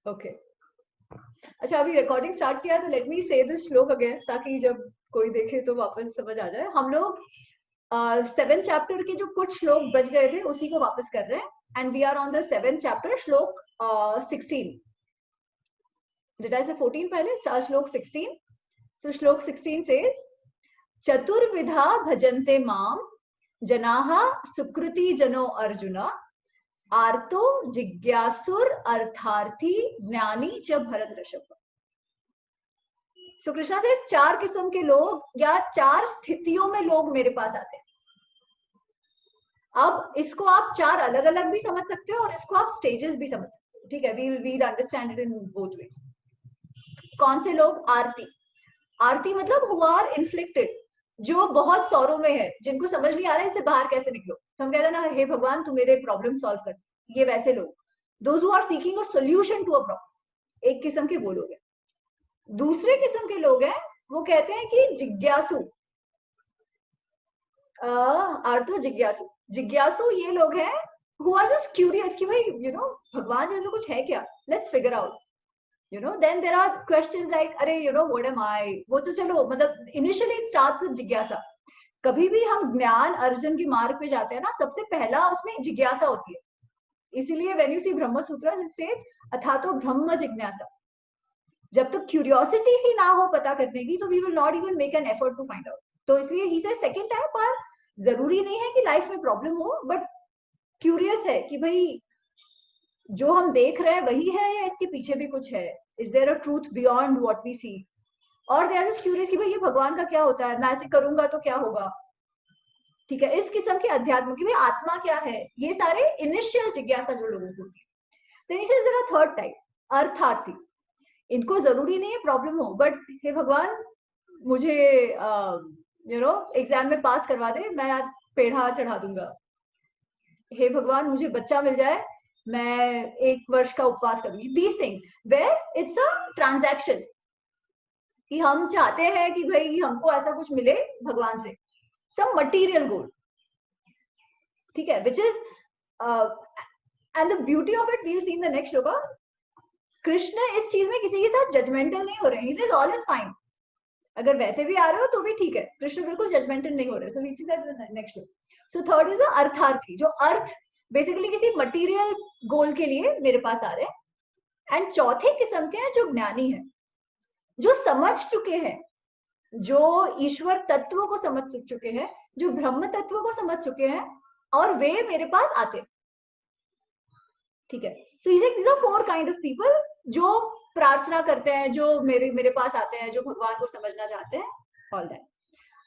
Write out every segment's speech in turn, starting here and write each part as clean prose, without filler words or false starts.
Okay, अच्छा अभी recording start किया तो लेट मी से दिस श्लोक अगेन, ताकि जब कोई देखे तो वापस समझ आ जाए। हम लोग 7th चैप्टर के जो कुछ श्लोक बच गए थे उसी को वापस कर रहे हैं, and we are on the 7th chapter, shloka 16। Did I से 14 पहले? श्लोक 16। सो श्लोक 16 सेज, चतुर्विधा भजन्ते माम जनाः सुकृति जनो अर्जुन, आर्तो जिज्ञासुर अर्थार्थी ज्ञानी च भरत ऋषभ। सो कृष्णा से 4 किस्म के लोग या 4 स्थितियों में लोग मेरे पास आते हैं। अब इसको आप 4 अलग अलग भी समझ सकते हो और इसको आप स्टेजेस भी समझ सकते हो, ठीक है? We'll understand it in both ways. कौन से लोग? आरती। आरती मतलब हु आर इन्फ्लिक्टेड, जो बहुत सौरों में है, जिनको समझ नहीं आ रहा है इससे बाहर कैसे निकलो, तो हम कहते हैं ना, हे भगवान तू मेरे प्रॉब्लम सॉल्व कर। ये वैसे लोग, those who are seeking a solution to a problem, एक किस्म के वो लोग हैं। दूसरे किस्म के लोग हैं, वो कहते हैं कि जिज्ञासु, आर्थो जिज्ञासु। जिज्ञासु ये लोग हैं हु आर जस्ट क्यूरियस कि भाई भगवान जैसा कुछ है क्या, let's figure out. then there are questions like, अरे what am I, वो तो चलो, मतलब इनिशियली इट स्टार्ट्स विद जिज्ञासा। कभी भी हम ज्ञान अर्जुन की मार्ग पे जाते हैं ना, सबसे पहला उसमें जिज्ञासा होती है। इसीलिए व्हेन यू सी ब्रह्म सूत्र इट सेज अथातो ब्रह्म जिज्ञासा। जब तक क्यूरियोसिटी ही ना हो पता करने की, तो we will not even make an effort to find out. तो इसलिए ही से सेकंड टाइम पर जरूरी नहीं है कि लाइफ में प्रॉब्लम हो, बट क्यूरियस है कि भाई जो हम देख रहे हैं वही है या इसके पीछे भी कुछ है, is there a truth beyond what we see, और दे आर जस्ट क्यूरियस कि भाई ये भगवान का क्या होता है, मैं ऐसे करूंगा तो क्या होगा, ठीक है? इस किस्म के अध्यात्म की भाई आत्मा क्या है, ये सारे इनिशियल जिज्ञासा जो लोगों को होती है। Then is there a third type, अर्थार्थी। इनको जरूरी नहीं है प्रॉब्लम हो, बट हे भगवान मुझे एग्जाम में पास करवा दे, मैं पेढ़ा चढ़ा दूंगा। हे भगवान मुझे बच्चा मिल जाए, मैं 1 वर्ष का उपवास करूंगी। These things where it's a transaction, कि हम चाहते हैं कि भाई हमको ऐसा कुछ मिले भगवान से, सम मटीरियल गोल, ठीक है? Which is and the beauty of it we will see in the next shloka. Krishna इस चीज में किसी के साथ जजमेंटल नहीं हो रहे हैं, he says all is fine. अगर वैसे भी आ रहे हो तो भी ठीक है, कृष्ण बिल्कुल जजमेंटल नहीं हो रहे। So we see that next shloka. So third is the अर्थार्थी, जो अर्थ बेसिकली किसी मटीरियल गोल के लिए मेरे पास आ रहे हैं। एंड चौथे किस्म के हैं जो ज्ञानी है, जो समझ चुके हैं, जो ईश्वर तत्व को समझ चुके हैं, जो ब्रह्म तत्व को समझ चुके हैं, और वे मेरे पास आते हैं, ठीक है? सो these are 4 kind of people जो प्रार्थना करते हैं, जो मेरे पास आते हैं, जो भगवान को समझना चाहते हैं, ऑल दैट।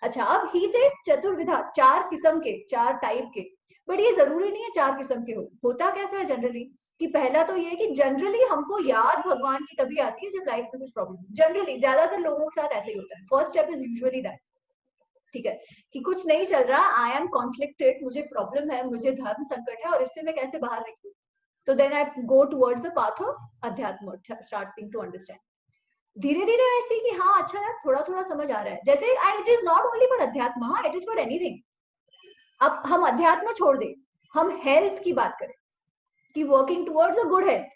अच्छा, अब ही सेज चतुर्विधा, 4 किस्म के, 4 टाइप के, बट ये जरूरी नहीं है 4 किस्म के हो। होता कैसा है जनरली, कि पहला तो ये है कि जनरली हमको याद भगवान की तभी आती है जब लाइफ में कुछ प्रॉब्लम, जनरली ज्यादातर लोगों के साथ ऐसे ही होता है। First step is usually that, ठीक है? कि कुछ नहीं चल रहा, आई एम कॉन्फ्लिक्टेड, मुझे प्रॉब्लम है, मुझे धर्म संकट है, और इससे मैं कैसे बाहर निकलूं, तो then I go towards the path of अध्यात्म, स्टार्टिंग टू अंडरस्टैंड। धीरे धीरे ऐसे कि हाँ अच्छा यार थोड़ा थोड़ा समझ आ रहा है, जैसे and it is not only for अध्यात्म, हाँ इट इज फॉर एनीथिंग। अब हम अध्यात्म छोड़ दे, हम हेल्थ की बात करें, कि working towards a good health,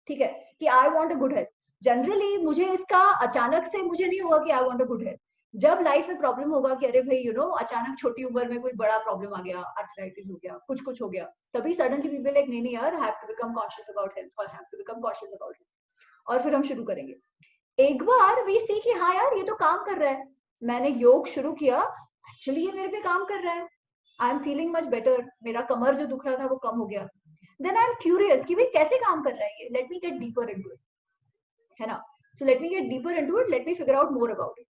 ठीक है? कि I want a good health. Generally मुझे इसका अचानक से मुझे नहीं होगा कि I want a good health. जब लाइफ में प्रॉब्लम होगा कि अरे भाई अचानक छोटी उम्र में कोई बड़ा प्रॉब्लम आ गया, आर्थराइटिस हो गया, कुछ हो गया, तभी सडनली पीपल लाइक नहीं यार, have to become conscious about health, और have to become conscious about health, और फिर हम शुरू करेंगे। एक बार वी सी कि हाँ यार ये तो काम कर रहा है, मैंने योग शुरू किया, एक्चुअली ये मेरे पे काम कर रहा है, I am feeling much better, मेरा कमर जो दुख रहा था वो कम हो गया। देन आई एम क्यूरियस कि भाई कैसे काम कर रहा है ये, let me get deeper into it, है ना? So let me get deeper into it, let me figure out more about it.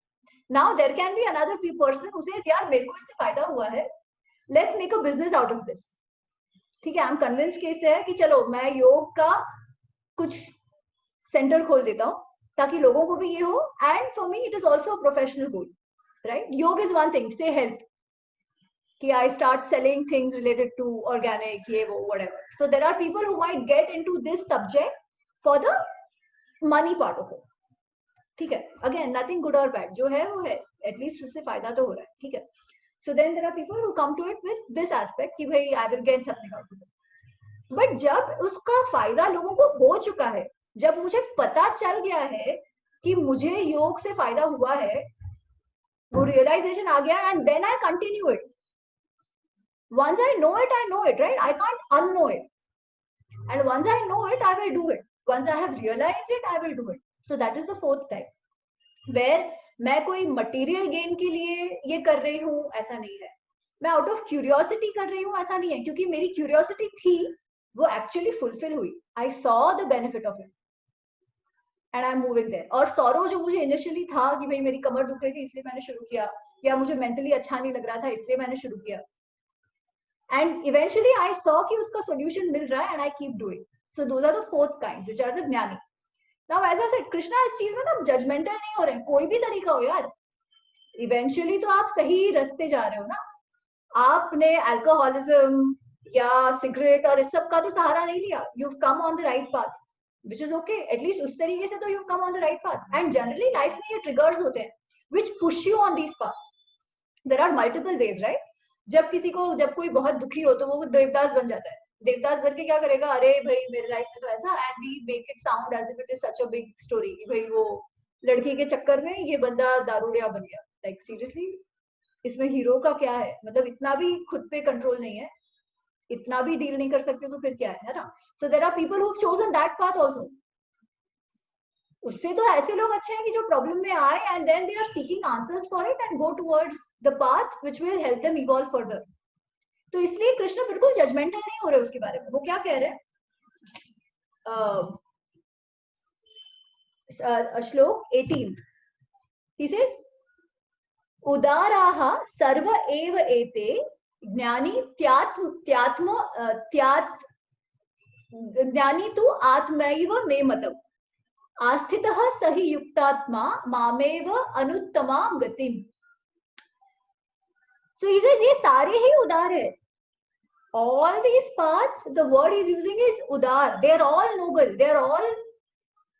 Now there can be another person who says यार मेरे को इससे फायदा हुआ है, let's make a business out of this, ठीक है? आई एम कन्विंस्ड कि इससे है कि चलो मैं योग का कुछ सेंटर खोल देता हूँ, ताकि लोगों को भी ये हो, and for me it is also professional goal, right? योग इज वन थिंग, से हेल्थ, कि I start selling things related to organic, ये वो whatever. So there are people who might get into this subject for the money part of it, ठीक है? Again nothing good or bad, जो है वो है, at least उससे फायदा तो हो रहा है, ठीक है? So then there are people who come to it with this aspect कि भाई I will get something out of it. But जब उसका फायदा लोगों को हो चुका है, जब मुझे पता चल गया है कि मुझे योग से फायदा हुआ है, वो रियलाइजेशन आ गया, and then I continue it. Once I know it, right? I can't unknow it. And once I know it, I will do it. Once I have realized it, I will do it. So that is the fourth type, where मैं कोई material gain के लिए ये कर रही हूँ ऐसा नहीं है, मैं आउट ऑफ क्यूरियोसिटी कर रही हूँ ऐसा नहीं है, क्योंकि मेरी क्यूरियोसिटी थी, वो एक्चुअली फुलफिल हुई. I saw the benefit of it and I am moving there. और सॉरो जो मुझे इनिशियली था कि भाई मेरी कमर दुख रही थी इसलिए मैंने शुरू किया, या मुझे मेंटली अच्छा नहीं लग रहा था इसलिए मैंने शुरू किया, and eventually I saw कि उसका solution मिल रहा है and I keep doing. So those are the fourth kinds, which are the ज्ञानी. Now as I said, Krishna इस चीज में ना जजमेंटल नहीं हो रहे हैं, कोई भी तरीका हो यार, इवेंचुअली तो आप सही रास्ते जा रहे हो ना. आपने अल्कोहलिज्म या सिगरेट और इस सब का तो सहारा नहीं लिया, you've come on the right path, which is okay. At least उस तरीके से तो you've come on the right path. And generally life में ये triggers होते हैं which push you on these paths. There are multiple ways, right? जब किसी को, जब कोई बहुत दुखी हो तो वो देवदास बन जाता है. देवदास बन के क्या करेगा, अरे भाई मेरे लाइफ में तो ऐसा, and we make it sound as if it is such a big story कि भाई वो लड़की के चक्कर में ये बंदा दारूडिया बन गया. लाइक सीरियसली, इसमें हीरो का क्या है, मतलब इतना भी खुद पे कंट्रोल नहीं है, इतना भी डील नहीं कर सकते तो फिर क्या है ना. So there are people who have chosen that path also. उससे तो ऐसे लोग अच्छे हैं कि जो प्रॉब्लम में आए and then they are seeking answers for it and go towards the path which will help them evolve further. तो इसलिए कृष्ण बिल्कुल जजमेंटल नहीं हो रहे उसके बारे में. वो क्या कह रहे हैं, श्लोक 18, he says उदाराः सर्व एव एते ज्ञानी ज्ञानी तु आत्मैव मे मतम् आस्थितः स हि युक्तात्मा मामेव अनुत्तमा गतिम्. So he says ये सारे ही उदार है. All these paths, the word he's using is udar. They are all noble. They are all,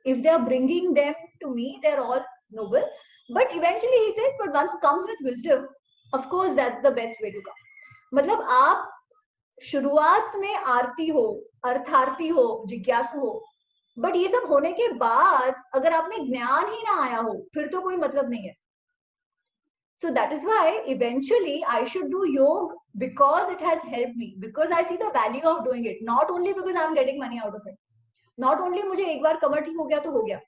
if they are bringing them to me, they are all noble. But eventually he says, but one who comes with wisdom, of course that's the best way to come. मतलब आप शुरुआत में आरती हो, अर्थार्थी हो, जिज्ञासु हो, but ये सब होने के बाद अगर आप में ज्ञान ही ना आया हो फिर तो कोई मतलब नहीं है. So that is why eventually I should do yoga because it has helped me, because I see the value of doing it, not only because I am getting money out of it, not only मुझे एक बार कमर ठीक हो गया तो हो गया.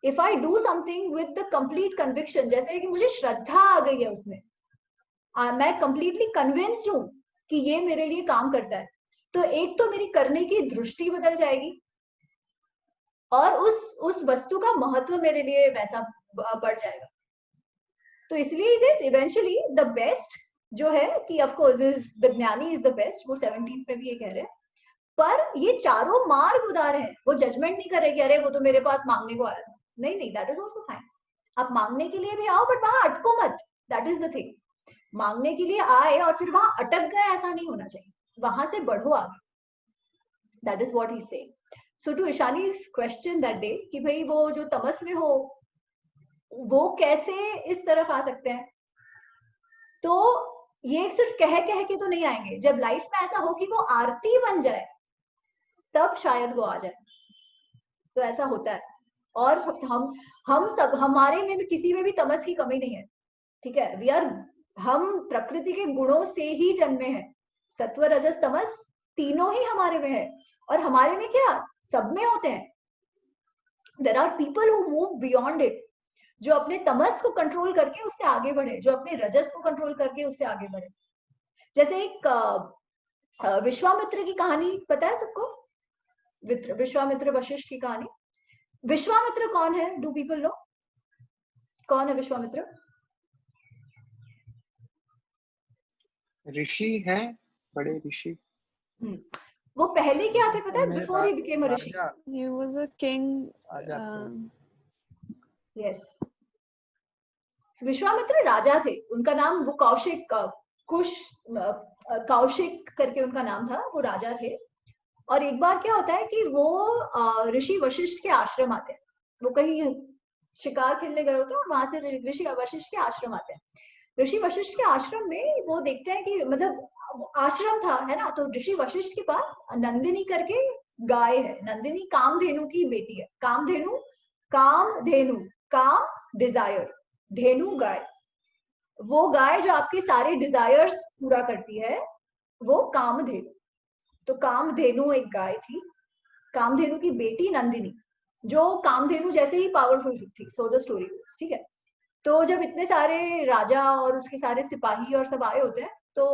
If I do something with the complete conviction, जैसे कि मुझे श्रद्धा आ गई है उसमें, मैं completely convinced हूँ कि ये मेरे लिए काम करता है, तो एक तो मेरी करने की दृष्टि बदल जाएगी और उस वस्तु का महत्व मेरे लिए वैसा बढ़ जाएगा. तो इसलिए इज इवेंचुअली द बेस्ट जो है कि ऑफ कोर्स इज द ज्ञानी इज द बेस्ट, वो 17 पे भी ये कह रहे हैं. पर ये चारों मार्ग उदार हैं, वो जजमेंट नहीं कर रहे कि अरे वो तो मेरे पास मांगने को आया था. नहीं नहीं, दैट इज ऑल्सो फाइन. आप मांगने के लिए भी आओ बट वहां अटको मत. That is the thing. मांगने के लिए आए और फिर वहां अटक गए, ऐसा नहीं होना चाहिए. वहां से बढ़ो आगे. That is what he is saying. So to Ishani's question that day कि भाई वो जो तमस में हो वो कैसे इस तरफ आ सकते हैं, तो ये सिर्फ कह के तो नहीं आएंगे. जब लाइफ में ऐसा हो कि वो आरती बन जाए तब शायद वो आ जाए. तो ऐसा होता है. और हम सब, हमारे में भी किसी में भी तमस की कमी नहीं है, ठीक है. वी आर, हम प्रकृति के गुणों से ही जन्मे हैं. सत्व रजस तमस तीनों ही हमारे में है. और हमारे में क्या, सब में होते हैं. There are people who move beyond it, जो अपने तमस को कंट्रोल करके उससे आगे बढ़े, जो अपने रजस को कंट्रोल करके उससे आगे बढ़े. जैसे एक विश्वामित्र की कहानी पता है सबको, विश्वामित्र वशिष्ठ की कहानी. विश्वामित्र कौन है, डू पीपल नो कौन है विश्वामित्र? ऋषि हैं, बड़े ऋषि. वो पहले क्या थे पता है, before he became a rishi? He was a king. Yes. Vishwamitra राजा थे. उनका नाम वो कौशिक करके उनका नाम था. वो राजा थे. और एक बार क्या होता है कि वो ऋषि वशिष्ठ के आश्रम आते हैं. वो कहीं शिकार खेलने गए होते हैं और वहां से ऋषि वशिष्ठ के आश्रम आते हैं. ऋषि वशिष्ठ के आश्रम में वो देखते हैं कि मतलब आश्रम था, है ना. तो ऋषि वशिष्ठ के पास नंदिनी करके गाय है, नंदिनी कामधेनु की बेटी है। कामधेनु, कामधेनु, काम डिजायर, धेनु गाय, वो गाय जो आपके सारे डिजायर्स पूरा करती है, वो कामधेनु। तो कामधेनु एक गाय थी, कामधेनु की बेटी नंदिनी, जो कामधेनु जैसे ही पावरफुल थी। सो द स्टोरी गोस, ठीक है। तो जब इतने सारे राजा और उसके सारे सिपाही और सब आए होते हैं, तो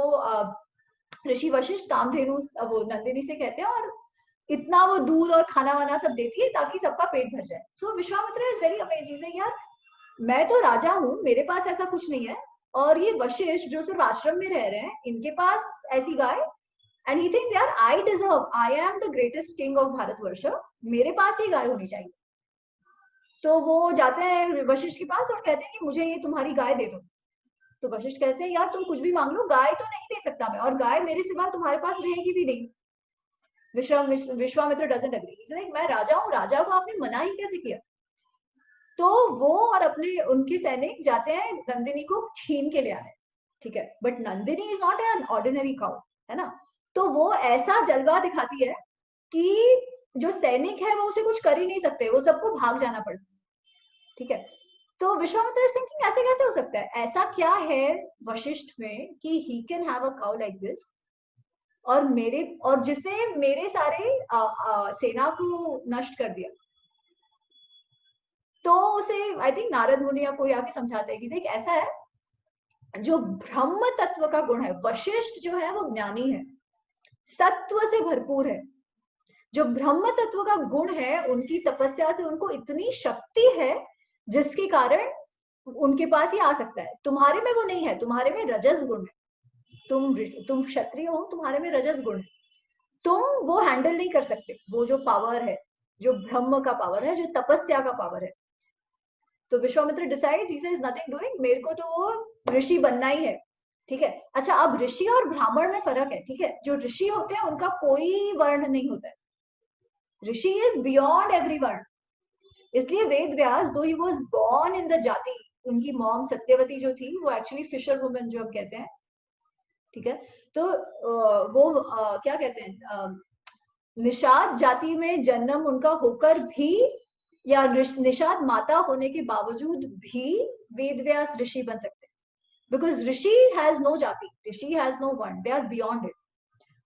ऋषि वशिष्ठ कामधेनु वो नंदिनी से कहते हैं, और इतना वो दूध और खाना वाना सब देती है ताकि सबका पेट भर जाए। So Vishwamitra is very amazing, like यार मैं तो राजा हूँ, मेरे पास ऐसा कुछ नहीं है, और ये वशिष्ठ जो सिर्फ आश्रम में रह रहे हैं, इनके पास ऐसी गाय। एंड ही थिंक्स यार I deserve, I am the greatest king of Bharatvarsh, मेरे पास ही गाय होनी चाहिए। तो वो जाते हैं वशिष्ठ के पास और कहते हैं कि मुझे ये तुम्हारी गाय दे दो। तो वशिष्ठ कहते हैं यार तुम कुछ भी मांग लो, गाय तो नहीं दे सकता मैं, और गाय मेरे सिवा तुम्हारे पास रहेगी भी नहीं। विश्वामित्र डजंट एग्री, लाइक मैं राजा हूँ, राजा को आपने मना ही कैसे किया। तो वो और अपने उनके सैनिक जाते हैं नंदिनी को छीन के ले आने, ठीक है। But Nandini is not an ordinary cow, है ना। तो वो ऐसा जलवा दिखाती है कि जो सैनिक है वो उसे कुछ कर ही नहीं सकते, वो सबको भाग जाना पड़ता है, ठीक है। तो विश्वामित्र थिंकिंग ऐसे कैसे हो सकता है, ऐसा क्या है वशिष्ठ में कि he can have a cow like this, और जिसे मेरे सारे सेना को नष्ट कर दिया। तो उसे आई थिंक नारद मुनि या कोई आके समझाते हैं कि देख ऐसा है, जो ब्रह्म तत्व का गुण है, वशिष्ठ जो है वो ज्ञानी है, सत्व से भरपूर है। जो ब्रह्म तत्व का गुण है, उनकी तपस्या से उनको इतनी शक्ति है जिसके कारण उनके पास ही आ सकता है। तुम्हारे में वो नहीं है, तुम्हारे में रजस गुण है, तुम क्षत्रिय हो, तुम्हारे में रजस गुण है, तुम वो हैंडल नहीं कर सकते, वो जो पावर है, जो ब्रह्म का पावर है, जो तपस्या का पावर है। तो Vishwamitra decide he says nothing doing, मेरे को तो वो ऋषि बनना ही है, ठीक है। अच्छा अब ऋषि और ब्राह्मण में फर्क है, ठीक है। जो ऋषि होते हैं उनका कोई वर्ण नहीं होता है, ऋषि इज बियॉन्ड एवरी वर्ण। इसलिए वेद व्यास दो ही वाज बोर्न इन द जाति, उनकी मॉम सत्यवती जो थी वो एक्चुअली फिशर वुमन जो हम कहते हैं, ठीक है। तो वो क्या कहते हैं, निषाद जाति में जन्म उनका होकर भी, या निषाद माता होने के बावजूद भी वेदव्यास ऋषि बन सकते हैं, बिकॉज ऋषि हैज नो जाति, ऋषि हैज नो वर्ण, दे आर बियॉन्ड इट।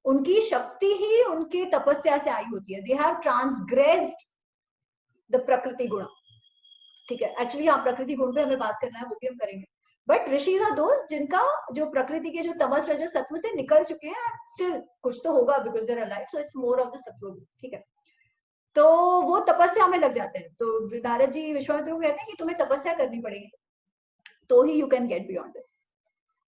उनकी शक्ति ही उनके तपस्या से आई होती है, दे हैव ट्रांसग्रेस्ड द प्रकृति गुण, ठीक है। एक्चुअली हाँ प्रकृति गुण पे हमें बात करना है, वो भी हम करेंगे। बट ऋषि आर दोस्त जिनका जो प्रकृति के जो तमस रजस सत्व से निकल चुके हैं, स्टिल कुछ तो होगा because there are life, so it's more of the सत्व, ठीक है। तो वो तपस्या में लग जाते हैं। तो नारद जी विश्वामित्र को कहते हैं कि तुम्हें तपस्या करनी पड़ेगी, तो ही you can get beyond this.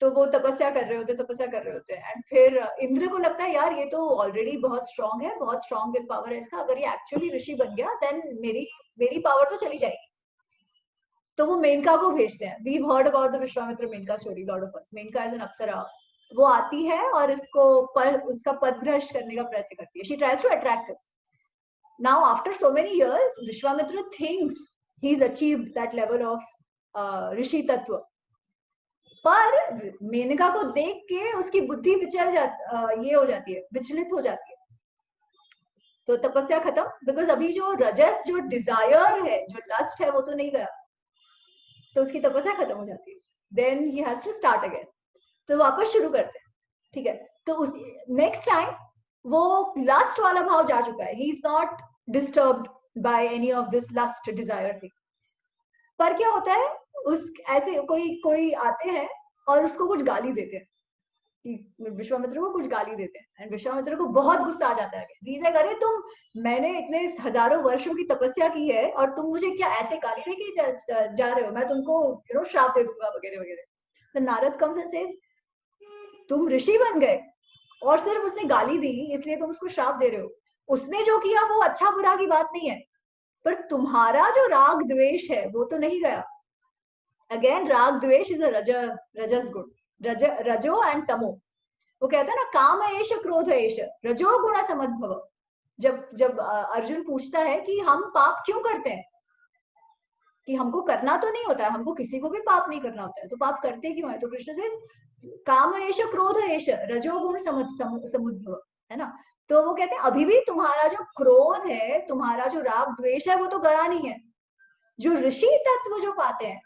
तो वो तपस्या कर रहे होते हैं, एंड फिर इंद्र को लगता है यार ये तो ऑलरेडी बहुत स्ट्रांग है, बहुत स्ट्रांग विल पावर है इसका, अगर ये एक्चुअली ऋषि बन गया देन मेरी पावर तो चली जाएगी। तो वो मेनका को भेजते हैं। We heard about the Vishwamitra Menaka story, lord of earth. Menaka is an apsara, वो आती है और इसको उसका पदभ्रष्ट करने का प्रयत्न करती है, she tries to attract him. Now after so many years, Vishwamitra thinks he's achieved that level of ऋषि तत्व, पर मेनका को देख के उसकी बुद्धि ये हो जाती है, विचलित हो जाती है। तो तपस्या खत्म, बिकॉज अभी जो रजस, जो डिजायर है, जो लस्ट है, वो तो नहीं गया, तो उसकी तपस्या खत्म हो जाती है। Then he has to start again, तो वापस शुरू करते हैं, ठीक है। तो उस नेक्स्ट टाइम वो लास्ट वाला भाव जा चुका है, ही is not disturbed by any of this lust desire thing। पर क्या होता है, उस ऐसे कोई आते हैं और उसको कुछ गाली देते हैं, विश्वामित्र को कुछ गाली देते हैं, एंड विश्वामित्र को बहुत गुस्सा आ जाता है। अरे मैंने इतने हजारों वर्षों की तपस्या की है और तुम मुझे क्या ऐसे गाली देके जा रहे हो, मैं तुमको श्राप दे दूंगा वगैरह वगैरह। तो नारद कम्स एंड सेज तुम ऋषि बन गए और सिर्फ उसने गाली दी इसलिए तुम उसको श्राप दे रहे हो। उसने जो किया वो अच्छा बुरा की बात नहीं है, पर तुम्हारा जो राग द्वेष है वो तो नहीं गया। अगेन राग द्वेष इज अ रजस गुण, रजो एंड तमो। वो कहता है ना काम एष क्रोध एष रजो गुण समद्भव। जब अर्जुन पूछता है कि हम पाप क्यों करते हैं, कि हमको करना तो नहीं होता है, हमको किसी को भी पाप नहीं करना होता है, तो पाप करते क्यों है? तो कृष्ण से काम एष क्रोध एष रजो गुण समुद्भव, है ना। तो वो कहते हैं अभी भी तुम्हारा जो क्रोध है, तुम्हारा जो राग द्वेष है, वो तो गया नहीं है। जो ऋषि तत्व जो पाते हैं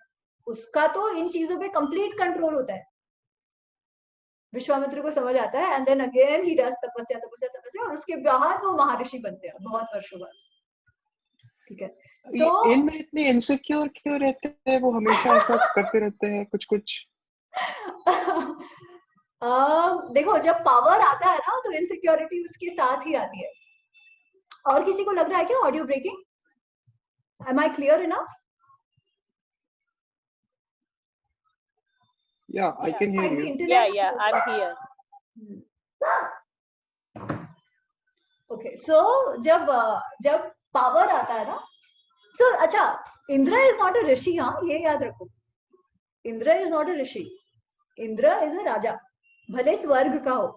उसका तो इन चीजों पे कंप्लीट कंट्रोल होता है। विश्वामित्र को समझ आता है and then again he does तपस्या तपस्या तपस्या, और उसके बाद वो महर्षि बनते हैं बहुत वर्षों बाद। ठीक है, तो इनमें इतने इनसिक्योर क्यों रहते हैं? वो हमेशा ऐसा करते रहते हैं कुछ कुछ। देखो जब पावर आता है ना तो इनसिक्योरिटी उसके साथ ही आती है। और किसी को लग रहा है क्या audio breaking? Am I clear enough? Yeah, I can hear you. Yeah, I'm here. Okay, so जब पावर आता है ना, so अच्छा, Indra is not a rishi, हाँ ये याद रखो, Indra is not a rishi, Indra is a raja, भले स्वर्ग का हो।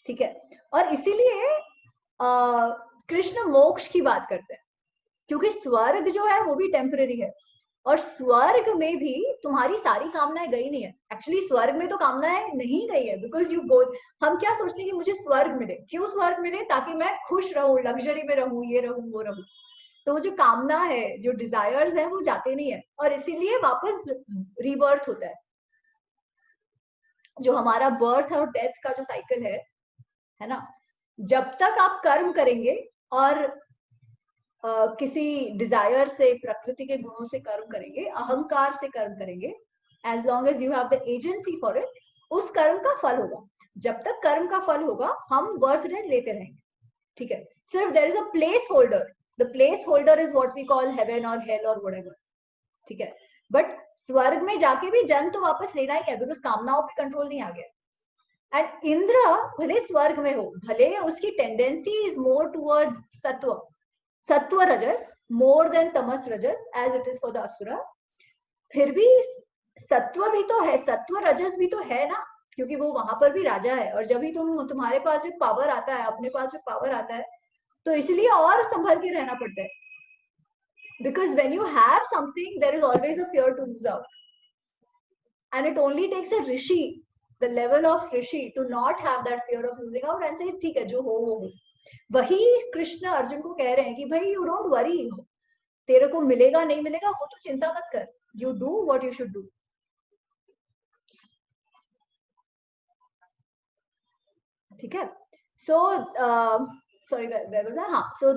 ठीक है, और इसीलिए कृष्ण मोक्ष की बात करते हैं, क्योंकि स्वर्ग जो है वो भी टेम्पररी है, और स्वर्ग में भी तुम्हारी सारी कामनाएं गई नहीं है। एक्चुअली स्वर्ग में तो कामनाएं नहीं गई है, बिकॉज यू गो, हम क्या सोचते हैं कि मुझे स्वर्ग मिले, क्यों स्वर्ग मिले? ताकि मैं खुश रहूं, लग्जरी में रहूं, ये रहूं वो रहूं। तो वो जो कामना है, जो डिजायर्स है, वो जाते नहीं है, और इसीलिए वापस रीबर्थ होता है। जो हमारा बर्थ और डेथ का जो साइकिल है ना, जब तक आप कर्म करेंगे और किसी डिजायर से, प्रकृति के गुणों से कर्म करेंगे, अहंकार से कर्म करेंगे, as long as you have the agency for it, उस कर्म का फल होगा। जब तक कर्म का फल होगा हम बर्थ डेथ लेते रहेंगे। ठीक है, सिर्फ there is a placeholder, the placeholder is what we call heaven और हेल और व्हाटएवर। ठीक है, बट स्वर्ग में जाके भी जन्म तो वापस लेना ही है, बिकॉज कामनाओं पे कंट्रोल नहीं आ गया। एंड इंद्र भले स्वर्ग में हो, भले उसकी टेंडेंसी इज मोर टुवर्ड्स सत्व रजस मोर than tamas rajas as it is for the asura, फिर भी सत्व भी तो है, सत्व रजस भी तो है ना, क्योंकि वो वहां पर भी राजा है। और जब भी तुम्हारे पास जो पावर आता है, अपने पास जो पावर आता है, तो इसलिए और संभल के रहना पड़ता है, because when you have something there is always a fear to lose out, and it only takes a rishi, the level of rishi, to not have that fear of losing out and say ठीक है जो हो वो हो। वही कृष्ण अर्जुन को कह रहे हैं कि भाई यू डोंट वरी, तेरे को मिलेगा नहीं मिलेगा वो तो चिंता मत कर, you do what you should do. ठीक है, सो सॉरी हाँ, so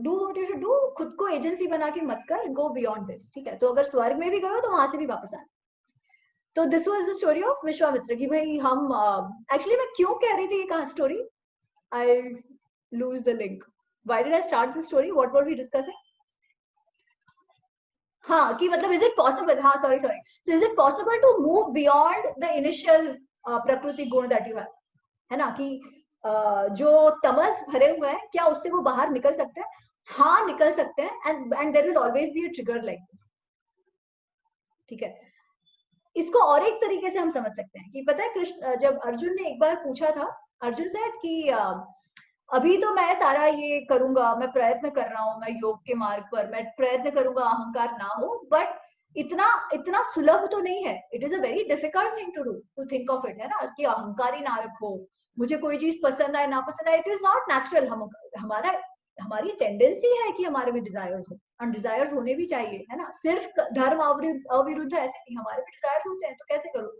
do what you should do, खुद को एजेंसी बना के मत कर, गो बियॉन्ड दिस। ठीक है, तो अगर स्वर्ग में भी गए तो वहां से भी वापस आए। तो this was the story of Vishwamitra की भाई हम एक्चुअली मैं क्यों कह रही थी ये story, I lose the link, why did I start the story, what were we discussing? हाँ, कि मतलब इज इट पॉसिबल, हाँ sorry so is it possible to move beyond the initial प्रकृति गुण दैट यू हैव, है ना, कि जो तमस भरे हुए हैं क्या उससे वो बाहर निकल सकते हैं? हाँ निकल सकते हैं, and there will always be a trigger like this. ठीक है, इसको और एक तरीके से हम समझ सकते हैं कि पता है कृष्ण, जब अर्जुन ने एक बार पूछा था, अर्जुन सेड कि अभी तो मैं सारा ये करूंगा, मैं प्रयत्न कर रहा हूँ, मैं योग के मार्ग पर मैं प्रयत्न करूंगा अहंकार ना हो, बट इतना सुलभ तो नहीं है। It is a very difficult thing to do, to think of it, है ना, कि अहंकार ही ना रखो, मुझे कोई चीज पसंद आए ना पसंद आए, इट इज नॉट नेचुरल। हमारी टेंडेंसी है कि हमारे में डिजायर्स हो, और डिजायर्स होने भी चाहिए, है ना, सिर्फ धर्म अविरुद्ध ऐसे नहीं, हमारे भी डिजायर्स होते हैं, तो कैसे करो?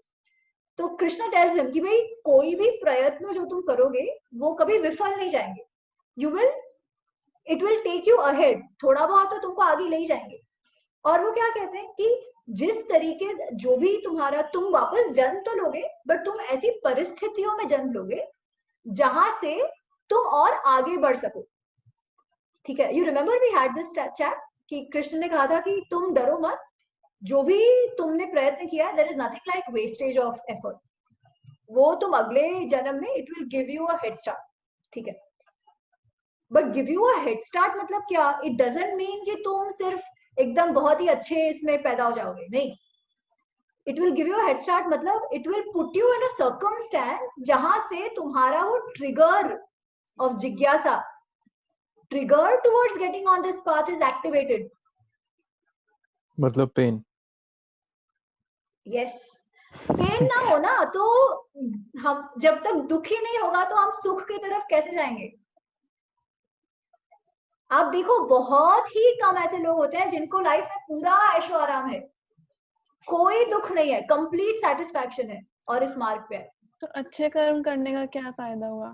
तो कृष्ण टेल्स हिम कि भाई कोई भी प्रयत्न जो तुम करोगे वो कभी विफल नहीं जाएंगे, it will take you ahead, थोड़ा बहुत तो तुमको आगे ले ही जाएंगे। और वो क्या कहते हैं कि जिस तरीके, जो भी तुम्हारा, तुम वापस जन्म तो लोगे, बट तुम ऐसी परिस्थितियों में जन्म लोगे जहां से तुम और आगे बढ़ सको। ठीक है, you remember we had this chat कि कृष्ण ने कहा था कि तुम डरो मत, जो भी तुमने प्रयत्न किया, there is nothing like wastage of effort, वो तुम अगले जन्म में it will give you a head start. ठीक है, but give you a head start मतलब क्या? इट डजंट मीन कि तुम सिर्फ एकदम बहुत ही अच्छे इसमें पैदा हो जाओगे, नहीं। It will give you a head start मतलब it will put you in a circumstance जहां से तुम्हारा वो ट्रिगर ऑफ जिज्ञासा, trigger towards getting on this path is activated. मतलब पेन। यस, पेन ना हो ना तो हम जब तक दुख ही नहीं होगा तो हम सुख की तरफ कैसे जाएंगे? आप देखो बहुत ही कम ऐसे लोग होते हैं जिनको लाइफ में पूरा ऐशो आराम है, कोई दुख नहीं है, कंप्लीट सेटिस्फैक्शन है और इस मार्ग पे है। तो अच्छे कर्म करने का क्या फायदा हुआ?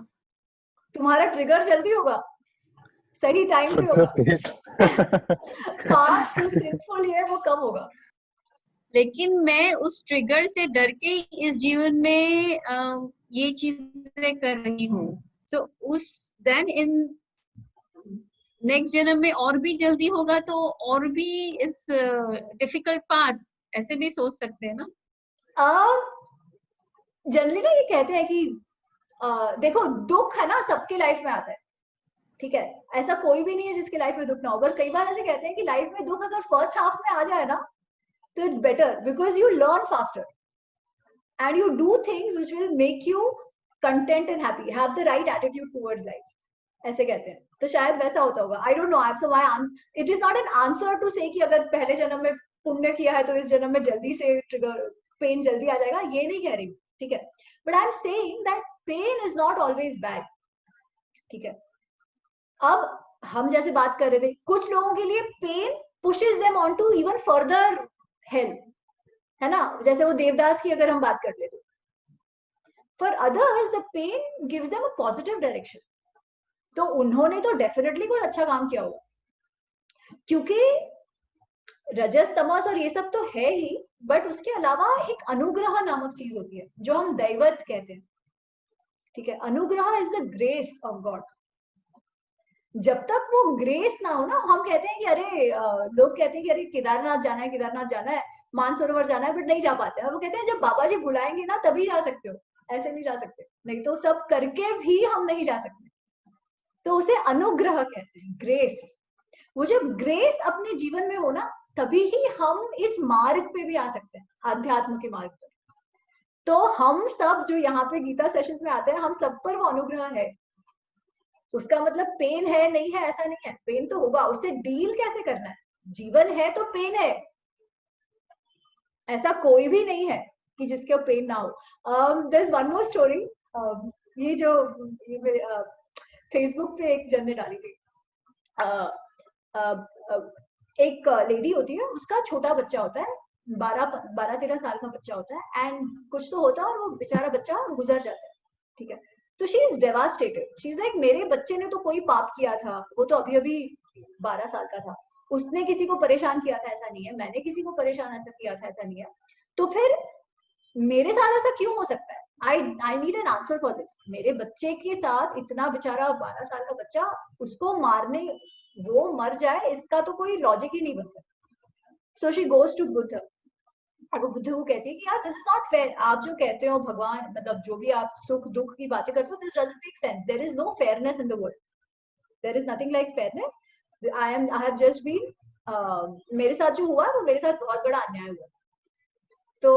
तुम्हारा ट्रिगर जल्दी होगा, सही टाइम पे होगा, पास्ट जो सिंफुल है वो कम होगा। लेकिन मैं उस ट्रिगर से डर के इस जीवन में ये चीजें कर रही हूँ, सो उस देन इन नेक्स्ट जन्म में और भी जल्दी होगा तो और भी इस डिफिकल्ट पाथ, ऐसे भी सोच सकते हैं ना। जनरली ना ये कहते हैं कि देखो दुख है ना सबके लाइफ में आता है, ठीक है, ऐसा कोई भी नहीं है जिसकी लाइफ में दुख ना हो, पर कई बार ऐसे कहते हैं कि लाइफ में दुख अगर फर्स्ट हाफ में आ जाए ना तो it's better because you learn faster and you do things which will make you content and happy, have the right attitude towards life, ऐसे कहते हैं। तो शायद वैसा होता होगा, I don't know, I so my it is not an answer to say कि अगर पहले जन्म में पुण्य किया है तो इस जन्म में जल्दी से ट्रिगर पेन जल्दी आ जाएगा, ये नहीं कह रही, ठीक है, but I am saying that pain is not always bad, ठीक है। अब हम जैसे बात कर रहे थे, कुछ लोगों के लिए pain pushes them on to even further help, है ना, जैसे वो देवदास की अगर हम बात कर ले तो for others the pain gives them a positive direction, तो उन्होंने तो डेफिनेटली कोई अच्छा काम किया होगा, क्योंकि रजस तमस और ये सब तो है ही, बट उसके अलावा एक अनुग्रह नामक चीज होती है जो हम दैवत कहते हैं, ठीक है, अनुग्रह is the grace of God. जब तक वो ग्रेस ना हो ना, हम कहते हैं कि अरे लोग कहते हैं कि अरे केदारनाथ जाना है, केदारनाथ जाना है, मानसरोवर जाना है, बट नहीं जा पाते हैं, वो कहते हैं जब बाबा जी बुलाएंगे ना तभी जा सकते हो, ऐसे नहीं जा सकते, नहीं तो सब करके भी हम नहीं जा सकते, तो उसे अनुग्रह कहते हैं, ग्रेस। वो जब ग्रेस अपने जीवन में हो ना तभी ही हम इस मार्ग पे भी आ सकते हैं, आध्यात्म के मार्ग पे। तो हम सब जो यहाँ पे गीता सेशंस में आते हैं, हम सब पर वो अनुग्रह है, उसका मतलब पेन है नहीं है ऐसा नहीं है, पेन तो होगा, उससे डील कैसे करना है, जीवन है तो पेन है, ऐसा कोई भी नहीं है कि जिसके पेन ना हो। There is one more story, ये जो फेसबुक पे एक जन ने डाली थी, एक लेडी होती है, उसका छोटा बच्चा होता है, 12-13 साल का बच्चा होता है, एंड कुछ तो होता है और वो बेचारा बच्चा गुजर जाता है, ठीक है, तो she is devastated, she is like मेरे बच्चे ने तो कोई पाप किया था, वो तो अभी अभी 12 साल का था, उसने किसी को परेशान किया था ऐसा नहीं है, मैंने किसी को परेशान ऐसा किया था ऐसा नहीं है, तो फिर मेरे साथ ऐसा क्यों हो सकता है, I need an answer for this, मेरे बच्चे के साथ इतना बेचारा 12 साल का बच्चा, उसको मारने, वो मर जाए, इसका तो कोई लॉजिक ही नहीं बनता। So she goes to Buddha, अब वो बुद्ध को कहती है कि यार दिस इज नॉट फेयर, आप जो कहते हो भगवान, मतलब जो भी आप सुख दुख की बातें करते हो, this doesn't make sense, there is no fairness in the world, there is nothing like fairness, I have just been, मेरे साथ जो हुआ वो मेरे साथ बहुत बड़ा अन्याय हुआ, तो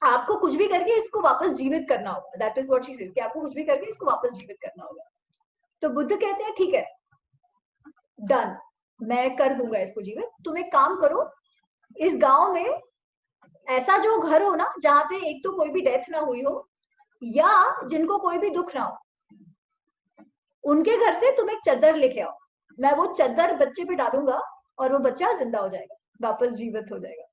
आपको कुछ भी करके इसको वापस जीवित करना होगा, that is what she says, कि आपको कुछ भी करके इसको वापस जीवित करना होगा। तो बुद्ध कहते हैं ठीक है, डन, मैं कर दूंगा इसको जीवित, तुम एक काम करो, इस गांव में ऐसा जो घर हो ना जहाँ पे एक तो कोई भी डेथ ना हुई हो या जिनको कोई भी दुख ना हो, उनके घर से तुम एक चद्दर लेके आओ, मैं वो चद्दर बच्चे पे डालूंगा और वो बच्चा जिंदा हो जाएगा, वापस जीवित हो जाएगा।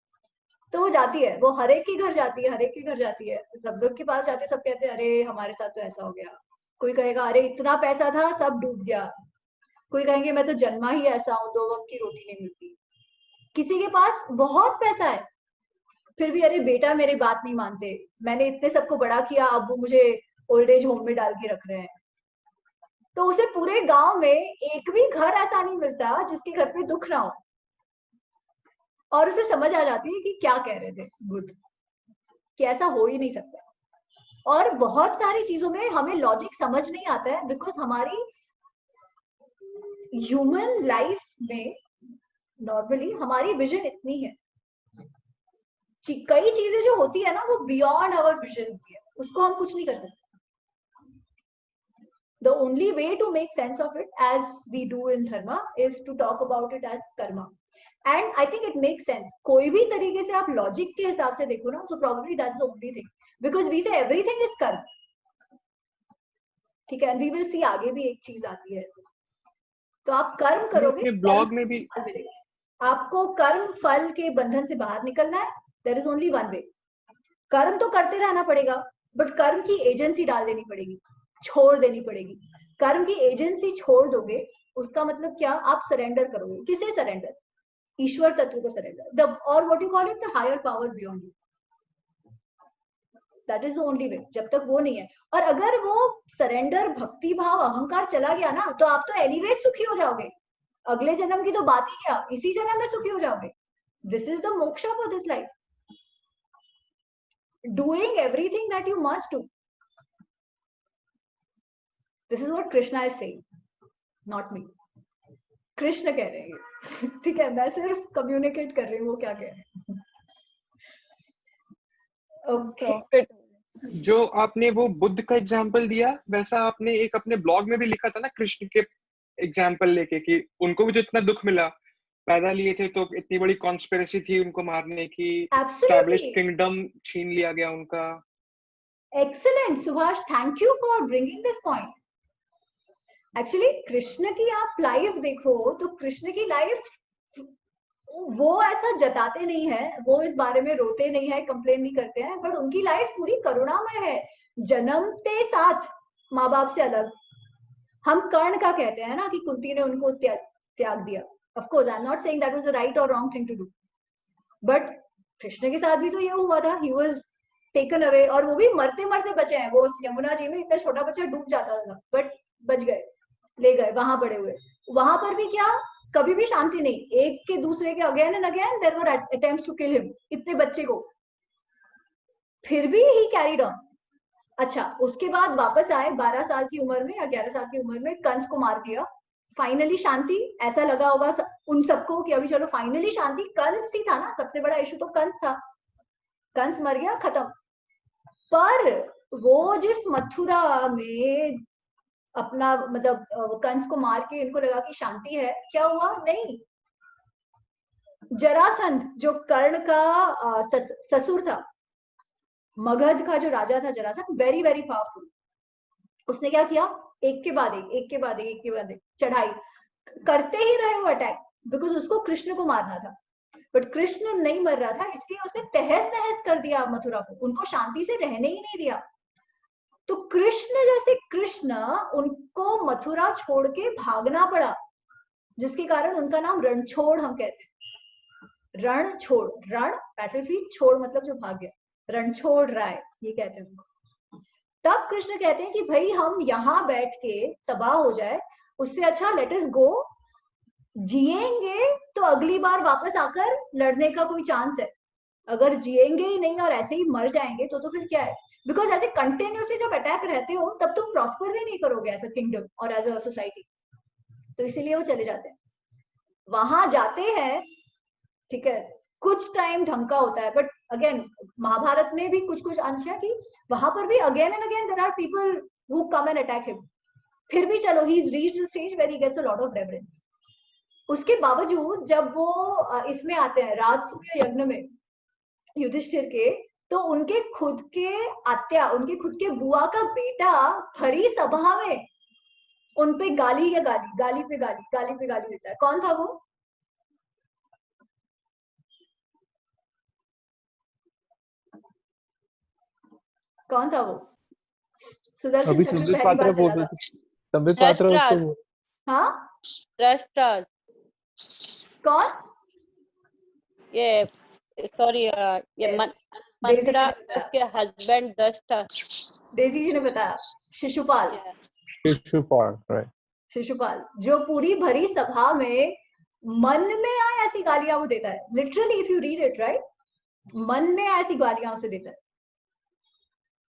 तो वो जाती है, वो हर एक के घर जाती है, हर एक के घर जाती है, सब लोग के पास जाते, सब कहते हैं अरे हमारे साथ तो ऐसा हो गया, कोई कहेगा अरे इतना पैसा था सब डूब गया, कोई कहेंगे मैं तो जन्मा ही ऐसा हूँ, 2 वक्त की रोटी नहीं मिलती, किसी के पास बहुत पैसा है फिर भी अरे बेटा मेरी बात नहीं मानते, मैंने इतने सबको बड़ा किया, अब वो मुझे ओल्ड एज होम में डाल के रख रहे हैं। तो उसे पूरे गांव में एक भी घर ऐसा नहीं मिलता जिसके घर पे दुख ना हो, और उसे समझ आ जाती है कि क्या कह रहे थे बुद्ध, कि ऐसा हो ही नहीं सकता। और बहुत सारी चीजों में हमें लॉजिक समझ नहीं आता है, बिकॉज हमारी ह्यूमन लाइफ में नॉर्मली हमारी विजन इतनी है, कई चीजें जो होती है ना वो बियॉन्ड आवर विजन होती है, उसको हम कुछ नहीं कर सकते। The only way to make sense of it as we do in dharma is to talk about it as karma. And I think it makes sense. कोई भी तरीके से आप लॉजिक के हिसाब से देखो ना, so probably that's the only thing, because we say everything is कर्म. ठीक है, and we will see आगे भी एक चीज आती है. तो आप कर्म करोगे, ब्लॉग में भी फल मिलेगा. आपको कर्म फल के बंधन से बाहर निकलना है. There is only one way. कर्म तो करते रहना पड़ेगा, बट कर्म की एजेंसी डाल देनी पड़ेगी, छोड़ देनी पड़ेगी. कर्म की एजेंसी छोड़ दोगे, उसका मतलब क्या? आप सरेंडर करोगे. किसे सरेंडर? ईश्वर तत्व को सरेंडर. द और what you call it, the higher power beyond you. That is the only way. जब तक वो नहीं है, और अगर वो सरेंडर, भक्ति भाव, अहंकार चला गया ना, तो आप तो एनीवे सुखी हो जाओगे. अगले जन्म की तो बात ही क्या, इसी जन्म में सुखी हो जाओगे. This is the moksha for this life. Doing everything that you must do. This is what Krishna is saying, not me. Krishna कह रहे हैं. ठीक है, मैं सिर्फ कम्युनिकेट कर रही हूँ वो क्या कह रहे हैं. प्रॉफिट. जो आपने वो बुद्ध का एग्जाम्पल दिया, वैसा आपने एक अपने ब्लॉग में भी लिखा था ना कृष्ण के एग्जाम्पल लेके, कि उनको भी तो इतना दुख मिला, पैदा लिए थे तो इतनी बड़ी कॉन्स्पिरेसी थी उनको मारने की, एस्टैब्लिश्ड किंगडम छीन लिया गया उनका. Excellent Subhash, thank you for bringing this point. Actually Krishna की आप लाइफ देखो तो कृष्ण की लाइफ वो ऐसा जताते नहीं है, वो इस बारे में रोते नहीं है, कंप्लेन नहीं करते हैं, बट उनकी लाइफ पूरी करुणामय है. जन्मते साथ माँ बाप से अलग. हम कर्ण का कहते हैं ना कि कुंती ने उनको त्याग दिया. Of course, I'm not saying that was the right or wrong thing to do. But Krishna के साथ भी तो ये हुआ था. He was taken away, और वो भी मरते मरते बचे हैं. वो यमुना जी में इतना छोटा बच्चा डूब जाता था, बट बच गए, ले गए, वहां पड़े हुए. वहां पर भी क्या, कभी भी शांति नहीं. एक के दूसरे के again and again there were attempts to kill him, इतने बच्चे को. फिर भी ही कैरीड ऑन. अच्छा, उसके बाद वापस आए 12 साल की उम्र में या 11 साल की उम्र में, कंस को मार दिया. फाइनली शांति. ऐसा लगा होगा उन सबको कि अभी चलो फाइनली शांति. कंस ही था ना सबसे बड़ा इशू, तो कंस था. कंस मर गया, खत्म. पर वो जिस मथुरा में अपना मतलब कंस को मार के इनको लगा कि शांति है, क्या हुआ? नहीं. जरासंध जो कर्ण का ससुर था, मगध का जो राजा था जरासंध, वेरी वेरी पावरफुल. उसने क्या किया? एक के बाद एक, एक के बाद एक, एक के बाद एक चढ़ाई करते ही रहे वो अटैक, बिकॉज उसको कृष्ण को मारना था. बट कृष्ण नहीं मर रहा था, इसलिए उसने तहस नहस कर दिया मथुरा को. उनको शांति से रहने ही नहीं दिया. तो कृष्ण जैसे कृष्ण, उनको मथुरा छोड़ के भागना पड़ा, जिसके कारण उनका नाम रणछोड़ हम कहते हैं. रणछोड़, रण बैटलफील्ड, छोड़ मतलब जो भाग गया, रणछोड़ राय ये कहते हैं उनको. तब कृष्ण कहते हैं कि भाई हम यहाँ बैठ के तबाह हो जाए, उससे अच्छा लेट अस गो. जिएंगे तो अगली बार वापस आकर लड़ने का कोई चांस है. अगर जिएंगे ही नहीं और ऐसे ही मर जाएंगे तो फिर क्या है? बिकॉज ऐसे कंटिन्यूसली जब अटैक रहते हो तब तुम प्रॉस्पर भी नहीं करोगे एज अ किंगडम और एज अ सोसाइटी. तो इसीलिए वो चले जाते हैं. वहां जाते हैं, ठीक है, कुछ टाइम ढंग का होता है, बट अगेन महाभारत में भी कुछ कुछ अंश है कि वहां पर भी again and again there are people who come and attack him. फिर भी चलो, he is reached the stage where he gets a lot of reverence. उसके बावजूद जब वो इसमें आते हैं राजसूय यज्ञ में युधिष्ठिर के, तो उनके खुद के आत्या, उनके खुद के बुआ का बेटा भरी सभा में उनपे गाली या गाली, गाली पे गाली, गाली पे गाली देता है. कौन था वो? कौन था वो? सुदर्शन चक्र पहली बार चला था. संबित पात्र. हाँ, दृष्टराज. कौन? ये सॉरी, ये मंत्रा, उसके हस्बैंड दृष्टराज. डेजी जी ने बताया, शिशुपाल. शिशुपाल, राइट. शिशुपाल जो पूरी भरी सभा में मन में आए ऐसी गालियां वो देता है. Literally if you read it, right, मन में आए ऐसी गालियां उसे देता है.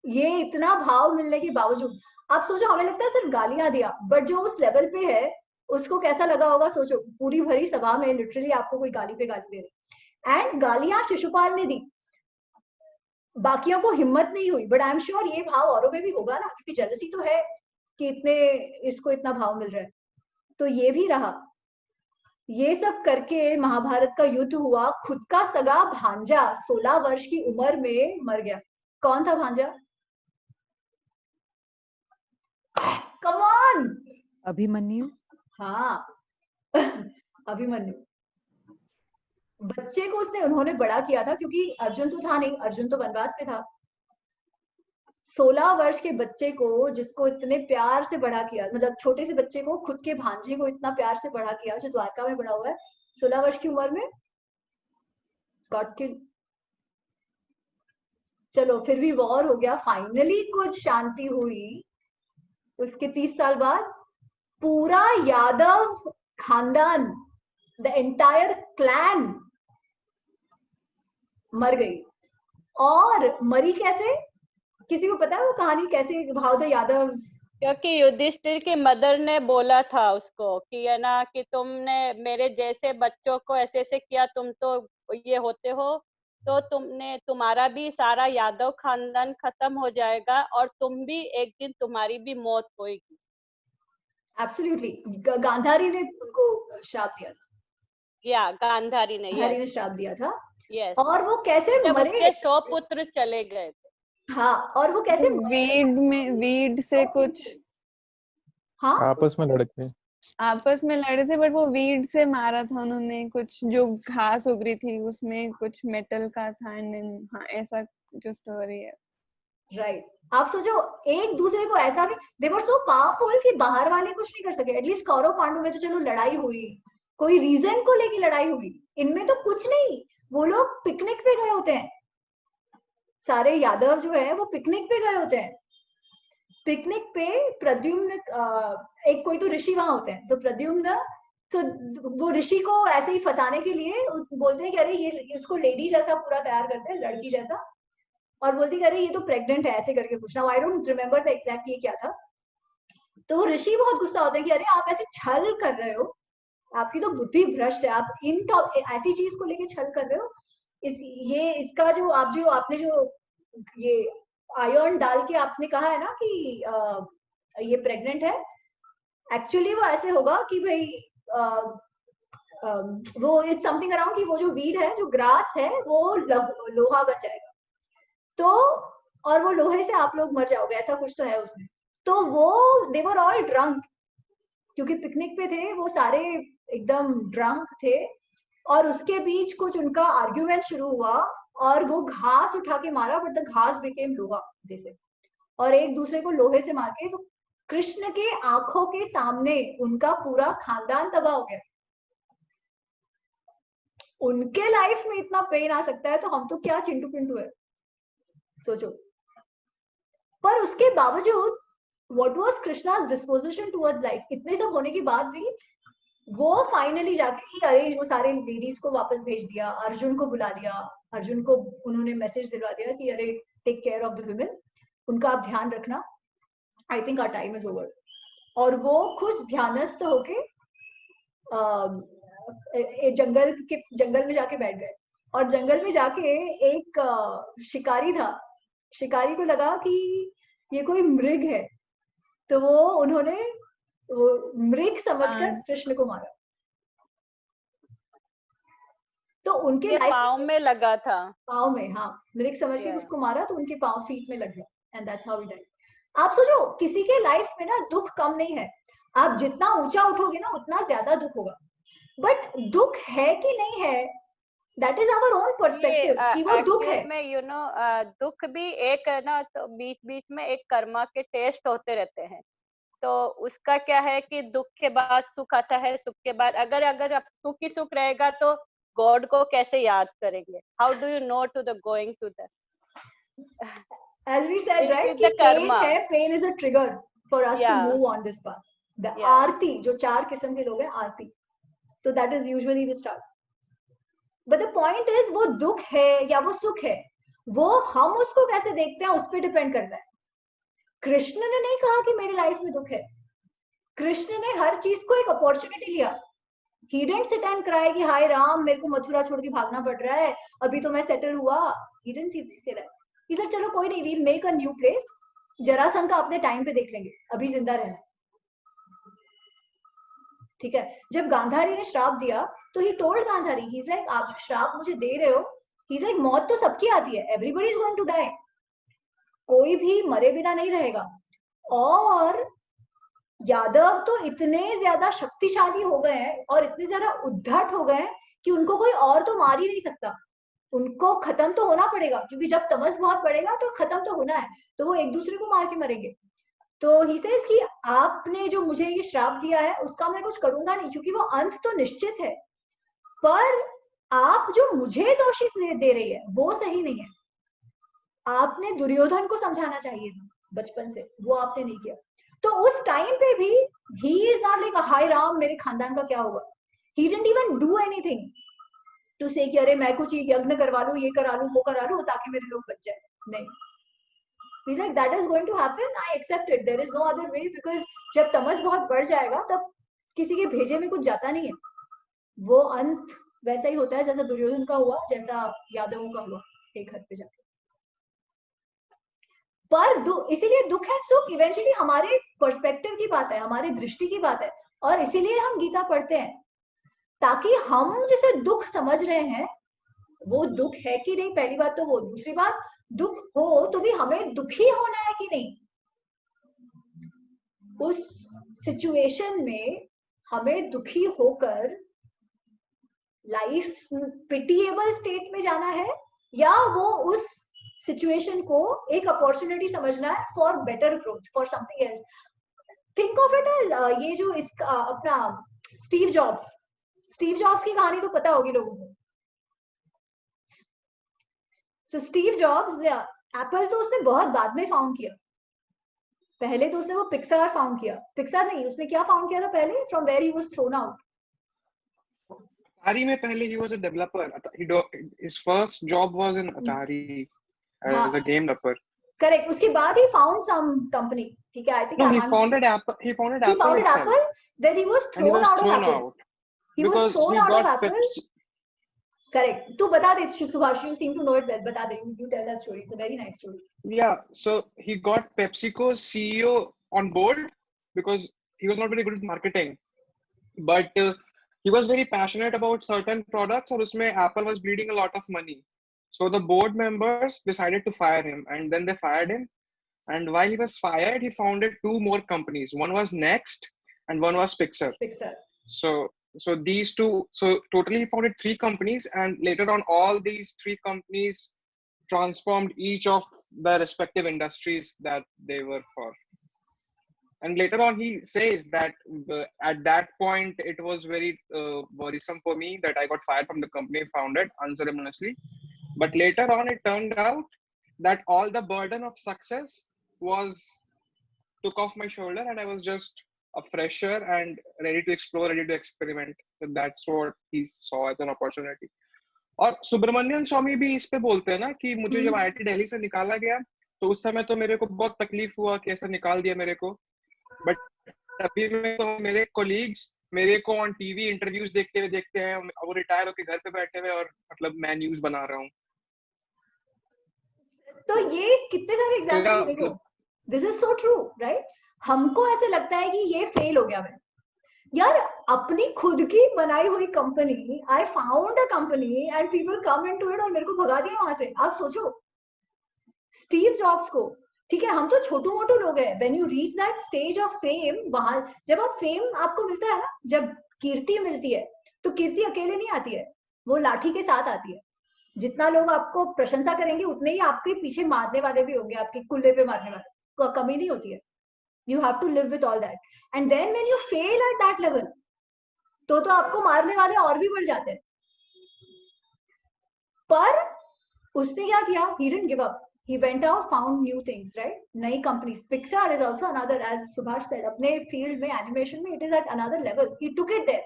ये इतना भाव मिलने के बावजूद आप सोचो, हमें लगता है सिर्फ गालियां दिया, बट जो उस लेवल पे है उसको कैसा लगा होगा सोचो. पूरी भरी सभा में लिटरली आपको कोई गाली पे गाली दे रहे, एंड गालियां शिशुपाल ने दी. बाकियों को हिम्मत नहीं हुई, बट आई एम श्योर ये भाव औरों में भी होगा ना, क्योंकि जेलसी तो है कि इसको इतना भाव मिल रहा है. तो ये भी रहा. ये सब करके महाभारत का युद्ध हुआ, खुद का सगा भांजा 16 वर्ष की उम्र में मर गया। कौन था भांजा? Come on. अभिमन्यु। हाँ अभिमन्यु। बच्चे को उन्होंने बड़ा किया था, क्योंकि अर्जुन तो था नहीं, अर्जुन तो वनवास पे था। 16 वर्ष के बच्चे को, जिसको इतने प्यार से बड़ा किया, मतलब छोटे से बच्चे को, खुद के भांजे को इतना प्यार से बड़ा किया, जो द्वारका में बड़ा हुआ है, 16 वर्ष की उम्र में गॉट किल्ड। चलो फिर भी वॉर हो गया, फाइनली कुछ शांति हुई। उसके 30 साल बाद पूरा यादव खानदान, द एंटायर क्लैन मर गई। और मरी कैसे? किसी को पता है वो कहानी कैसे? How the Yadav? क्योंकि युधिष्ठिर की मदर ने बोला था उसको कि है ना, कि तुमने मेरे जैसे बच्चों को ऐसे ऐसे किया, तुम तो ये होते हो, तो तुम्हारा भी सारा यादव खानदान खत्म हो जाएगा और तुम भी एक दिन, तुम्हारी भी मौत होगी। एब्सोल्युटली। गांधारी ने उनको श्राप दिया था। या गांधारी ने, गांधारी ने यस श्राप दिया था। यस। और वो कैसे जब मरे? उसके 100 पुत्र चले गए थे। हाँ, और वो कैसे वीड से कुछ, हाँ आपस में लड़के आपस में लड़े थे, बट वो वीड से मारा था उन्होंने। कुछ जो घास उग रही थी उसमें कुछ मेटल का था। हाँ, ऐसा जो स्टोरी है। राइट। आप सोचो, एक दूसरे को ऐसा भी, दे वर सो पावरफुल कि बाहर वाले कुछ नहीं कर सके। एटलीस्ट कौरव पांडव में तो चलो लड़ाई हुई, कोई रीजन को लेके लड़ाई हुई, इनमें तो कुछ नहीं। वो लोग पिकनिक पे गए होते हैं, सारे यादव जो है वो पिकनिक पे गए होते हैं। पिकनिक पे प्रद्युम्न, एक कोई तो ऋषि वहां होते हैं, तो प्रद्युम्न, तो वो ऋषि को ऐसे ही फंसाने के लिए बोलते हैं कि अरे ये उसको लेडी जैसा पूरा तैयार करते हैं, लड़की जैसा, और बोलती है अरे ये तो प्रेग्नेंट है, ऐसे करके पूछना। I don't remember the exact ये क्या था। तो वो ऋषि बहुत गुस्सा होते हैं कि अरे आप ऐसे छल कर रहे हो, आपकी तो बुद्धि भ्रष्ट है, आप इन ऐसी चीज को लेके छल कर रहे हो। इसका जो आपने जो ये आयरन डाल के आपने कहा है ना कि ये प्रेग्नेंट है, एक्चुअली वो ऐसे होगा कि भाई वो इट्स समथिंग अराउंड कि वो जो वीड है, जो ग्रास है, वो लोहा बन जाएगा, तो और वो लोहे से आप लोग मर जाओगे, ऐसा कुछ तो है उसमें। तो वो दे वर ऑल ड्रंक, क्योंकि पिकनिक पे थे, वो सारे एकदम ड्रंक थे। और उसके बीच कुछ उनका आर्ग्यूमेंट शुरू हुआ और वो घास उठा के मारा, बट द घास बिकेम लोहा जैसे, और एक दूसरे को लोहे से मार के, तो कृष्ण के आंखों के सामने उनका पूरा खानदान तबाह हो गया। उनके लाइफ में इतना पेन आ सकता है, तो हम तो क्या चिंटू पिंटू है, सोचो। पर उसके बावजूद what was Krishna's disposition towards life, इतने सब होने के बाद भी वो फाइनली जाके अरे वो सारे लेडीज को वापस भेज दिया, अर्जुन को बुला लिया, अर्जुन को उन्होंने मैसेज दिलवा दिया कि अरे take care of the women, उनका आप ध्यान रखना, I think our time is over. और वो कुछ ध्यानस्थ होके जंगल में जाके बैठ गए। और जंगल में जाके एक शिकारी था, शिकारी को लगा कि ये कोई मृग है, तो उन्होंने वो मृग समझकर कृष्ण को मारा। तो उनके पाँव में लगा था, पाँव में, हाँ, मृग समझ के उसको मारा, तो उनके पाँव फीट में लग गया, and that's how he died. आप सोचो, किसी के लाइफ में ना दुख कम नहीं है, आप जितना ऊंचा उठोगे ना उतना ज्यादा दुख होगा, बट दुख है कि नहीं है, that is our own perspective कि वो दुख है। में यू नो दुख भी एक है ना, तो बीच बीच में एक कर्मा के टेस्ट होते रहते हैं। तो उसका क्या है कि दुख के बाद सुख आता है, सुख के बाद अगर सुख ही सुख रहेगा तो गॉड को कैसे याद करेंगे? How do you know to the going to the, as we said, right, कि pain है, pain is a trigger for us to move on this path. The आरती, जो 4 किस्म के लोग हैं, आरती, तो that is usually the start. But the point is, वो दुख है या वो सुख है, वो हम उसको कैसे देखते हैं उस पर डिपेंड करता है। कृष्ण ने नहीं कहा कि मेरी लाइफ में दुख है, कृष्ण ने हर चीज को एक अपॉर्चुनिटी लिया। He didn't sit and cry कि हाय राम मेरे को मथुरा छोड़ के भागना पड़ रहा है, अभी तो मैं सेटल हुआ। He didn't say that. He said चलो कोई नहीं, we'll make a new place, Jarasandh का अपने टाइम पे देख लेंगे, अभी जिंदा रहना, ठीक है, जब गांधारी ने श्राप दिया तो he told Gandhari, he is like आप जो श्राप मुझे दे रहे हो, ही इज लाइक मौत तो सबकी आती है, everybody is going to die, कोई भी मरे बिना नहीं रहेगा। और यादव तो इतने ज्यादा शक्तिशाली हो गए हैं और इतने ज्यादा उद्धट हो गए हैं कि उनको कोई और तो मार ही नहीं सकता, उनको खत्म तो होना पड़ेगा, क्योंकि जब तमस बहुत बढ़ेगा तो खत्म तो होना है, तो वो एक दूसरे को मार के मरेंगे। तो ही सेज कि आपने जो मुझे ये श्राप दिया है उसका मैं कुछ करूंगा नहीं, क्योंकि वो अंत तो निश्चित है, पर आप जो मुझे दोषी दे रही है वो सही नहीं है। आपने दुर्योधन को समझाना चाहिए था बचपन से, वो आपने नहीं किया। तो उस टाइम पे भी ही इज नॉट लाइक हाय राम मेरे खानदान का क्या होगा, he didn't even do anything to say कि अरे मैं कुछ यज्ञ करवा लूं, ये करा लूं, वो करा लूं ताकि मेरे लोग बच जाए, नहीं। He's like that is going to happen, I accept it, there is no other way, because जब तमस बहुत बढ़ जाएगा तब किसी के भेजे में कुछ जाता नहीं है, वो अंत वैसा ही होता है जैसा दुर्योधन का हुआ, जैसा यादवों का हुआ एक हद पे जाके। पर इसीलिए दुख है सुख इवेंचुअली हमारे पर्सपेक्टिव की बात है, हमारी दृष्टि की बात है, और इसीलिए हम गीता पढ़ते हैं, ताकि हम जिसे दुख समझ रहे हैं वो दुख है कि नहीं, पहली बात तो वो, दूसरी बात दुख हो तो भी हमें दुखी होना है कि नहीं, उस सिचुएशन में हमें दुखी होकर लाइफ पिटिएबल स्टेट में जाना है, या वो उस सिचुएशन को एक अपॉर्चुनिटी समझना है for better growth, for something else. Think of it as ये जो इसका अपना स्टीव जॉब्स की कहानी तो पता होगी लोगों को। तो स्टीव जॉब्स एप्पल तो उसने बहुत बाद में फाउंड किया, पहले तो उसने वो पिक्सार फाउंड किया, पिक्सार नहीं, उसने क्या फाउंड किया था पहले, from where he was thrown out. Atari में पहले he was a developer. His first job was in Atari as a game developer. Correct, उसके बाद ही फाउंड सम कंपनी, ठीक है, I think No, he founded Apple. He founded Apple itself. Apple, then he was And he thrown was out of thrown Apple. out He was because thrown he out of got Apple. Pepsi. Correct. तू बता दे Subhash, you seem to know it well. बता दे, you tell that story. It's a very nice story. Yeah, so he got PepsiCo's CEO on board because he was not very good at marketing, but he was very passionate about certain products, और उसमें Apple was bleeding a lot of money. So the board members decided to fire him, and then they fired him. And while he was fired, he founded two more companies. One was Next, and one was Pixar. So these two, so totally he founded three companies, and later on, all these three companies transformed each of the respective industries that they were for. And later on, he says that at that point, it was very worrisome for me that I got fired from the company I founded unceremoniously. But later on, it turned out that all the burden of success was took off my shoulder, and I was just a fresher and ready to explore, ready to experiment. So that's what he saw as an opportunity. और सुब्रमण्यम स्वामी भी इस पे बोलते हैं ना कि मुझे जब IIT दिल्ली से निकाला गया तो उस समय तो मेरे को बहुत तकलीफ हुआ कि ऐसा निकाल दिया मेरे को, बट अभी में तो मेरे कोलीग्स मेरे को ऑन टीवी इंटरव्यूज देखते हैं, वो रिटायर होके घर पे बैठे हुए और मतलब मैं न्यूज बना रहा हूँ। तो ये कितने सारे एग्जांपल देखो, this is so true, right? हमको ऐसे लगता है कि ये फेल हो गया मैं, यार अपनी खुद की बनाई हुई company, I found a company and people come into it और मेरे को भगा दिया वहां से। आप सोचो स्टीव जॉब्स को, ठीक है, हम तो छोटू मोटू लोग हैं, when you reach that stage of fame, वहां जब आप फेम आपको मिलता है ना, जब कीर्ति मिलती है तो कीर्ति अकेले नहीं आती है, वो लाठी के साथ आती है। जितना लोग आपको प्रशंसा करेंगे उतने ही आपके पीछे मारने वाले भी होंगे, आपके कुल्ले पे मारने वाले, कमी नहीं होती है। You have to live with all that, and then when you fail at that level, तो आपको मारने वाले और भी बढ़ जाते हैं। पर उसने क्या किया? He didn't give up. He went out, found new things, right? नई companies. Pixar is also another, as Subhash said, अपने field में animation में it is at another level. He took it there.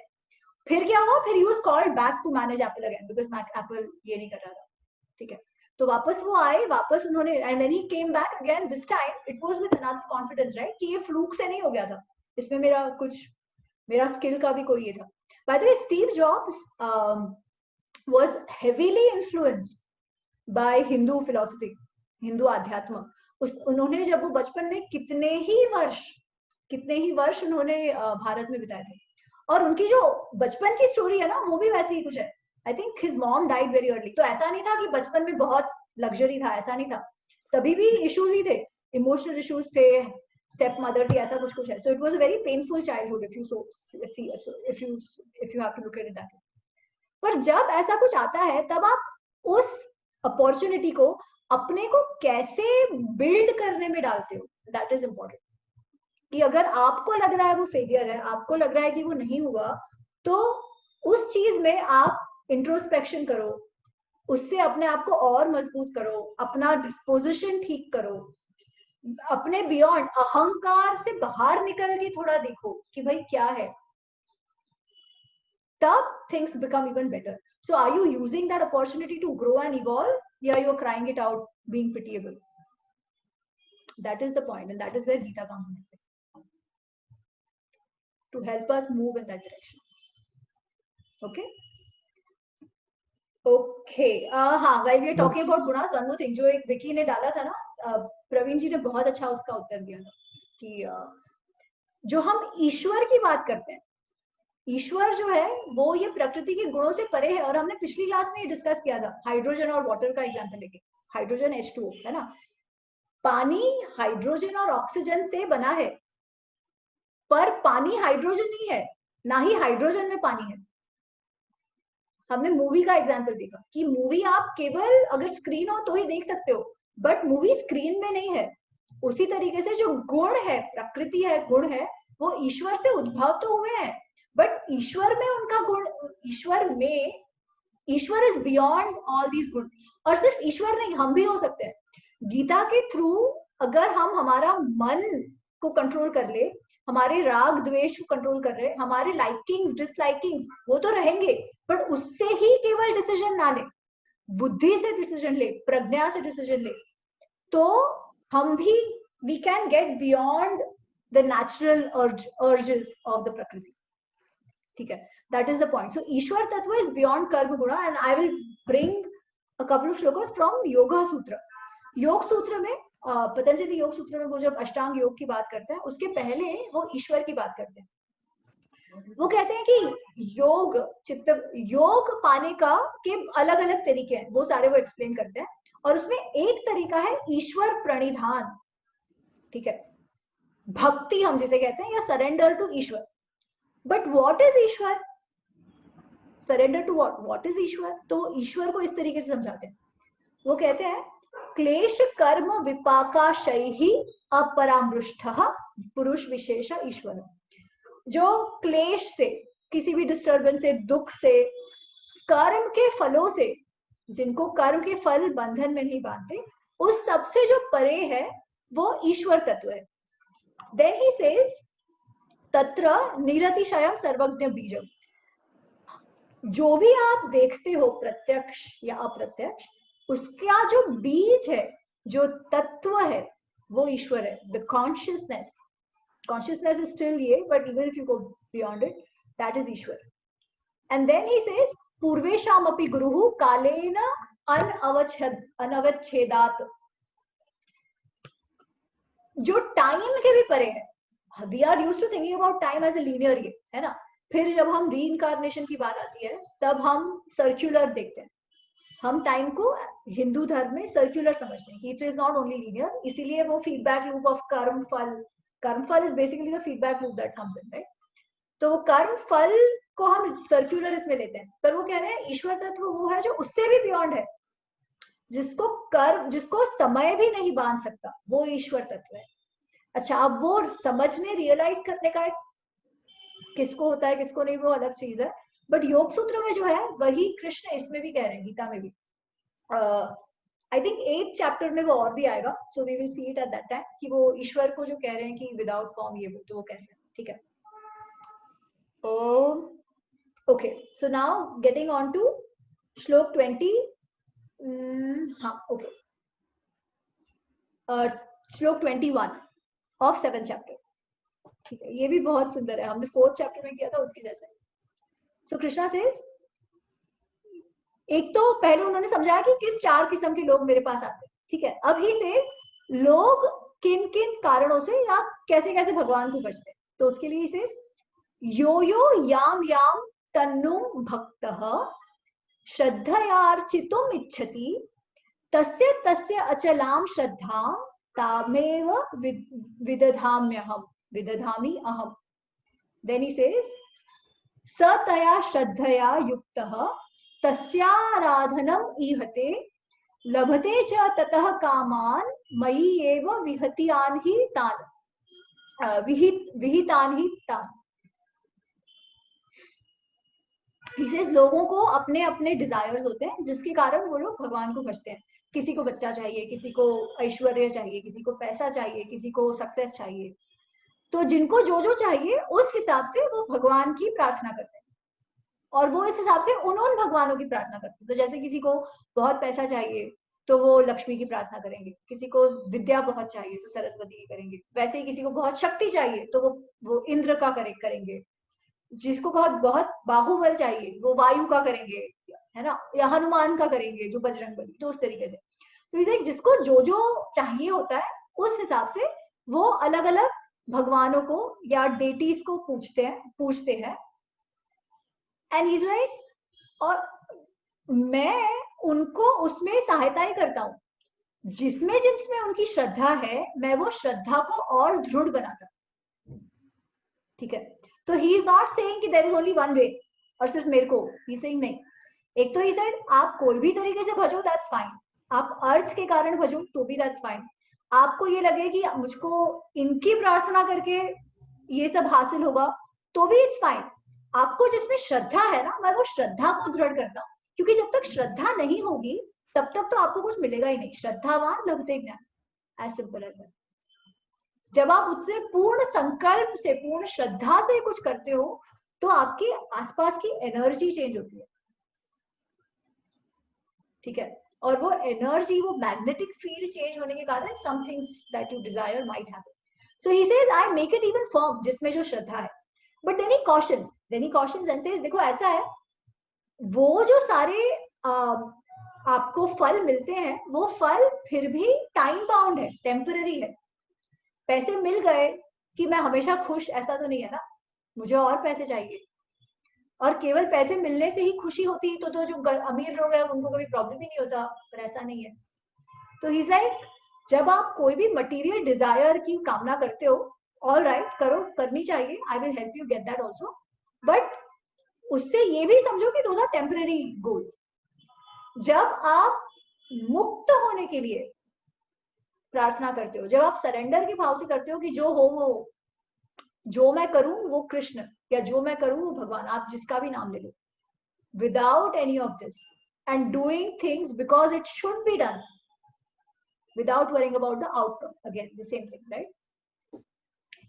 फिर क्या हुआ? फिर he was called back to manage Apple again because Apple ये नहीं कर रहा था, ठीक है? तो वापस वो आए, वापस उन्होंने, and when he came back again this time it was with another confidence, right? कि ये फ्लूक से नहीं हो गया था, इसमें मेरा स्किल का भी कोई ये था। By the way, Steve Jobs was heavily influenced by Hindu philosophy, Hindu आध्यात्म। उन्होंने जब वो बचपन में कितने ही वर्ष उन्होंने भारत में बिताए थे, और उनकी जो बचपन की स्टोरी है ना वो भी वैसी ही कुछ है. I think his mom died very early. तो ऐसा नहीं था कि बचपन में बहुत लग्जरी था, ऐसा नहीं था, तभी भी इश्यूज ही थे, इमोशनल इश्यूज थे, स्टेप मदर थी, ऐसा कुछ कुछ है. So it was a very painful childhood if you see, if you have to look at it that way. पर जब ऐसा कुछ आता है तब आप उस अपॉर्चुनिटी को अपने को कैसे बिल्ड करने में डालते हो, दैट इज इम्पोर्टेंट. कि अगर आपको लग रहा है वो फेलियर है, आपको लग रहा है कि वो नहीं हुआ, तो उस चीज में आप इंट्रोस्पेक्शन करो, उससे अपने आप को और मजबूत करो, अपना डिस्पोजिशन ठीक करो, अपने बियॉन्ड अहंकार से बाहर निकल के थोड़ा देखो कि भाई क्या है, तब things become even better. So are you using that opportunity to grow and evolve, या you are crying it out being pitiable? That is the point, and that is where Gita comes in to help us move in that direction. Okay. Okay. हाँ, while we are talking about gunas, one more thing जो एक विकी ने डाला था ना, प्रवीण जी ने बहुत अच्छा उसका उत्तर दिया था कि जो हम ईश्वर की बात करते हैं, ईश्वर जो है वो ये प्रकृति के गुणों से परे है. और हमने पिछली क्लास में ये डिस्कस किया था हाइड्रोजन और वाटर का एग्जांपल लेके. हाइड्रोजन H2O है ना, पानी हाइड्रोजन और ऑक्सीजन से बना है, पर पानी हाइड्रोजन नहीं है, ना ही हाइड्रोजन में पानी है. हमने मूवी का एग्जांपल देखा कि मूवी आप केवल अगर स्क्रीन हो तो ही देख सकते हो, बट मूवी स्क्रीन में नहीं है. उसी तरीके से जो गुण है, प्रकृति है, गुण है, वो ईश्वर से उद्भव तो हुए हैं, बट ईश्वर में उनका गुण, ईश्वर इज बियॉन्ड ऑल दीज गुण. और सिर्फ ईश्वर नहीं, हम भी हो सकते हैं. गीता के थ्रू अगर हम हमारा मन को कंट्रोल कर ले, हमारे राग द्वेष को कंट्रोल कर रहे, हमारे लाइकिंग डिसलाइकिंग वो तो रहेंगे, बट उससे ही केवल डिसीजन ना ले, बुद्धि से डिसीजन ले, प्रज्ञा से डिसीजन ले, तो हम भी we can get beyond the natural urges of the प्रकृति. ठीक है, that is the point. So ईश्वर तत्व इज बियॉन्ड कर्म गुणा. And I will bring a couple of shlokas from Yoga Sutra. Yoga सूत्र में पतंजलि योग सूत्र में वो जब अष्टांग योग की बात करते हैं, उसके पहले वो ईश्वर की बात करते हैं. वो कहते हैं कि योग चित्त, योग पाने का के अलग अलग तरीके हैं, वो सारे वो एक्सप्लेन करते हैं. और उसमें एक तरीका है ईश्वर प्रणिधान. ठीक है, भक्ति हम जिसे कहते हैं, या surrender to Ishwar. But what is Ishwar? Surrender to what is Ishwar? तो ईश्वर को इस तरीके से समझाते हैं. वो कहते हैं क्लेश कर्म विपाकाशैहि अपरामृष्टः पुरुष विशेष ईश्वर. जो क्लेश से, किसी भी डिस्टर्बेंस से, दुख से, कर्म के फलों से, जिनको कर्म के फल बंधन में नहीं बांधते, उस सबसे जो परे है वो ईश्वर तत्व है. देन ही सेज तत्र निरतिशयम सर्वज्ञ बीजम. जो भी आप देखते हो प्रत्यक्ष या अप्रत्यक्ष, उसका जो बीज है, जो तत्व है, वो ईश्वर है. The consciousness is still ye, but even if you go beyond it, that is Ishwar. And then he says purvesham api guruhu kalena anavachhedat. जो टाइम के भी परे है. We are used to thinking about time as a linear ये, है ना. फिर जब हम रीइंकार्नेशन की बात आती है, तब हम सर्कुलर देखते हैं. हम टाइम को हिंदू धर्म में सर्कुलर समझते हैं कि it is not only linear. इसीलिए वो फीडबैक लूप ऑफ कर्म फल is basically the feedback loop that comes in, right. तो कर्म फल को हम सर्कुलर इसमें लेते हैं. पर वो कह रहे हैं ईश्वर तत्व वो है जो उससे भी बियॉन्ड है, जिसको समय भी नहीं बांध सकता, वो ईश्वर तत्व है. अच्छा, अब वो समझने, रियलाइज करने का किसको होता है किसको नहीं, वो अलग चीज है. बट योग सूत्र में जो है वही कृष्ण इसमें भी कह रहे हैं, गीता में भी. आई थिंक 8th चैप्टर में वो और भी आएगा, so we will see it at that time, कि वो ईश्वर को जो कह रहे हैं कि विदाउट फॉर्म ये वो, तो वो कैसे. ठीक है. Okay, so now getting on to shloka 20. हाँ, ओके, श्लोक 21 ऑफ 7th चैप्टर. ठीक है, ये भी बहुत सुंदर है, हमने 4th चैप्टर में किया था उसके जैसे. सो कृष्णा सेज, एक तो पहले उन्होंने समझाया कि किस 4 किस्म के लोग मेरे पास आते हैं. ठीक है, अब ही सेज लोग किन किन कारणों से या कैसे कैसे भगवान को बचते हैं. तो उसके लिए सेज यो यो याम याम तन्नु भक्तः श्रद्धयार्चितुम् इच्छति तस्य तस्य अचलां श्रद्धां तामेव विदधामि अहम. Then he says, सतया श्रद्धया युक्तः तस्याराधनम् ईहते लभते च ततः कामान् मयि एव विहितान् हि तान्. He says, लोगों को अपने अपने डिजायर्स होते हैं जिसके कारण वो लोग भगवान को भजते हैं. किसी को बच्चा चाहिए, किसी को ऐश्वर्य चाहिए, किसी को पैसा चाहिए, किसी को सक्सेस चाहिए. तो जिनको जो जो चाहिए उस हिसाब से वो भगवान की प्रार्थना करते हैं और वो इस हिसाब से उन भगवानों की प्रार्थना करते हैं. तो जैसे किसी को बहुत पैसा चाहिए तो वो लक्ष्मी की प्रार्थना करेंगे, किसी को विद्या बहुत चाहिए तो सरस्वती की करेंगे, वैसे ही किसी को बहुत शक्ति चाहिए तो वो इंद्र का करेंगे, जिसको बहुत बाहुबल चाहिए वो वायु का करेंगे, है ना, या हनुमान का करेंगे जो बजरंगबली. तो उस तरीके से तो इसे जिसको जो जो चाहिए होता है उस हिसाब से वो अलग अलग भगवानों को या डेटीज को पूछते हैं. एंड इज लाइक, और मैं उनको उसमें सहायता ही करता हूँ जिसमें उनकी श्रद्धा है, मैं वो श्रद्धा को और दृढ़ बनाता हूँ. ठीक है. तो ही इज नॉट सेइंग कि there is only one way और सिर्फ मेरे को, ही सेइंग नहीं. एक तो ही सेड आप कोई भी तरीके से भजो दैट्स फाइन, आप अर्थ के कारण भजो तो भी दैट्स फाइन. आपको ये लगे कि मुझको इनकी प्रार्थना करके ये सब हासिल होगा तो भी इट्स फाइन. आपको जिसमें श्रद्धा है ना, मैं वो श्रद्धा को दृढ़ करता हूँ, क्योंकि जब तक श्रद्धा नहीं होगी तब तक तो आपको कुछ मिलेगा ही नहीं. श्रद्धावान लभते ज्ञान, एज सिंपल एज दैट. जब आप उससे पूर्ण संकल्प से, पूर्ण श्रद्धा से कुछ करते हो तो आपके आसपास की एनर्जी चेंज होती है. ठीक है. और वो एनर्जी, वो मैग्नेटिक फील्ड चेंज होने के कारण something that you desire might happen. So he says I make it even firm, जिसमें जो श्रद्धा है. But then he cautions and says, देखो ऐसा है, वो जो सारे आपको फल मिलते हैं वो फल फिर भी टाइम बाउंड है, टेम्पररी है. पैसे मिल गए कि मैं हमेशा खुश, ऐसा तो नहीं है ना. मुझे और पैसे चाहिए, और केवल पैसे मिलने से ही खुशी होती है तो जो अमीर लोग हैं उनको कोई प्रॉब्लम ही नहीं होता, पर ऐसा नहीं है. तो ही इज लाइक, जब आप कोई भी मटेरियल डिजायर की कामना करते हो, ऑल राइट, करो, करनी चाहिए, I will help you get that also, but उससे ये भी समझो कि दोज आर टेम्पररी गोल्स. जब आप मुक्त होने के लिए प्रार्थना करते हो, जब आप सरेंडर के भाव से करते हो कि जो हो वो, जो मैं करूं वो कृष्ण, या जो मैं करूं वो भगवान, आप जिसका भी नाम ले लो, without any of this, and doing things because it should be done without worrying about the outcome, again the same thing, right.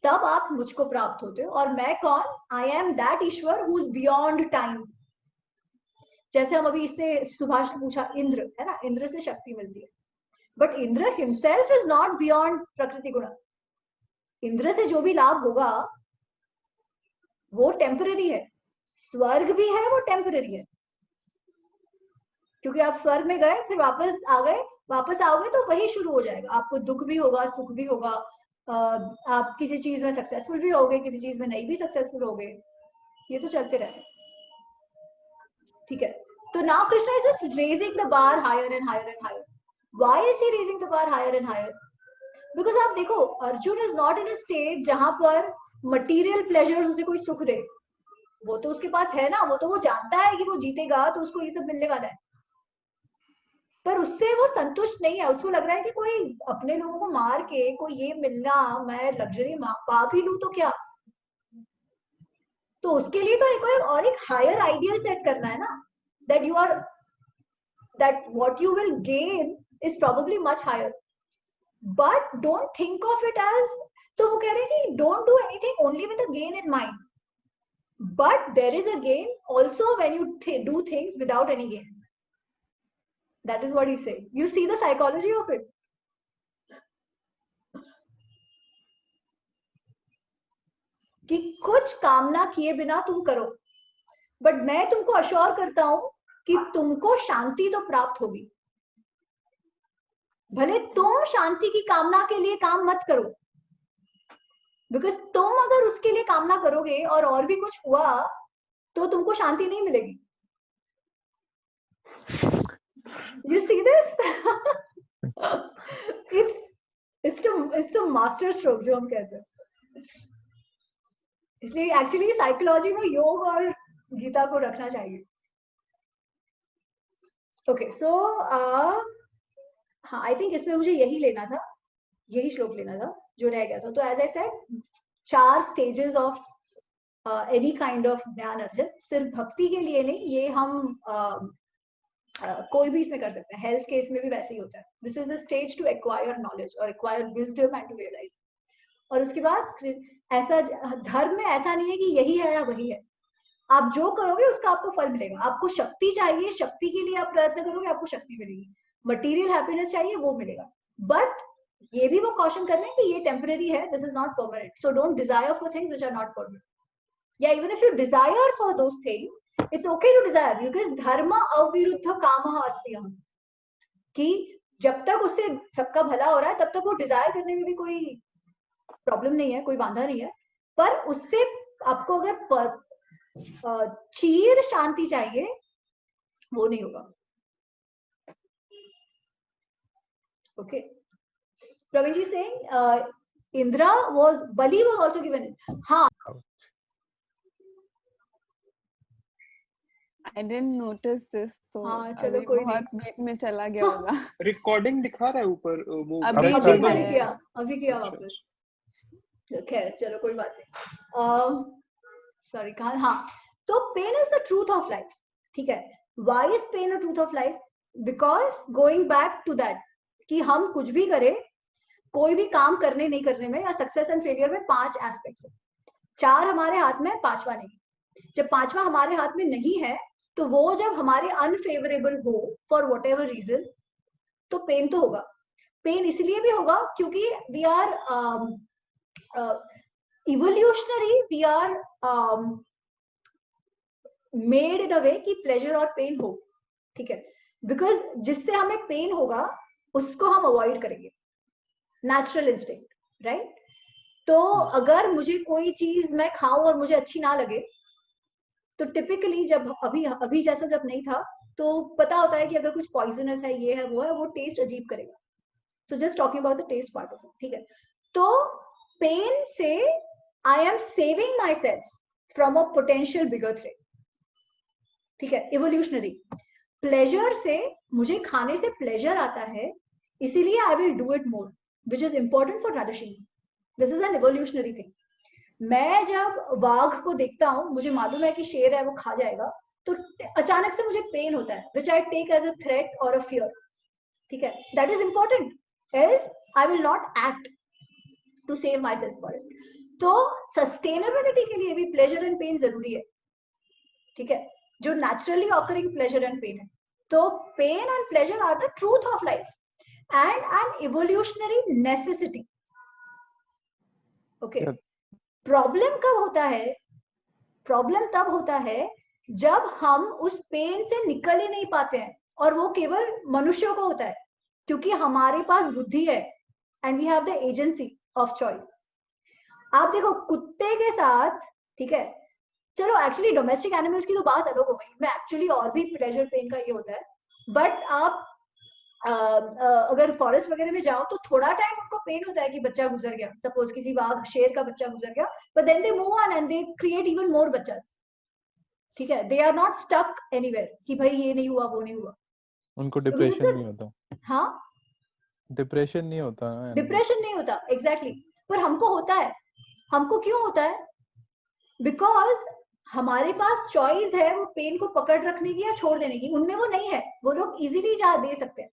तब आप मुझको प्राप्त होते हो. और मैं कौन? I am that Ishwar who is beyond time. जैसे हम अभी इससे सुभाष ने पूछा, इंद्र है ना, इंद्र से शक्ति मिलती है, but Indra himself is not beyond प्रकृति गुण. इंद्र से जो भी लाभ होगा वो टेम्पररी है. स्वर्ग भी है, वो टेम्पररी है, क्योंकि आप स्वर्ग में गए, फिर वापस आ गए, वापस आओगे तो वही शुरू हो जाएगा. आपको दुख भी होगा, सुख भी होगा, आप किसी चीज में सक्सेसफुल भी होगे, किसी चीज में नहीं भी सक्सेसफुल होगे, ये तो चलते रहते. ठीक है. तो now Krishna is just raising the bar higher and higher and higher. Why is he raising the bar higher and higher? Because आप देखो, Arjun is not in a state जहां पर मटेरियल प्लेजर्स उसे कोई सुख दे. वो तो उसके पास है ना, वो तो वो जानता है कि वो जीतेगा तो उसको ये सब मिलने वाला है, पर उससे वो संतुष्ट नहीं है. उसको लग रहा है कि कोई अपने लोगों को मार के कोई ये मिलना, मैं लग्जरी पा भी लूं तो क्या. तो उसके लिए तो और एक हायर आइडियल सेट करना है ना, that you are, that what you will gain is probably much higher, but don't think of it as. तो वो कह रहे हैं कि don't do anything only with a gain in mind, but there is a gain also when you do things without any gain. That is what he said. You see the psychology of it. कि कुछ कामना किए बिना तुम करो, but मैं तुमको assure करता हूं कि तुमको शांति तो प्राप्त होगी. भले तुम शांति की कामना के लिए काम मत करो, बिकॉज तुम अगर उसके लिए कामना करोगे और भी कुछ हुआ तो तुमको शांति नहीं मिलेगी. You see this? it's a master stroke जो हम कहते हैं. इसलिए एक्चुअली साइकोलॉजी में योग और गीता को रखना चाहिए. ओके सो हाँ, आई थिंक इसमें मुझे यही लेना था, यही श्लोक लेना था जो रह गया था. तो as I said 4 stages of any kind of ज्ञान अर्जन, सिर्फ भक्ति के लिए नहीं, ये हम कोई भी इसमें कर सकते हैं. हेल्थ केस में भी वैसे ही होता है. This is the stage to acquire knowledge और acquire wisdom and to realise. और उसके बाद ऐसा धर्म में ऐसा नहीं है कि यही है या वही है. आप जो करोगे उसका आपको फल मिलेगा. आपको शक्ति चाहिए, शक्ति के लिए आप प्रयत्न करोगे, आपको शक्ति मिलेगी. मटीरियल हैप्पीनेस चाहिए, वो मिलेगा. बट ये भी वो कॉशन करना है कि ये टेम्पररी है, this is not permanent. So don't desire for things which are not permanent. या even if you desire for those things, it's okay to desire, because dharma aviruddha kamah अस्ति. कि जब तक उससे सबका भला हो रहा है तब तक वो डिजायर करने में भी कोई प्रॉब्लम नहीं है, कोई बाधा नहीं है. पर उससे आपको अगर चीर शांति चाहिए, वो नहीं होगा. Okay, Praveen ji saying Indra was, Bali was also given. हाँ, I didn't notice this, तो हाँ, चलो अभी कोई बहुत बीच में चला गया होगा. रिकॉर्डिंग दिखा रहा है ऊपर वो अभी किया वापस. खैर चलो कोई बात नहीं. सॉरी कहा. हाँ, तो pain is the truth of life. ठीक है. Why is pain a truth of life? Because going back to that कि हम कुछ भी करें, कोई भी काम करने नहीं करने में या सक्सेस एंड फेलियर में 5 एस्पेक्ट्स है. 4 हमारे हाथ में, 5वां नहीं. जब 5वां हमारे हाथ में नहीं है, तो वो जब हमारे अनफेवरेबल हो फॉर वट एवर रीजन, तो पेन तो होगा. पेन इसलिए भी होगा क्योंकि we are evolutionary, we are made in a way कि प्लेजर और पेन हो. ठीक है. बिकॉज जिससे हमें पेन होगा उसको हम अवॉइड करेंगे. Natural instinct, right? तो अगर मुझे कोई चीज मैं खाऊं और मुझे अच्छी ना लगे, तो टिपिकली जब अभी जैसा जब नहीं था, तो पता होता है कि अगर कुछ पॉइजनस है, ये है, वो टेस्ट अजीब करेगा. So just talking about the taste part of it. ठीक है. तो पेन से I am saving myself from a potential bigger threat. ठीक है, इवोल्यूशनरी. प्लेजर से मुझे खाने से प्लेजर आता है, इसीलिए I will do it more, which is important for nourishing. This is an evolutionary thing. मैं जब वाघ को देखता हूँ, मुझे मालूम है कि शेर है, वो खा जाएगा, तो अचानक से मुझे पेन होता है, which I take as a threat और अ फियर. ठीक है. That is important, else I will not act to save myself for it. तो सस्टेनेबिलिटी के लिए भी प्लेजर एंड पेन जरूरी है. ठीक है. जो naturally occurring pleasure and pain है. तो pain and pleasure are the truth of life and an evolutionary necessity. Okay. Problem कब होता है? प्रॉब्लम तब होता है जब हम उस पेन से निकल ही नहीं पाते हैं, और वो केवल मनुष्यों को होता है क्योंकि हमारे पास बुद्धि है and we have the agency of choice. आप देखो कुत्ते के साथ, ठीक है, चलो एक्चुअली डोमेस्टिक एनिमल्स की तो बात अलग हो गई, में एक्चुअली और भी प्लेजर पेन का ये होता है. बट आप अगर फॉरेस्ट वगैरह में जाओ तो थोड़ा टाइम उनको पेन होता है कि बच्चा गुजर गया, सपोज किसी वाघ शेर का बच्चा गुजर गया, but then they move on and they create even more bachchas. ठीक है. They are not stuck anywhere कि भाई ये नहीं हुआ, वो नहीं हुआ. उनको डिप्रेशन नहीं होता. हाँ, डिप्रेशन नहीं होता. डिप्रेशन नहीं होता, एग्जैक्टली. पर हमको होता है. हमको क्यों होता है? बिकॉज हमारे पास चॉइस है वो पेन को पकड़ रखने की या छोड़ देने की. उनमें वो नहीं है. वो लोग इजीली जा दे सकते हैं.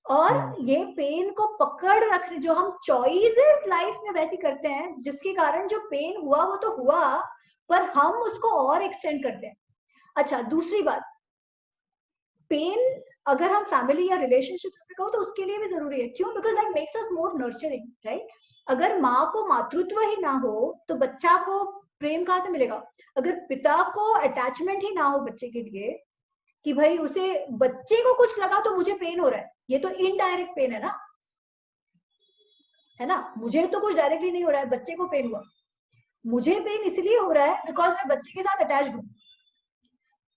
और ये पेन को पकड़ रखने, जो हम चॉइसेस लाइफ में वैसी करते हैं जिसके कारण जो पेन हुआ वो तो हुआ, पर हम उसको और एक्सटेंड करते हैं. अच्छा, दूसरी बात, पेन अगर हम फैमिली या रिलेशनशिप्स में कहो तो उसके लिए भी जरूरी है. क्यों? Because that makes us more nurturing, right? अगर माँ को मातृत्व ही ना हो तो बच्चा को प्रेम कहाँ से मिलेगा? अगर पिता को अटैचमेंट ही ना हो बच्चे के लिए कि भाई उसे, बच्चे को कुछ लगा तो मुझे पेन हो रहा है, ये तो इनडायरेक्ट पेन है ना. है ना. मुझे तो कुछ डायरेक्टली नहीं हो रहा है, बच्चे को पेन हुआ. मुझे पेन इसलिए हो रहा है बिकॉज मैं बच्चे के साथ अटैच्ड हूँ.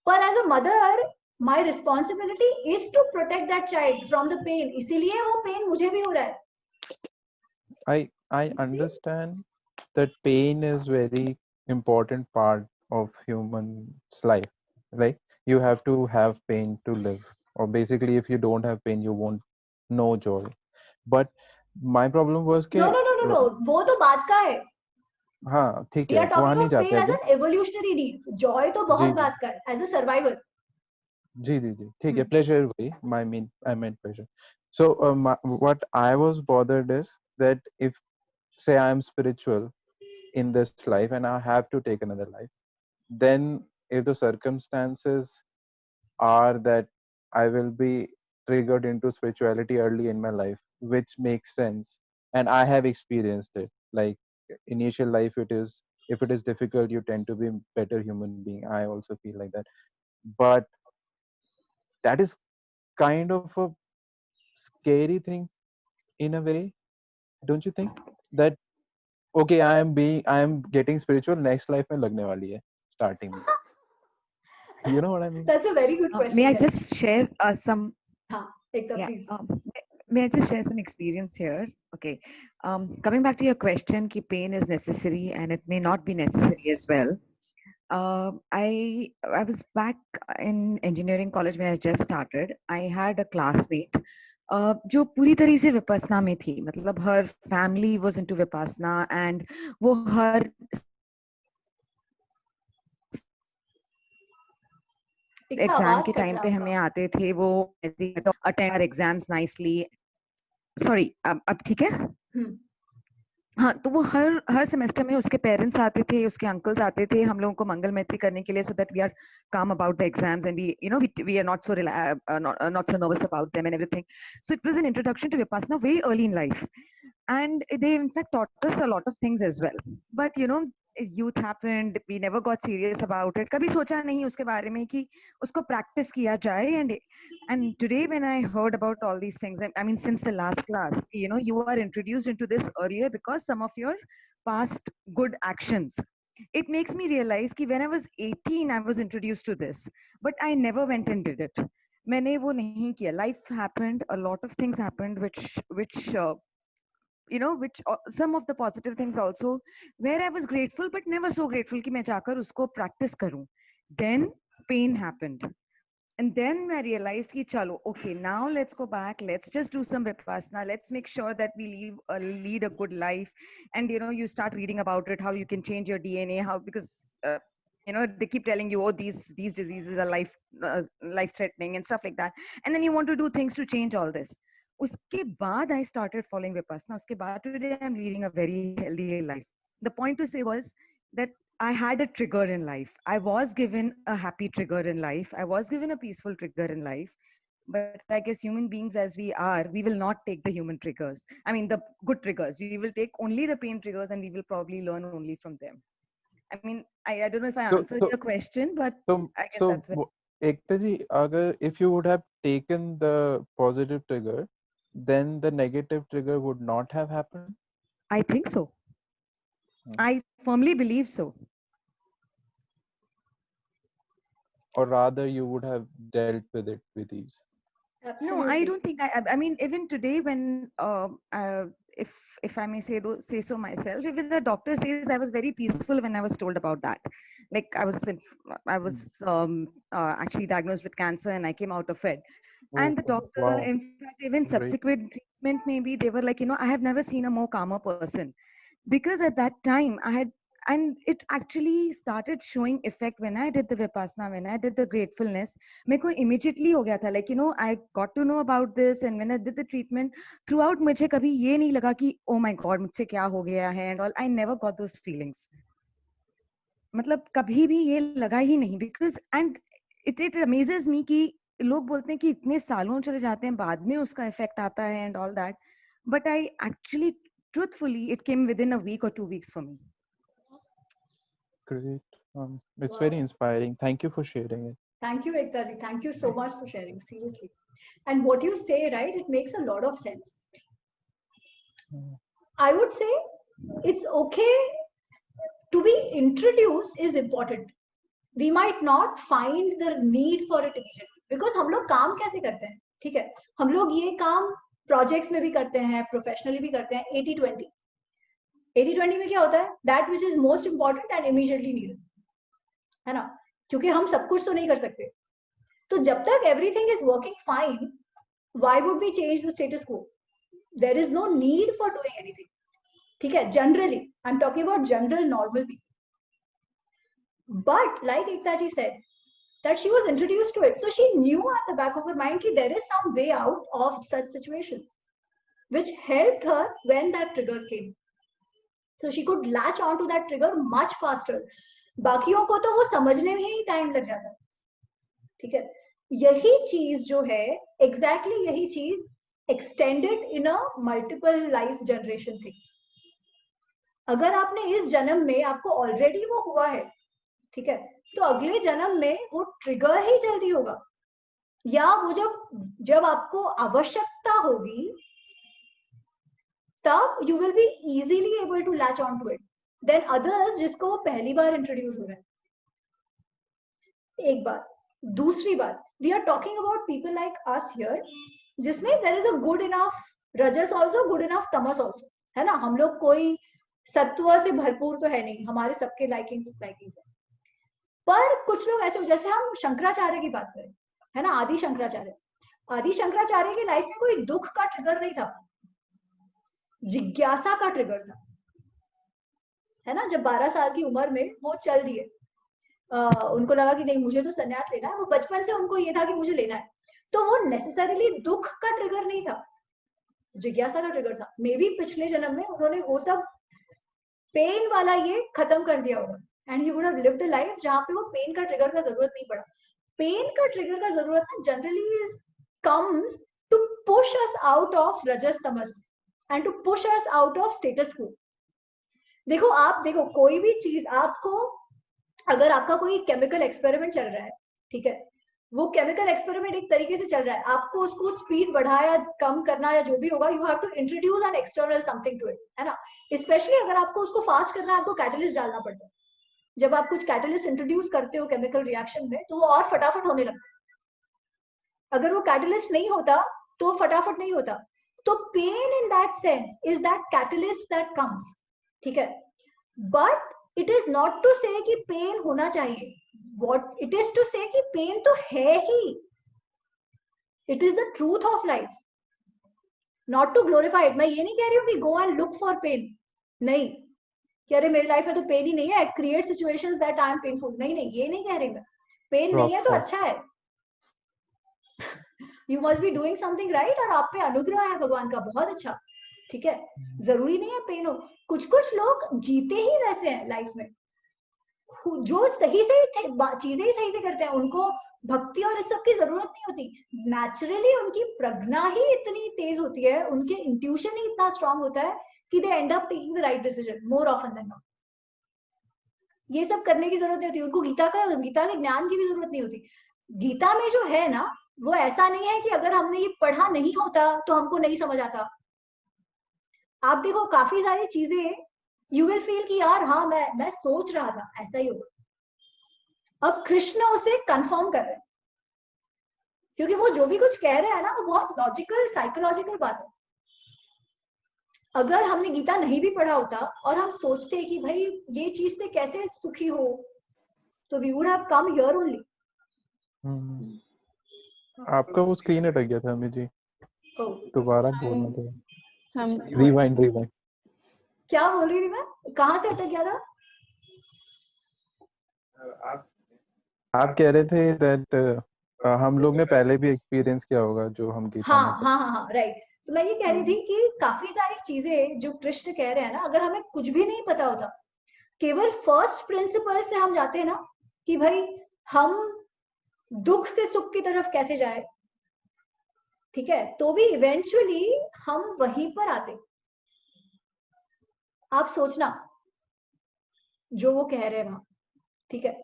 पर as a mother my responsibility is to protect that child from the pain. इसीलिए वो पेन मुझे भी हो रहा है. I understand that pain is very important part of human's life. Like you have to have pain to live, or basically if you don't have pain you won't know joy. But my problem was no कि no no no no, वो तो बात का है. हाँ ठीक We है are वहां talking नहीं of जाते pain as अभी. an evolutionary need. Joy तो बहुत जी जी बात का है as a survivor. जी जी जी ठीक है. pleasure वही I meant pleasure. So what I was bothered is that if say I am spiritual in this life and I have to take another life, then if the circumstances are that I will be triggered into spirituality early in my life, which makes sense, and I have experienced it. Like initial life, if it is difficult, you tend to be better human being. I also feel like that, but that is kind of a scary thing in a way, don't you think? That okay, I am getting spiritual. Next life में लगने वाली है starting में. You know what I mean? That's a very good question. May I Yes. just share some? हाँ, Ekta, Yeah. please. May I just share some experience here? Okay. Coming back to your question, ki pain is necessary and it may not be necessary as well. I was back in engineering college when I just started. I had a classmate जो पूरी तरह से विपස්සना में थी. मतलब her family was into vipassana and वो हर Ekta, exam आवाज के कट टाइम रहा पे है हमें आपका. आते थे. वो attend our exams nicely. Sorry, अब ठीक है. हाँ, तो वो हर सेमेस्टर में उसके पेरेंट्स आते थे, उसके अंकल्स आते थे हम लोगों को मंगल मैत्री करने के लिए, so that we are calm about the exams and we are not so not so nervous about them and everything. So it was an introduction to Vipassana very early in life, and they in fact taught us a lot of things as well. But youth happened, we never got serious about it. कभी सोचा नहीं उसके बारे में कि उसको practice किया जाए. And today when I heard about all these things, I mean since the last class, you are introduced into this earlier because some of your past good actions. It makes me realize that when I was 18 I was introduced to this, but I never went and did it. मैंने वो नहीं किया. Life happened, a lot of things happened which some of the positive things also, where I was grateful but never so grateful कि मैं जाकर उसको practice करूं. Then pain happened. And then I realized कि chalo, okay, now let's go back, let's just do some vipassana, let's make sure that we lead a good life. And you start reading about it, how you can change your DNA, how, because they keep telling you, oh, these diseases are life threatening and stuff like that, and then you want to do things to change all this. Uske baad I started following vipassana. Uske baad today I'm leading a very healthy life. The point to say was that I had a trigger in life. I was given a happy trigger in life. I was given a peaceful trigger in life. But I guess human beings as we are, we will not take the human triggers. I mean, the good triggers. We will take only the pain triggers and we will probably learn only from them. I mean, I don't know if I answered your question, but I guess that's what. Ekta ji, if you would have taken the positive trigger, then the negative trigger would not have happened? I think so. I firmly believe so. Or rather, you would have dealt with it with ease? No, I don't think. I mean, even today, when if I may say so myself, even the doctor says I was very peaceful when I was told about that. Like I was actually diagnosed with cancer and I came out of it. And the doctor, wow. in fact, even Great. subsequent treatment, maybe they were like, I have never seen a more calmer person, because at that time I had. And it actually started showing effect when I did the Vipassana, when I did the gratefulness. मेरे को immediately हो गया था, like I got to know about this, and when I did the treatment, throughout मुझे कभी ये नहीं लगा कि oh my god मुझसे क्या हो गया है and all. I never got those feelings. मतलब कभी भी ये लगा ही नहीं, because and it amazes me कि लोग बोलते हैं कि इतने सालों चले जाते हैं बाद में उसका effect आता है and all that, but I actually truthfully it came within a week or 2 weeks for me. Great. It's very inspiring. Thank you for sharing it. Thank you, Ekta ji. Thank you so much for sharing. Seriously. And what you say, right, it makes a lot of sense. I would say it's okay to be introduced is important. We might not find the need for it immediately, because हम लोग काम कैसे करते हैं, ठीक है, हम लोग ये काम प्रोजेक्ट्स में भी करते हैं, प्रोफेशनली भी करते हैं. 80-20. 80-20 में क्या होता है, that which is most important and immediately needed, है ना, क्योंकि हम सब कुछ तो नहीं कर सकते. तो जब तक everything is working fine, why would we change the status quo? There is no need for doing anything, ठीक है. Generally I am talking about general normal people. But like Ektaji said, that she was introduced to it, so she knew at the back of her mind that there is some way out of such situations, which helped her when that trigger came. So she could latch on to that trigger much faster. बाकियों को तो वो समझने में ही time लग जाता है, ठीक है. यही चीज जो है, exactly यही चीज extended in a multiple life generation thing. अगर आपने इस जन्म में, आपको ऑलरेडी वो हुआ है, ठीक है, तो अगले जन्म में वो ट्रिगर ही जल्दी होगा, या वो जब आपको आवश्यकता होगी तब you will be easily able to latch on to it than others जिसको वो पहली बार इंट्रोड्यूस हो रहा है. एक बात. दूसरी बात, we are talking about people like us here, जिसमें there is a good enough rajas also, good enough tamas also, है ना. हम लोग कोई सत्व से भरपूर तो है नहीं, हमारे सबके लाइकिंग डिसलाइकिंग्स है. पर कुछ लोग ऐसे, जैसे हम शंकराचार्य की बात करें, है ना, आदि शंकराचार्य. आदि शंकराचार्य की लाइफ में कोई दुख का ट्रिगर नहीं था, जिज्ञासा का ट्रिगर था, है ना. जब 12 साल की उम्र में वो चल दिए, उनको लगा कि नहीं मुझे तो संन्यास लेना है. वो बचपन से उनको ये था कि मुझे लेना है, तो वो नेसेसरीली दुख का ट्रिगर नहीं था, जिज्ञासा का ट्रिगर था. मे बी पिछले जन्म में उन्होंने वो सब पेन वाला ये खत्म कर दिया होगा, and he would have lived a life जहाँ पे वो पेन का ट्रिगर का जरूरत नहीं पड़ा. पेन का ट्रिगर का जरूरत ना generally comes to push us out of rajas tamas and to push us out of status quo. देखो, आप देखो कोई भी चीज आपको, अगर आपका कोई केमिकल एक्सपेरिमेंट चल रहा है, ठीक है, वो केमिकल एक्सपेरिमेंट एक तरीके से चल रहा है, आपको उसको स्पीड बढ़ाया कम करना या जो भी होगा, you have to introduce an external something to it, है ना. स्पेशली अगर आपको उसको फास्ट करना है, आपको कैटलिस्ट डालना पड़ता है. जब आप कुछ कैटलिस्ट इंट्रोड्यूस करते हो केमिकल रिएक्शन में, तो वो और फटाफट होने लगता है. अगर वो कैटलिस्ट नहीं होता तो फटाफट नहीं होता. तो pain in that sense is that catalyst that comes, ठीक है. But it is not to say कि पेन होना चाहिए. What it is to say कि पेन तो है ही, it is the truth of life, not to glorify it. मैं ये नहीं कह रही हूँ कि go and look for pain, नहीं कि अरे मेरी लाइफ में तो पेन ही नहीं है, create situations that I am painful. नहीं नहीं, ये नहीं कह रही मैं. पेन नहीं है तो अच्छा है, you must be doing something right, और आप पे अनुग्रह है भगवान का बहुत अच्छा, ठीक है. जरूरी नहीं है पेन हो. कुछ कुछ लोग जीते ही वैसे हैं लाइफ में, जो सही से चीजें ही सही से करते हैं, उनको भक्ति और इस सब की जरूरत नहीं होती. नेचुरली उनकी प्रज्ञा ही इतनी तेज होती है, उनके इंट्यूशन ही इतना स्ट्रांग होता है कि they end up taking the right decision more often than not. ये सब करने की जरूरत नहीं होती उनको, गीता के ज्ञान की भी जरूरत नहीं होती. गीता में जो है ना, वो ऐसा नहीं है कि अगर हमने ये पढ़ा नहीं होता तो हमको नहीं समझ आता. आप देखो काफी सारी चीजें यू विल फील कि यार हाँ मैं सोच रहा था ऐसा ही होगा. अब कृष्ण उसे कंफर्म कर रहे हैं, क्योंकि वो जो भी कुछ कह रहे हैं ना, वो बहुत लॉजिकल साइकोलॉजिकल बात है. अगर हमने गीता नहीं भी पढ़ा होता और हम सोचते कि भाई ये चीज से कैसे सुखी हो, तो we would have come here only. आपका वो स्क्रीन अटक गया था अमित जी, दोबारा बोलना था. रिवाइंड. क्या बोल रही थी मैं, कहाँ से अटक गया था? आप कह रहे थे दैट हम लोग ने पहले भी एक्सपीरियंस किया होगा जो हम गीता में. हाँ राइट. तो मैं ये कह रही थी कि काफी सारी चीजें जो कृष्ण कह रहे हैं ना, अगर हमें कुछ भी नहीं पता होता, केवल फर्स्ट प्रिंसिपल से हम जाते हैं ना कि भाई हम दुख से सुख की तरफ कैसे जाए, ठीक है, तो भी इवेंचुअली हम वहीं पर आते. आप सोचना जो वो कह रहे हैं वहां, ठीक है.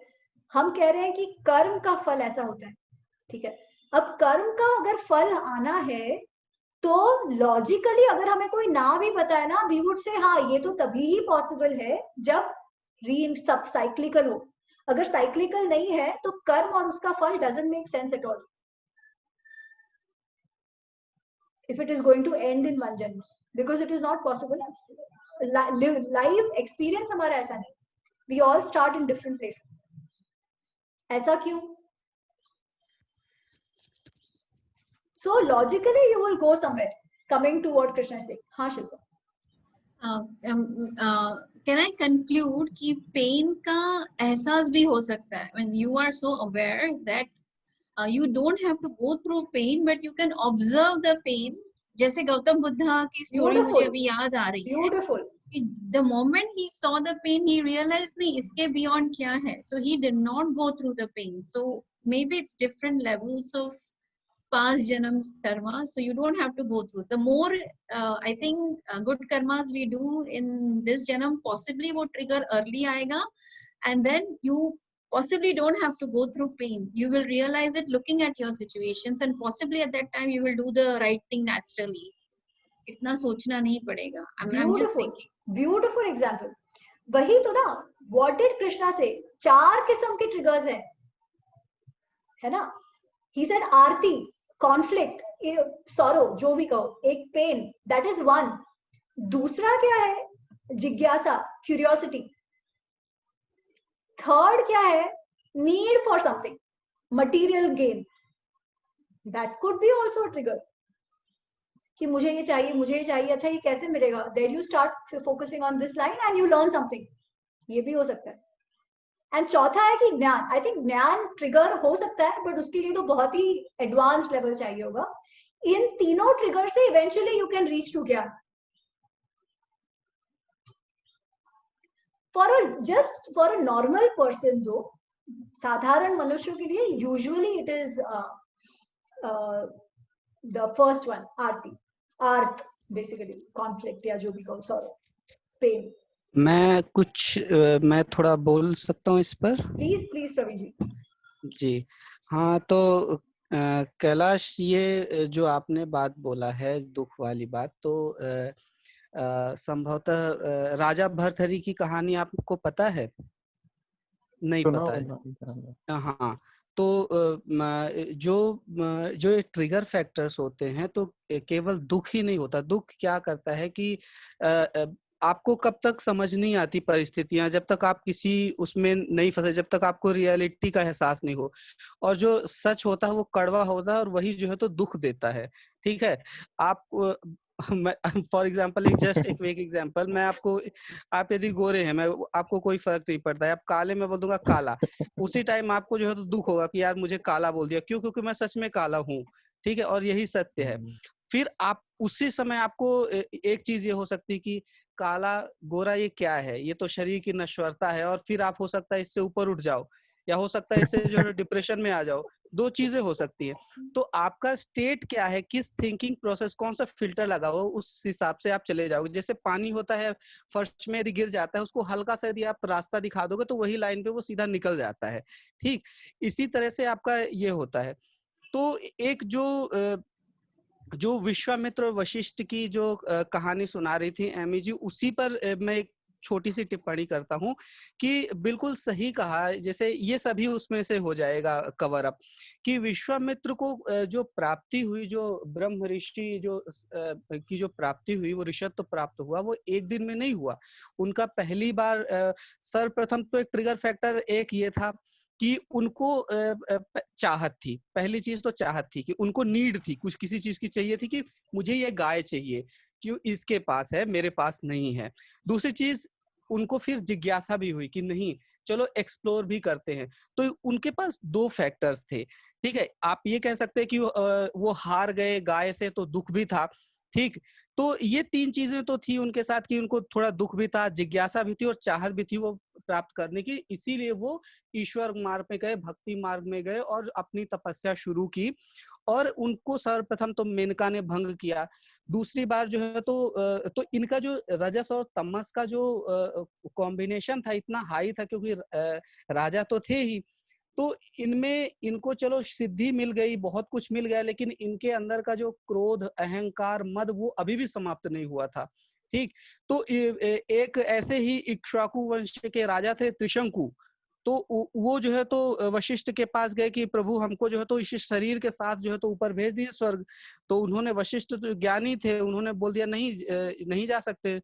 हम कह रहे हैं कि कर्म का फल ऐसा होता है, ठीक है. अब कर्म का अगर फल आना है तो लॉजिकली अगर हमें कोई ना भी बताए ना, वी वुड से हाँ ये तो तभी ही पॉसिबल है जब री सब साइक्लिकल हो. अगर साइक्लिकल नहीं है तो कर्म और उसका फल doesn't make sense at all if it is going to end in one janma, because it is not possible. Life experience हमारा ऐसा नहीं. We all start in different places. ऐसा क्यों? So logically you will go somewhere. Coming to what Krishna is saying. हाँ Shilpa. Can I conclude कि pain का एहसास भी हो सकता है when you are so aware that you don't have to go through pain but you can observe the pain. जैसे गौतम बुद्धा की स्टोरी मुझे अभी याद आ रही है. Beautiful. The moment he saw the pain, he realized नहीं इसके beyond क्या है. So he did not go through the pain. So maybe it's different levels of past janams karma. So you don't have to go through. The more I think good karmas we do in this janam, possibly वो trigger early आएगा, and then you possibly don't have to go through pain. You will realize it looking at your situations, and possibly at that time you will do the right thing naturally. इतना सोचना नहीं पड़ेगा. I'm just thinking. Beautiful example. वही तो ना. What did Krishna say? 4 किस्म के triggers हैं, है ना? He said Aarti, conflict, sorrow, जो भी कहो, एक pain, that is one. दूसरा क्या है? जिज्ञासा, curiosity. Third क्या है? Need for something, material gain. That could be also a trigger. कि मुझे ये चाहिए, अच्छा ये कैसे मिलेगा? Then you start focusing on this line and you learn something. ये भी हो सकता है. एंड चौथा है कि ज्ञान. आई थिंक ज्ञान ट्रिगर हो सकता है, बट उसके लिए तो बहुत ही एडवांस्ड लेवल चाहिए होगा. इन तीनों ट्रिगर से eventually you can reach to gyan. For a normal person though, साधारण मनुष्यों के लिए usually it is the first one, आरती, आर्थ, बेसिकली कॉन्फ्लिक्ट या जो भी कहो, सॉरो, पेन. मैं थोड़ा बोल सकता हूँ इस पर? प्लीज प्लीज प्रवीण जी. जी हाँ, तो कैलाश, ये जो आपने बात बोला है दुख वाली बात, तो संभवतः राजा भर्तहरि की कहानी आपको पता है? नहीं पता है? हाँ, तो जो ट्रिगर फैक्टर्स होते हैं, तो केवल दुख ही नहीं होता. दुख क्या करता है कि आपको कब तक समझ नहीं आती परिस्थितियां, जब तक आप किसी उसमें नहीं फंसे, जब तक आपको रियलिटी का एहसास नहीं हो. और जो सच होता है वो कड़वा होता है, और वही जो है तो दुख देता है. ठीक है. आप फॉर एग्जाम्पल, एक वेक एग्जाम्पल मैं आपको, आप यदि गोरे हैं, मैं आपको कोई फर्क नहीं पड़ता है, आप काले में बोल दूंगा काला, उसी टाइम आपको जो है तो दुख होगा कि यार मुझे काला बोल दिया. क्यों? क्योंकि मैं सच में काला हूँ. ठीक है. और यही सत्य है. फिर आप उसी समय आपको एक चीज ये हो सकती है कि काला गोरा ये क्या है, ये तो शरीर की नश्वरता है, और फिर आप हो सकता है इससे ऊपर उठ जाओ, या हो सकता है इससे जो है डिप्रेशन में आ जाओ. 2 चीजें हो सकती है. तो आपका स्टेट क्या है, किस थिंकिंग प्रोसेस, कौन सा फिल्टर लगा हो, उस हिसाब से आप चले जाओगे. जैसे पानी होता है, फर्श में यदि गिर जाता है, उसको हल्का सा यदि आप रास्ता दिखा दोगे तो वही लाइन पे वो सीधा निकल जाता है. ठीक इसी तरह से आपका ये होता है. तो एक जो विश्वामित्र और वशिष्ठ की जो कहानी सुना रही थी एमी जी, उसी पर मैं एक छोटी सी टिप्पणी करता हूँ कि बिल्कुल सही कहा. जैसे ये सभी उसमें से हो जाएगा कवर अप, कि विश्वामित्र को जो प्राप्ति हुई, जो ब्रह्म ऋषि की जो प्राप्ति हुई, वो ऋषत्व प्राप्त हुआ, वो एक दिन में नहीं हुआ. उनका पहली बार सर्वप्रथम तो एक ट्रिगर फैक्टर एक ये था कि उनको चाहत थी. पहली चीज तो चाहत थी कि उनको नीड थी, कुछ किसी चीज की चाहिए थी, कि मुझे ये गाय चाहिए, क्यों इसके पास है मेरे पास नहीं है. दूसरी चीज उनको फिर जिज्ञासा भी हुई कि नहीं चलो एक्सप्लोर भी करते हैं. तो उनके पास 2 फैक्टर्स थे. ठीक है. आप ये कह सकते हैं कि वो हार गए गाय से, तो दुख भी था. ठीक. तो ये 3 चीजें तो थी उनके साथ, कि उनको थोड़ा दुख भी था, जिज्ञासा भी थी, और चाहत भी थी वो प्राप्त करने की. इसीलिए वो ईश्वर मार्ग में गए, भक्ति मार्ग में गए, और अपनी तपस्या शुरू की. और उनको सर्वप्रथम तो मेनका ने भंग किया. दूसरी बार जो है तो इनका जो रजस और तमस का जो कॉम्बिनेशन था इतना हाई था, क्योंकि राजा तो थे ही, तो इनमें इनको चलो सिद्धि मिल गई, बहुत कुछ मिल गया, लेकिन इनके अंदर का जो क्रोध, अहंकार, मद वो अभी भी समाप्त नहीं हुआ था। ठीक, तो एक ऐसे ही इक्ष्वाकु वंश के राजा थे त्रिशंकु। तो वो जो है तो वशिष्ठ के पास गए कि प्रभु हमको जो है तो इस शरीर के साथ जो है तो ऊपर भेज दिए स्वर्ग। तो उन्होंने, वशिष्ठ तो ज्ञानी थे, उन्होंने बोल दिया नहीं, नहीं जा सकते।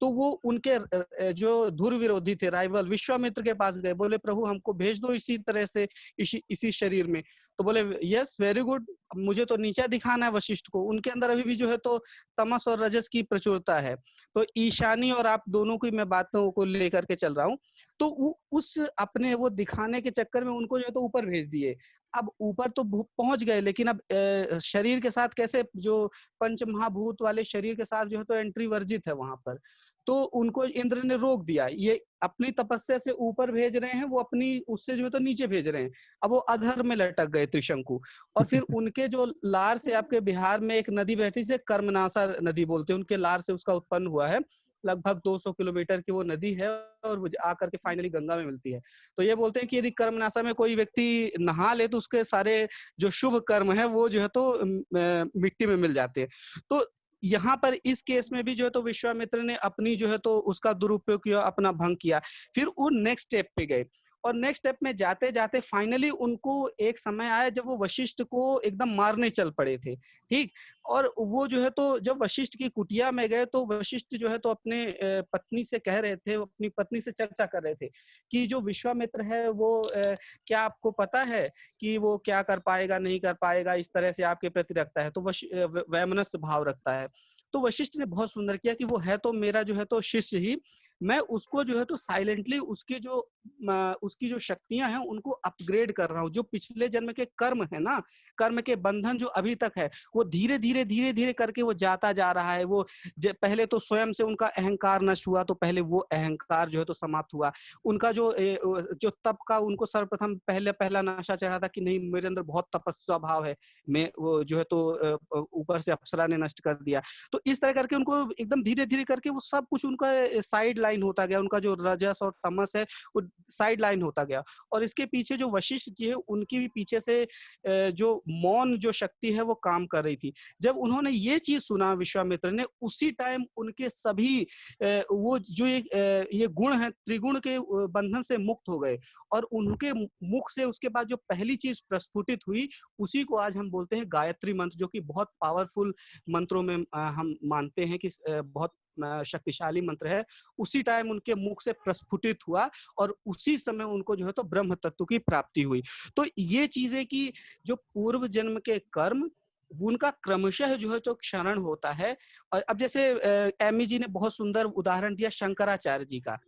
तो वो उनके जो धुर विरोधी थे, राइवल, विश्वामित्र के पास गए, बोले प्रभु हमको भेज दो इसी तरह से, इसी शरीर में। तो बोले यस वेरी गुड, मुझे तो नीचा दिखाना है वशिष्ठ को। उनके अंदर अभी भी जो है तो तमस और रजस की प्रचुरता है। तो ईशानी और आप दोनों की मैं बातों को लेकर के चल रहा हूँ। तो उस अपने वो दिखाने के चक्कर में उनको जो है तो ऊपर भेज दिए। अब ऊपर तो पहुंच गए, लेकिन अब शरीर के साथ कैसे, जो पंच महाभूत वाले शरीर के साथ जो है तो एंट्री वर्जित है वहां पर। तो उनको इंद्र ने रोक दिया। ये अपनी तपस्या से ऊपर भेज रहे हैं, वो अपनी उससे जो है तो नीचे भेज रहे हैं। अब वो अधर में लटक गए त्रिशंकु। और फिर उनके जो लार से, आपके बिहार में एक नदी बहती है कर्मनासा नदी बोलते हैं, उनके लार से उसका उत्पन्न हुआ है। लगभग 200 किलोमीटर की वो नदी है और वो आकर के फाइनली गंगा में मिलती है। तो ये बोलते हैं कि यदि कर्मनासा में कोई व्यक्ति नहा ले तो उसके सारे जो शुभ कर्म है वो जो है तो मिट्टी में मिल जाते हैं। तो यहाँ पर इस केस में भी जो है तो विश्वामित्र ने अपनी जो है तो उसका दुरुपयोग किया, अपना भंग किया। फिर वो नेक्स्ट स्टेप पे गए, और नेक्स्ट स्टेप में जाते जाते फाइनली उनको एक समय आया जब वो वशिष्ठ को एकदम मारने चल पड़े थे। ठीक, और वो जो है तो जब वशिष्ठ की कुटिया में गए तो वशिष्ठ जो है तो अपने पत्नी से कह रहे थे, अपनी पत्नी से चर्चा कर रहे थे कि जो विश्वामित्र है वो क्या आपको पता है कि वो क्या कर पाएगा, नहीं कर पाएगा, इस तरह से आपके प्रति रखता है, तो वैमनस्य भाव रखता है। तो वशिष्ठ ने बहुत सुंदर किया कि वो है तो मेरा जो है तो शिष्य ही, मैं उसको जो है तो साइलेंटली उसकी जो शक्तियां हैं उनको अपग्रेड कर रहा हूँ। जो पिछले जन्म के कर्म है ना, कर्म के बंधन जो अभी तक है, वो धीरे धीरे करके वो जाता जा रहा है। वो पहले तो स्वयं से उनका अहंकार नष्ट हुआ, तो पहले वो अहंकार जो है तो समाप्त हुआ। उनका जो तप का, उनको सर्वप्रथम पहला नशा चढ़ा था कि नहीं, मेरे अंदर बहुत तपस्या भाव है, मैं वो जो है तो ऊपर से अप्सरा ने नष्ट कर दिया। तो इस तरह करके उनको एकदम धीरे धीरे करके वो सब कुछ उनका साइड लाइन होता गया, उनका जो रजस और तमस है वो साइड लाइन होता गया। और इसके पीछे जो वशिष्ठ जी है, उनकी भी पीछे से जो मौन जो शक्ति है वो काम कर रही थी। जब उन्होंने ये चीज सुना विश्वामित्र ने, उसी टाइम उनके सभी वो जो ये गुण है त्रिगुण के बंधन से मुक्त हो गए। और उनके मुख से उसके बाद जो पहली चीज प्रस्फुटित हुई, उसी को आज हम बोलते हैं गायत्री मंत्र, जो कि बहुत पावरफुल मंत्रों में हम मानते हैं कि बहुत शक्तिशाली मंत्र है। उसी टाइम उनके मुख से प्रस्फुटित हुआ और उसी समय उनको जो है तो ब्रह्म तत्व की प्राप्ति हुई। तो ये चीजें कि जो पूर्व जन्म के कर्म, उनका क्रमशः जो है तो क्षरण होता है। और अब जैसे एमी जी ने बहुत सुंदर उदाहरण दिया शंकराचार्य जी का।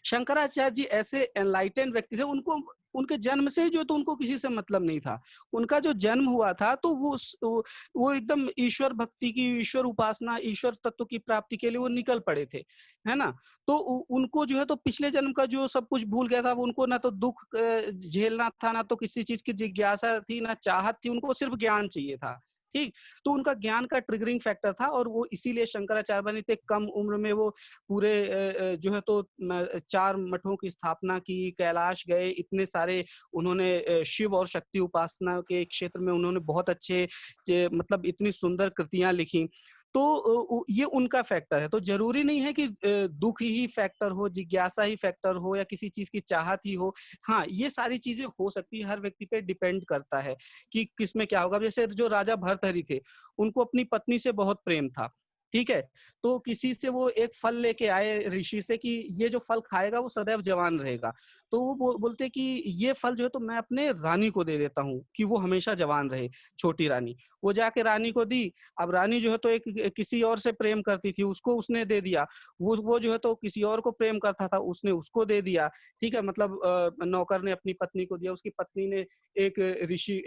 शंकराचार्य जी ऐसे एनलाइटेंड व्यक्ति थे, उनको उनके जन्म से जो तो उनको किसी से मतलब नहीं था। उनका जो जन्म हुआ था तो वो एकदम ईश्वर भक्ति की, ईश्वर उपासना, ईश्वर तत्व की प्राप्ति के लिए वो निकल पड़े थे, है ना। तो उनको जो है तो पिछले जन्म का जो सब कुछ भूल गया था। उनको ना तो दुख झेलना था, ना तो किसी चीज की जिज्ञासा थी, ना चाहत थी, उनको सिर्फ ज्ञान चाहिए था। ठीक, तो उनका ज्ञान का ट्रिगरिंग फैक्टर था और वो इसीलिए शंकराचार्य बने थे। कम उम्र में वो पूरे जो है तो 4 मठों की स्थापना की, कैलाश गए, इतने सारे उन्होंने शिव और शक्ति उपासना के क्षेत्र में उन्होंने बहुत अच्छे मतलब इतनी सुंदर कृतियां लिखी। तो ये उनका फैक्टर है। तो जरूरी नहीं है कि दुख ही फैक्टर हो, जिज्ञासा ही फैक्टर हो, या किसी चीज की चाहत ही हो। हाँ, ये सारी चीजें हो सकती है, हर व्यक्ति पे डिपेंड करता है कि किसमें क्या होगा। जैसे जो राजा भर्तहरि थे, उनको अपनी पत्नी से बहुत प्रेम था, ठीक है। तो किसी से वो एक फल लेके आए ऋषि से कि ये जो फल खाएगा वो सदैव जवान रहेगा। तो वो बोलते कि ये फल जो है तो मैं अपने रानी को दे देता हूँ कि वो हमेशा जवान रहे, छोटी रानी। वो जाके रानी को दी। अब रानी जो है तो एक किसी और से प्रेम करती थी, उसको उसने दे दिया। वो जो है तो किसी और को प्रेम करता था, उसने उसको दे दिया, ठीक है। मतलब नौकर ने अपनी पत्नी को दिया, उसकी पत्नी ने एक ऋषि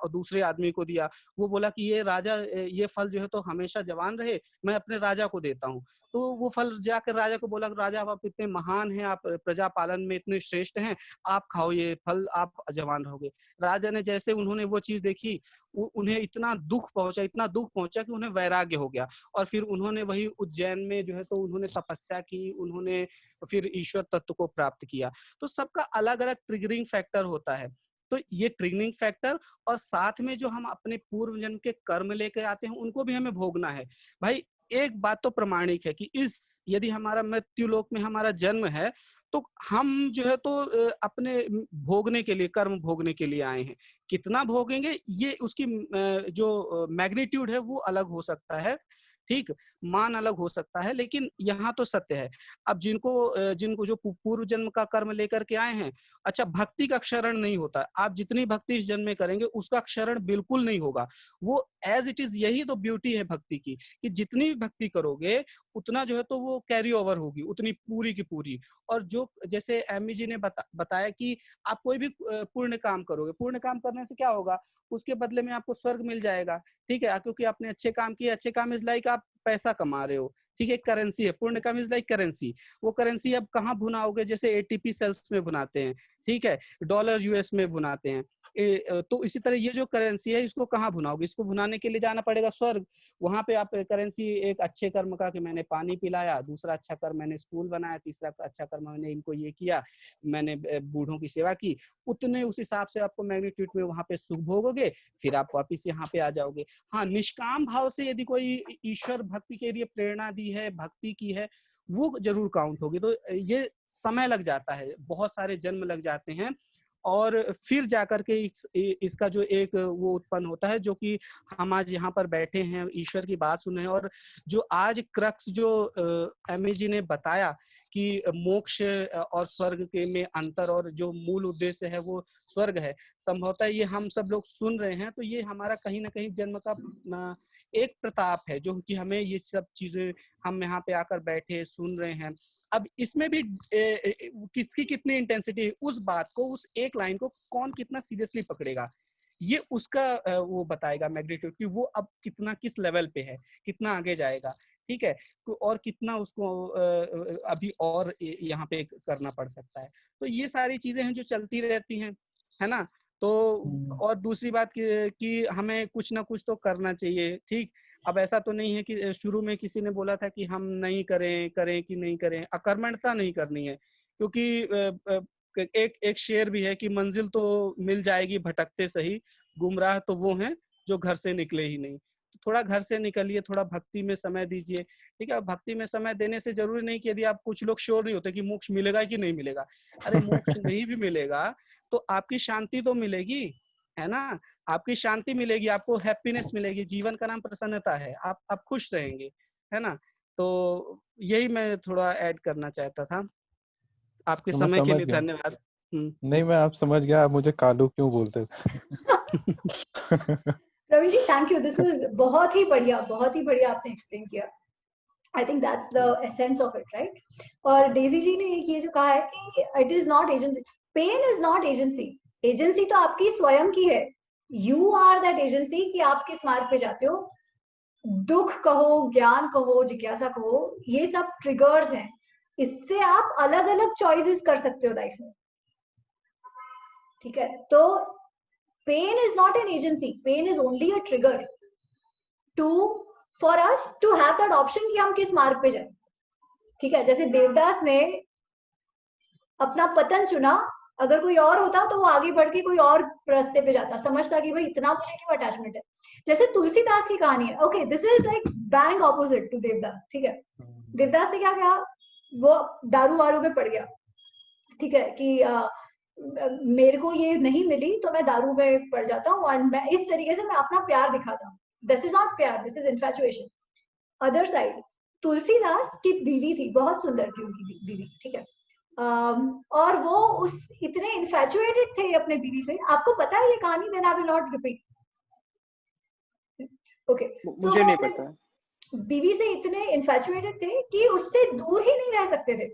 दूसरे आदमी को दिया। वो बोला कि ये राजा, ये फल जो है तो हमेशा जवान रहे, मैं अपने राजा को देता हूँ। तो वो फल जाकर राजा को बोला, राजा आप इतने महान हैं, आप प्रजा पालन में इतने श्रेष्ठ बेस्ट हैं, आप खाओ ये फल, आप जवान रहोगे। राजा ने जैसे उन्होंने वो चीज देखी, उन्हें इतना दुख पहुंचा कि उन्हें वैराग्य हो गया, और फिर उन्होंने वही उज्जैन में जो है तो उन्होंने तपस्या की, उन्होंने फिर ईश्वर तत्व को प्राप्त किया। तो सबका अलग अलग ट्रिगरिंग फैक्टर होता है। तो ये ट्रिगरिंग फैक्टर और साथ में जो हम अपने पूर्व जन्म के कर्म लेके आते हैं उनको भी हमें भोगना है। भाई एक बात तो प्रमाणिक है कि यदि हमारा मृत्यु लोक में हमारा जन्म है तो हम जो है तो अपने भोगने के लिए, कर्म भोगने के लिए आए हैं। कितना भोगेंगे ये उसकी जो मैग्नीट्यूड है वो अलग हो सकता है, ठीक, मान अलग हो सकता है, लेकिन यहाँ तो सत्य है। अब जिनको जो पूर्व जन्म का कर्म लेकर के आए हैं, अच्छा भक्ति का क्षरण नहीं होता, आप जितनी भक्ति इस जन्म में करेंगे उसका क्षरण बिल्कुल नहीं होगा, वो एज इट इज। यही तो ब्यूटी है भक्ति की, कि जितनी भी भक्ति करोगे उतना जो है तो वो कैरी ओवर होगी, उतनी पूरी की पूरी। और जो जैसे एमी जी ने बताया कि आप कोई भी पुण्य काम करोगे, पुण्य काम करने से क्या होगा, उसके बदले में आपको स्वर्ग मिल जाएगा, ठीक है, क्योंकि आपने अच्छे काम किए। अच्छे काम इज लाइक आप पैसा कमा रहे हो, ठीक है, करेंसी है, पुण्य काम इज लाइक करेंसी। वो करेंसी अब कहाँ भुनाओगे, जैसे एटीपी सेल्स में भुनाते हैं, ठीक है, डॉलर यूएस में भुनाते हैं, तो इसी तरह ये जो करेंसी है इसको कहाँ भुनाओगे, इसको भुनाने के लिए जाना पड़ेगा स्वर्ग। वहां पे आप करेंसी एक अच्छे कर्म का, कि मैंने पानी पिलाया, दूसरा अच्छा कर्म मैंने स्कूल बनाया, तीसरा अच्छा कर्म मैंने इनको ये किया, मैंने बूढ़ों की सेवा की, उतने उस हिसाब से आपको मैग्नीट्यूड में वहां पे सुख भोगोगे, फिर आप वापिस यहाँ पे आ जाओगे। हाँ, निष्काम भाव से यदि कोई ईश्वर भक्ति के लिए प्रेरणा दी है, भक्ति की है, वो जरूर काउंट होगी। तो ये समय लग जाता है, बहुत सारे जन्म लग जाते हैं, और फिर जाकर के इसका जो एक वो उत्पन्न होता है, जो कि हम आज यहाँ पर बैठे हैं, ईश्वर की बात सुन रहे हैं। और जो आज क्रक्स जो एमी जी ने बताया कि मोक्ष और स्वर्ग के में अंतर, और जो मूल उद्देश्य है वो स्वर्ग है, संभवतः ये हम सब लोग सुन रहे हैं, तो ये हमारा कहीं ना कहीं जन्म का एक प्रताप है, जो कि हमें ये सब चीजें, हम यहाँ पे आकर बैठे सुन रहे हैं। अब इसमें भी किसकी कितनी इंटेंसिटी, उस बात को, उस एक लाइन को कौन कितना सीरियसली पकड़ेगा, ये उसका वो बताएगा मैग्नीट्यूड, कि वो अब कितना किस लेवल पे है, कितना आगे जाएगा, ठीक है, और कितना उसको अभी और यहाँ पे करना पड़ सकता है। तो ये सारी चीजें हैं जो चलती रहती हैं, है ना। तो और दूसरी बात कि हमें कुछ ना कुछ तो करना चाहिए, ठीक। अब ऐसा तो नहीं है कि शुरू में किसी ने बोला था कि हम नहीं करें कि नहीं करें, अकर्मण्यता नहीं करनी है, क्योंकि एक शेर भी है कि मंजिल तो मिल जाएगी भटकते सही, गुमराह तो वो हैं जो घर से निकले ही नहीं। तो थोड़ा घर से निकलिए, थोड़ा भक्ति में समय दीजिए, ठीक है। भक्ति में समय देने से जरूरी नहीं कि यदि आप, कुछ लोग श्योर नहीं होते कि मोक्ष मिलेगा कि नहीं मिलेगा, अरे मोक्ष नहीं भी मिलेगा तो आपकी शांति तो मिलेगी, है ना, आपकी शांति मिलेगी, आपको हैप्पीनेस मिलेगी, जीवन का नाम प्रसन्नता है, आप खुश रहेंगे, है ना। तो यही मैं थोड़ा ऐड करना चाहता था। आपके समय के लिए धन्यवाद। नहीं, मैं आप समझ गया, आप मुझे कालू क्यों बोलते थे। Praveen ji, thank you, this was बहुत ही बढ़िया आपने एक्सप्लेन किया। I think that's the essence of it, right. और डेजी जी ने ये जो कहा है कि it is not agency, pain is not agency, agency तो आपकी स्वयं की है, यू आर दैट एजेंसी, कि आप किस मार्ग पे जाते हो। दुख कहो, ज्ञान कहो, जिज्ञासा कहो, ये सब ट्रिगर्स हैं, इससे आप अलग अलग चॉइसेस कर सकते हो लाइफ में, ठीक है। तो pain is not an agency, pain is only a trigger for us to have that option कि हम किस मार्ग पे जाए, ठीक है। जैसे देवदास ने अपना पतन चुना, अगर कोई और होता तो वो आगे बढ़ के कोई और रास्ते पे जाता, समझता कि भाई इतना मुझे क्यों अटैचमेंट है। जैसे तुलसीदास की कहानी है, okay, this is like bang opposite to Devdas, ठीक है। देवदास ने क्या किया, वो दारू वारू में पड़ गया, ठीक है, कि मेरे को ये नहीं मिली तो मैं दारू में पड़ जाता हूँ, और मैं इस तरीके से मैं अपना प्यार दिखाता हूँ। दिस इज नॉट प्यार, this is infatuation. Other side, Tulsidas की बीवी थी, बहुत सुंदर थी उनकी बीवी, ठीक है, और वो उस इतने इन्फैचुएटेड थे अपने बीवी से। आपको पता है ये कहानी, then I will not repeat, okay. मुझे नहीं पता। बीवी से इतने इन्फैचुएटेड थे कि उससे दूर ही नहीं रह सकते थे।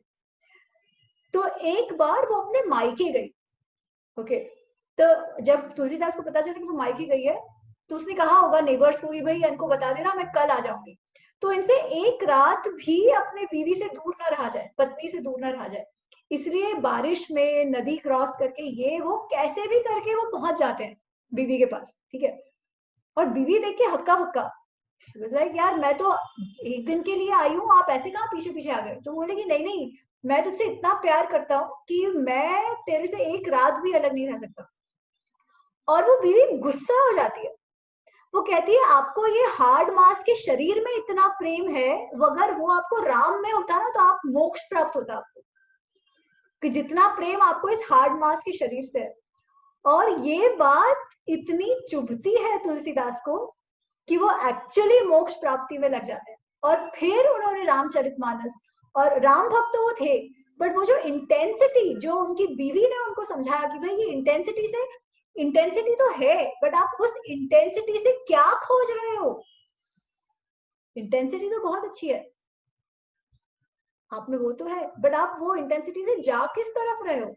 तो एक बार वो अपने मायके गई, ओके। तो जब तुलसीदास को पता चला कि वो मायके गई है, तो उसने कहा होगा नेबर्स को कि भाई इनको बता देना मैं कल आ जाऊंगी। तो इनसे एक रात भी अपने बीवी से दूर न रहा जाए, पत्नी से दूर न रहा जाए। इसलिए बारिश में नदी क्रॉस करके ये वो कैसे भी करके वो पहुंच जाते हैं बीवी के पास, ठीक है। और बीवी देख के हक्का बक्का, लाइक यार मैं तो एक दिन के लिए आई हूँ, आप ऐसे कहाँ पीछे पीछे आ गए। तो बोले कि नहीं नहीं, मैं तुझसे इतना प्यार करता हूँ कि मैं तेरे से एक रात भी अलग नहीं रह सकता। और वो बीवी गुस्सा हो जाती है, वो कहती है आपको ये हार्ड मास के शरीर में इतना प्रेम है, अगर वो आपको राम में होता ना तो आप मोक्ष प्राप्त होता आपको, कि जितना प्रेम आपको इस हार्ड मास के शरीर से है। और ये बात इतनी चुभती है तुलसीदास को कि वो एक्चुअली मोक्ष प्राप्ति में लग जाते हैं। और फिर उन्होंने रामचरितमानस, और राम भक्त तो वो थे, बट वो जो इंटेंसिटी जो उनकी बीवी ने उनको समझाया कि भाई ये इंटेंसिटी तो है, बट आप उस इंटेंसिटी से क्या खोज रहे हो। इंटेंसिटी तो बहुत अच्छी है, आप में वो तो है, बट आप वो इंटेंसिटी से जा किस तरफ रहे हो।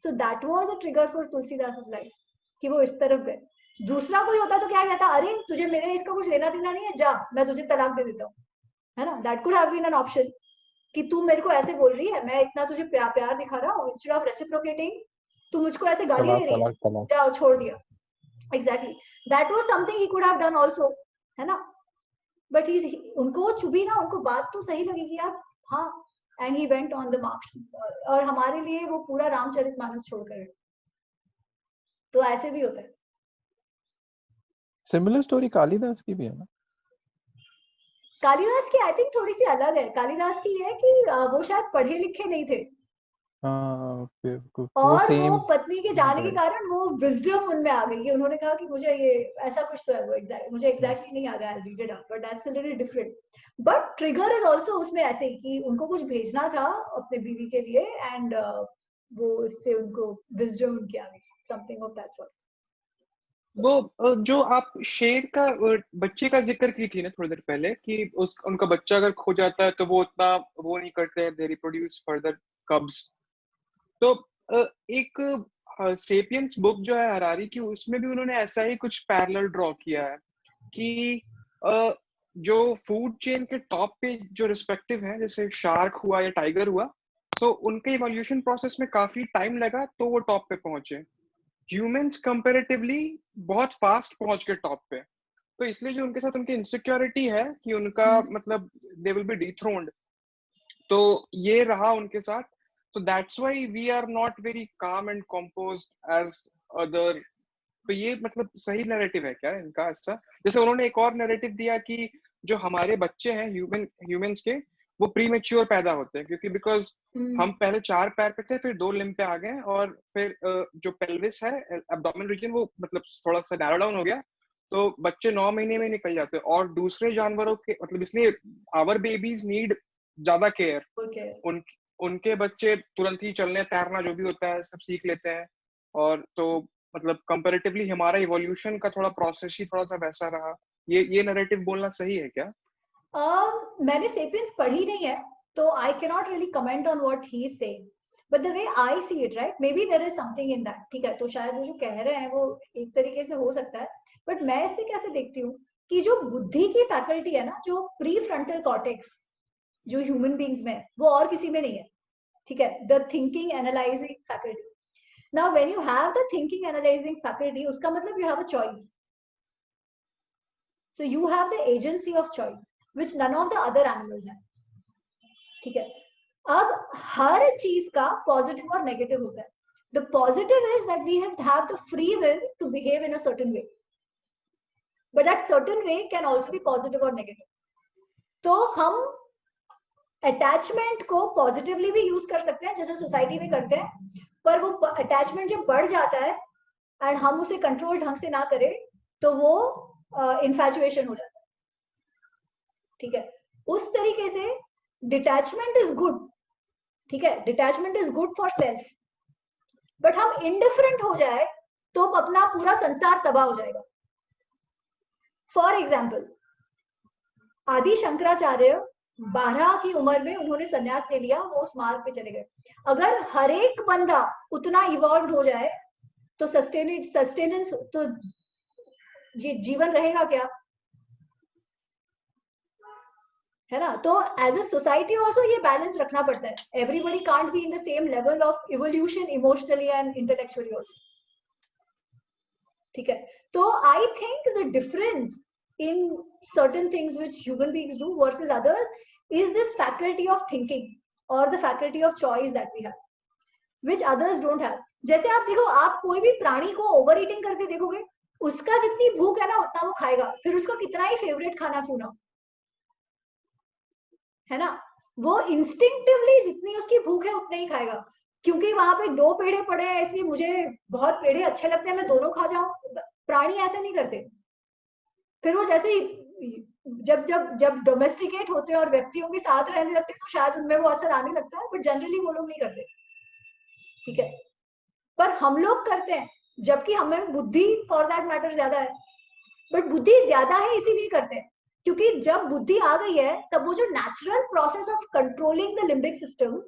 So that was a trigger for Tulsidas life कि वो इस तरफ गए। दूसरा कोई होता तो क्या कहता, अरे तुझे मेरे इसका कुछ लेना देना नहीं है, जा मैं तुझे तलाक दे देता हूँ, है ना। That could have been an option कि तू मेरे को ऐसे बोल रही है, मैं इतना तुझे प्यार दिखा रहा हूँ, इंस्टेड ऑफ रेसिप्रोकेटिंग तू मुझको ऐसे गाली दे रही है, जाओ छोड़ दिया। Exactly, that was something he could have done also, है ना। बट ही उनको चुभी ना, उनको बात तो सही लगेगी यार, हाँ, and he went on the march. और हमारे लिए वो पूरा रामचरितमानस छोड़कर, तो ऐसे भी होता है। सिमिलर स्टोरी कालिदास की भी है ना। कालिदास की आई थिंक थोड़ी सी अलग है। कालिदास की है कि वो शायद पढ़े लिखे नहीं थे, और वो पत्नी के जाने के कारण वो विजडम उनमें आ गई। उन्होंने कहा कि मुझे ये ऐसा कुछ तो है, वो मुझे एग्जैक्टली नहीं याद है, I read it up, but that's a little different. But trigger is also उसमें ऐसे ही कि उनको कुछ भेजना था अपने बीवी के लिए, एंड वो इससे उनको विजडम उनकी आ गई, समथिंग ऑफ दैट सॉर्ट। वो जो आप शेर का बच्चे का जिक्र की थी ना थोड़ी देर पहले, कि उनका बच्चा अगर खो जाता है तो वो उतना वो नहीं करते, दे रिप्रोड्यूस फर्दर कब्स। तो एक सेपियंस बुक जो है हरारी की, उसमें भी उन्होंने ऐसा ही कुछ पैरेलल ड्रॉ किया है कि जो फूड चेन के टॉप पे जो रिस्पेक्टिव है, जैसे शार्क हुआ या टाइगर हुआ, तो उनके इवोल्यूशन प्रोसेस में काफी टाइम लगा तो वो टॉप पे पहुंचे। ह्यूमंस कंपैरेटिवली बहुत फास्ट पहुंच गए टॉप पे, तो इसलिए जो उनके साथ उनकी इनसिक्योरिटी है कि उनका मतलब दे विल बी डिथ्रोन्ड, तो ये रहा उनके साथ। So that's why we are not very calm and composed as other। तो ये मतलब सही नैरेटिव है क्या इनका ऐसा? जैसे उन्होंने एक और नैरेटिव दिया कि जो हमारे बच्चे हैं ह्यूमंस के, वो प्रीमेच्योर पैदा होते हैं, क्योंकि बिकॉज हम पहले 4 पैर पे थे, फिर 2 लिम्ब पे आ गए, और फिर जो पेल्विस है, एब्डोमेन रीजन, वो मतलब थोड़ा सा नैरो डाउन हो गया, तो बच्चे 9 महीने में निकल जाते हैं। और दूसरे जानवरों के मतलब इसलिए आवर बेबीज नीड ज्यादा केयर। उनके बच्चे तुरंत ही चलने तैरना जो भी होता है सब सीख लेते हैं। और तो मतलब कंपैरेटिवली हमारा इवोल्यूशन का थोड़ा प्रोसेस ही थोड़ा सा वैसा रहा। ये नैरेटिव बोलना सही है क्या? मैंने सेपियंस पढ़ी नहीं है, तो I can not really comment on what he is saying, but the way I see it, right, maybe there is something in that, ठीक है। तो शायद वो जो कह रहे हैं वो एक तरीके से हो सकता है, बट मैं इसे कैसे देखती हूँ कि जो बुद्धि की फैकल्टी है ना, जो प्री फ्रंटल कॉर्टेक्स जो ह्यूमन बींग्स में, वो और किसी में नहीं है, ठीक है। The thinking analysing faculty. Now when you have the thinking analysing faculty, उसका मतलब you have a choice, so you have the agency of choice which none of the other animals have, ठीक है। अब हर चीज का पॉजिटिव और negative होता है। The positive is that we have the free will to behave in a certain way, but that certain way can also be positive or negative। तो हम अटैचमेंट को पॉजिटिवली भी यूज कर सकते हैं, जैसे सोसाइटी में करते हैं, पर वो अटैचमेंट जब बढ़ जाता है एंड हम उसे कंट्रोल ढंग से ना करें, तो वो इन्फैचुएशन हो जाता है, ठीक है। उस तरीके से डिटैचमेंट इज गुड, ठीक है, detachment is good for self. But हम इंडिफरेंट हो जाए तो अपना पूरा संसार तबाह हो जाएगा। फॉर एग्जाम्पल, आदि शंकराचार्य 12 की उम्र में उन्होंने संन्यास ले लिया, वो उस मार्ग पे चले गए। अगर हर एक बंदा उतना इवॉल्व हो जाए तो सस्टेनेंस तो जीवन रहेगा क्या? है ना. तो एज अ सोसाइटी ऑल्सो ये बैलेंस रखना पड़ता है. Everybody can't be in the same level of evolution emotionally and intellectually also. ठीक है. तो I think the difference in certain things which human beings do versus others is this faculty of thinking or the faculty of choice that we have which others don't have. जैसे आप देखो, आप कोई भी प्राणी को ओवर ईटिंग करते देखोगे, उसका जितनी भूख है ना उतना वो खाएगा, फिर उसका कितना ही फेवरेट खाना क्यों ना, है ना. वो इंस्टिंक्टिवली जितनी उसकी भूख है उतना ही खाएगा, क्योंकि वहां पे 2 पेड़े पड़े हैं इसलिए मुझे बहुत पेड़े अच्छे लगते हैं, मैं दोनों खा जाऊं. प्राणी ऐसे नहीं करते. फिर वो जैसे जब डोमेस्टिकेट होते हैं और व्यक्तियों के साथ रहने लगते हैं तो शायद उनमें वो असर आने लगता है, बट जनरली वो लोग नहीं करते. ठीक है. पर हम लोग करते हैं, जबकि हमें बुद्धि फॉर दैट मैटर ज्यादा है. बट बुद्धि ज्यादा है इसीलिए करते हैं क्योंकि जब बुद्धि आ गई है तब वो जो natural process of controlling the limbic system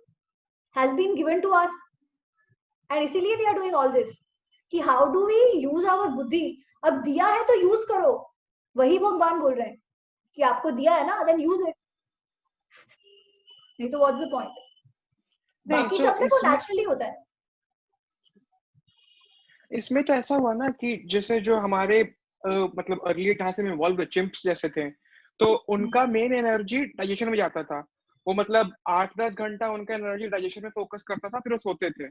has been given to us, and इसीलिए we are doing all this कि how do we use our buddhi. अब दिया है तो यूज करो, वही भगवान बोल रहे हैं कि आपको दिया है ना, देन यूज इट. नहीं तो व्हाट्स द पॉइंट. बाकी सब में वो नेचुरली होता है. इसमें तो ऐसा हुआ ना कि जैसे जो हमारे मतलब अर्ली टाइम से इन्वॉल्व हुए चिंप्स जैसे थे, तो उनका मेन एनर्जी डाइजेशन में जाता था. वो मतलब 8-10 घंटा उनका एनर्जी डाइजेशन में फोकस करता था, फिर वो सोते थे.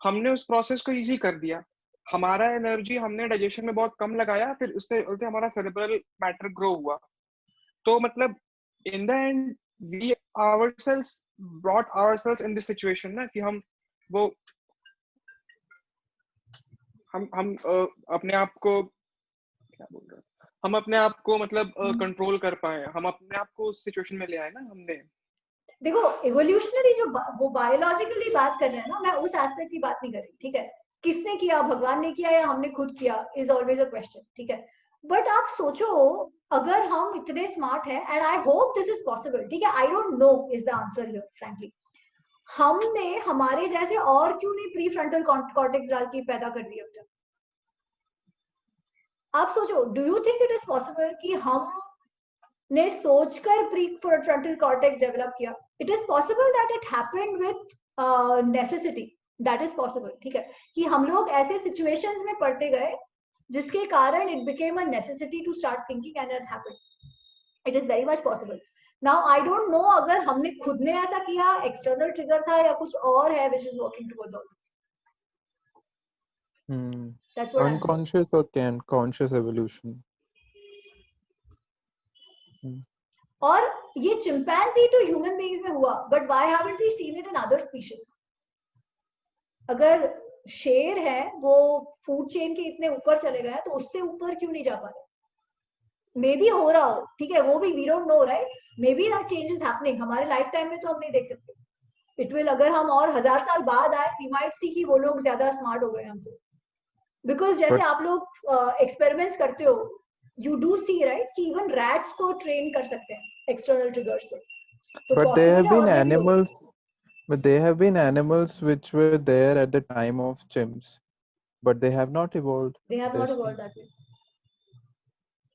हमने उस प्रोसेस को इजी कर दिया. हमारा एनर्जी हमने डाइजेशन में बहुत कम लगाया, फिर उससे हमारा सेरेब्रल मैटर ग्रो हुआ. तो मतलब in the end we ourselves brought ourselves in this situation ना, कि हम वो हम अपने आप को क्या बोल रहे हैं, हम अपने आप को मतलब कंट्रोल कर पाए, हम अपने आप को उस सिचुएशन में ले आए ना हमने. देखो इवोल्यूशनरी जो वो बायोलॉजिकली बात कर रहे हैं ना, मैं उस एस्पेक्ट की बात नहीं कर रही. ठीक है. किसने किया, भगवान ने किया या हमने खुद किया, इज ऑलवेज अ क्वेश्चन. ठीक है. बट आप सोचो, अगर हम इतने स्मार्ट हैं, and I hope this is possible. ठीक है. आई don't no is the answer here frankly. हमने हमारे जैसे और क्यों नहीं प्री फ्रंटल कॉर्टेक्स डाल के पैदा कर दिया अब तक. आप सोचो, do you think it is possible कि हम ने सोचकर प्री फ्रंटल कॉर्टेक्स डेवलप किया? It is possible that it happened with necessity. That is possible. ठीक है. कि हम लोग ऐसे सिचुएशंस में पड़ते गए जिसके कारण it became a necessity to start thinking and it happened. It is very much possible. Now I don't know अगर हमने खुद ने ऐसा किया, एक्सटर्नल ट्रिगर था, या कुछ और है which is working towards all this. That's what unconscious or conscious evolution. और ये चिंपैंजी टू ह्यूमन बीइंग्स में हुआ, but why haven't we seen it in other species? अगर शेर है वो फूड चेन के इतने ऊपर चले गए तो उससे ऊपर क्यों नहीं जा पा रहे? मे बी हो रहा हो. ठीक है. वो भी we don't know, right? Maybe that change is happening. हमारे लाइफ टाइम में तो हम नहीं देख सकते. इट विल, अगर हम और 1000 साल बाद आए, वी माइट सी कि वो लोग ज्यादा स्मार्ट हो गए हमसे. बिकॉज जैसे आप लोग एक्सपेरिमेंट्स करते हो, you do see, right, कि even rats को train कर सकते हैं external triggers से. तो but there have been possibly animals, but there have been animals which were there at the time of chimps, but they have not evolved. they have not There's- evolved that way.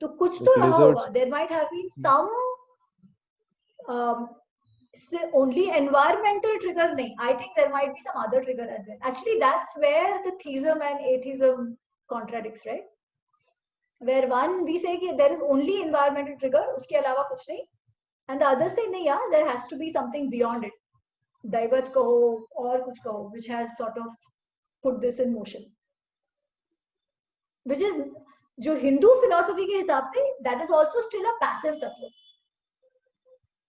तो कुछ The तो रहा lizards- होगा. There might have been some only environmental trigger. नहीं, I think there might be some other trigger as well. Actually, that's where the theism and atheism contradicts, right? Where one we say कि there is only environmental trigger, उसके अलावा कुछ नहीं, and the other say नहीं, yeah, there has to be something beyond it. दैवत कहो और कुछ कहो, which has sort of put this in motion. Which is जो हिंदू फिलोसफी के हिसाब से that is also still a passive तत्व.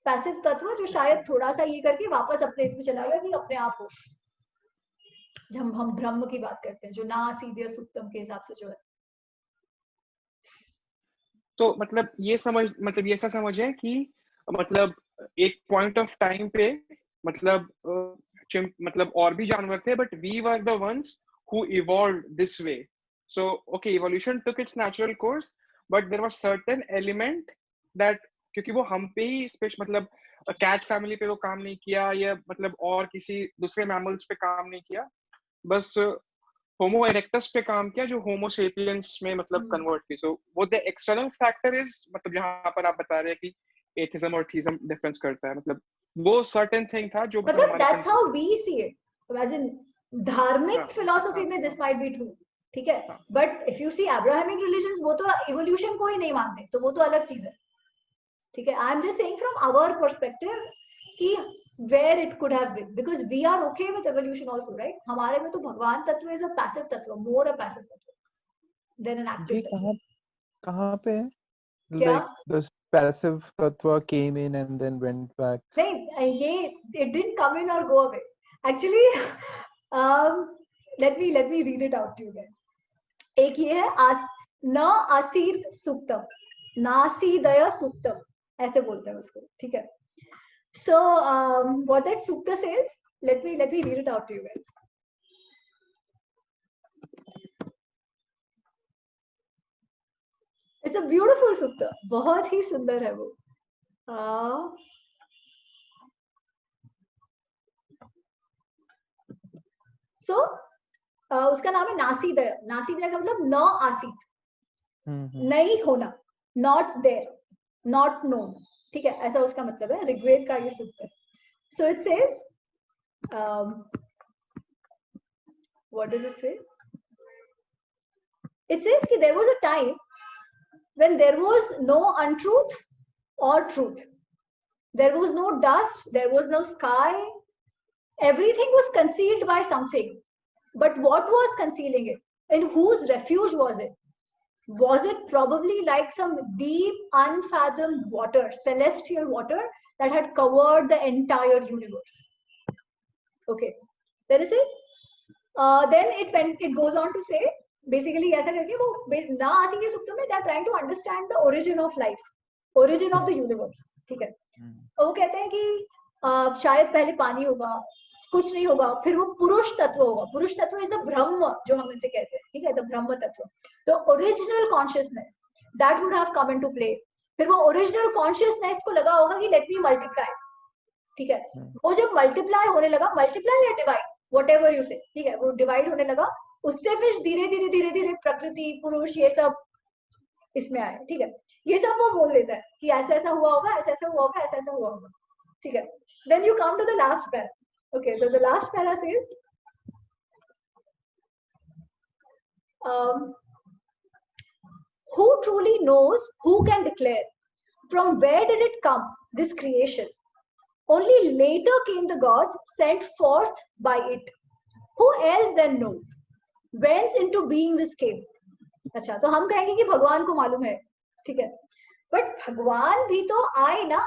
पैसिव तत्व जो शायद थोड़ा सा ये करके वापस अपने इसमें चला गया कि अपने आप हो. जब हम ब्रह्म की बात करते हैं, जो ना सीधे सुक्तम के हिसाब से जो है. तो मतलब ये समझ, मतलब ये ऐसा समझे कि मतलब एक पॉइंट ऑफ टाइम पे मतलब मतलब और भी जानवर थे, but we were the ones who evolved this way. So okay, evolution took its natural course, but there was certain element that, क्योंकि वो हम पे ही स्पेशल, मतलब कैट फैमिली पे वो काम नहीं किया, या मतलब और किसी दूसरे मैमल्स पे काम नहीं किया, बस होमो इरेक्टस पे काम किया जो होमो सेपियंस में मतलब कन्वर्ट की. सो वो द एक्सटर्नल फैक्टर इज, मतलब जहां पर आप बता रहे हैं कि एथिज्म और थीज्म डिफरेंस करता है, मतलब वो सर्टेन थिंग था जो मतलब हमारे that's how we see it, as in धार्मिक हाँ, फिलोसफी हाँ, में this हाँ, might be true, ठीक है, हाँ, but if you see Abrahamic religions, वो तो evolution को ही नहीं मानते, तो वो तो अलग चीज है, ठीक है. I'm just saying from our perspective कि where it could have been, because we are okay with evolution also, right? हमारे में तो भगवान तत्व is a passive तत्व, more a passive तत्व than an active ये तत्व. कहाँ पे है? क्या? Like the passive tattva came in and then went back. नहीं, ये it didn't come in or go away. Actually, let me read it out to you guys. एक ये है न आसीद सुक्तम, नासीदय सुक्तम, ऐसे बोलते हैं उसको, ठीक है. So what that sukta says, let me read it out to you guys. It's a beautiful sukta, बहुत ही सुंदर है वो. So उसका नाम है नासीदय. नासीदय का मतलब न आसीत, नहीं होना, not there, not known, ठीक है, ऐसा उसका मतलब है. ऋग्वेद का ये सूक्त है. So it says, what does it say? It says कि there was a time when there was no untruth or truth. There was no dust, there was no sky. Everything was concealed by something. But what was concealing it? In whose refuge was it? Was it probably like some deep, unfathomed water, celestial water that had covered the entire universe? Okay. Then it says, then it goes on to say, basically ऐसा करके वो ना आसीद सुक्तम में they are trying to understand the origin of life, origin of the universe, ठीक है. वो कहते हैं कि शायद पहले पानी होगा, कुछ नहीं होगा, फिर वो पुरुष तत्व होगा. पुरुष तत्व इज द ब्रह्म, जो हम इसे कहते हैं, ठीक है, द ब्रह्म तत्व, the original consciousness that would have come into play. फिर वो ओरिजिनल कॉन्शियसनेस को लगा होगा कि लेट मी मल्टीप्लाई, ठीक है. वो जब मल्टीप्लाई होने लगा, मल्टीप्लाई या डिवाइड, व्हाटएवर यू से, ठीक है, वो डिवाइड होने लगा, उससे फिर धीरे धीरे प्रकृति, पुरुष, ये सब इसमें आए, ठीक है. ये सब वो बोल देता है कि ऐसा ऐसा हुआ होगा, ऐसा ऐसा हुआ होगा, ऐसा ऐसा हुआ होगा, ठीक है. Then you come to the last para. Okay, so the last para says, who truly knows, who can declare, from where did it come, this creation? Only later came the gods sent forth by it. Who else then knows whence into being this came? अच्छा, तो हम कहेंगे कि भगवान को मालूम है, ठीक है, बट भगवान भी तो आए ना,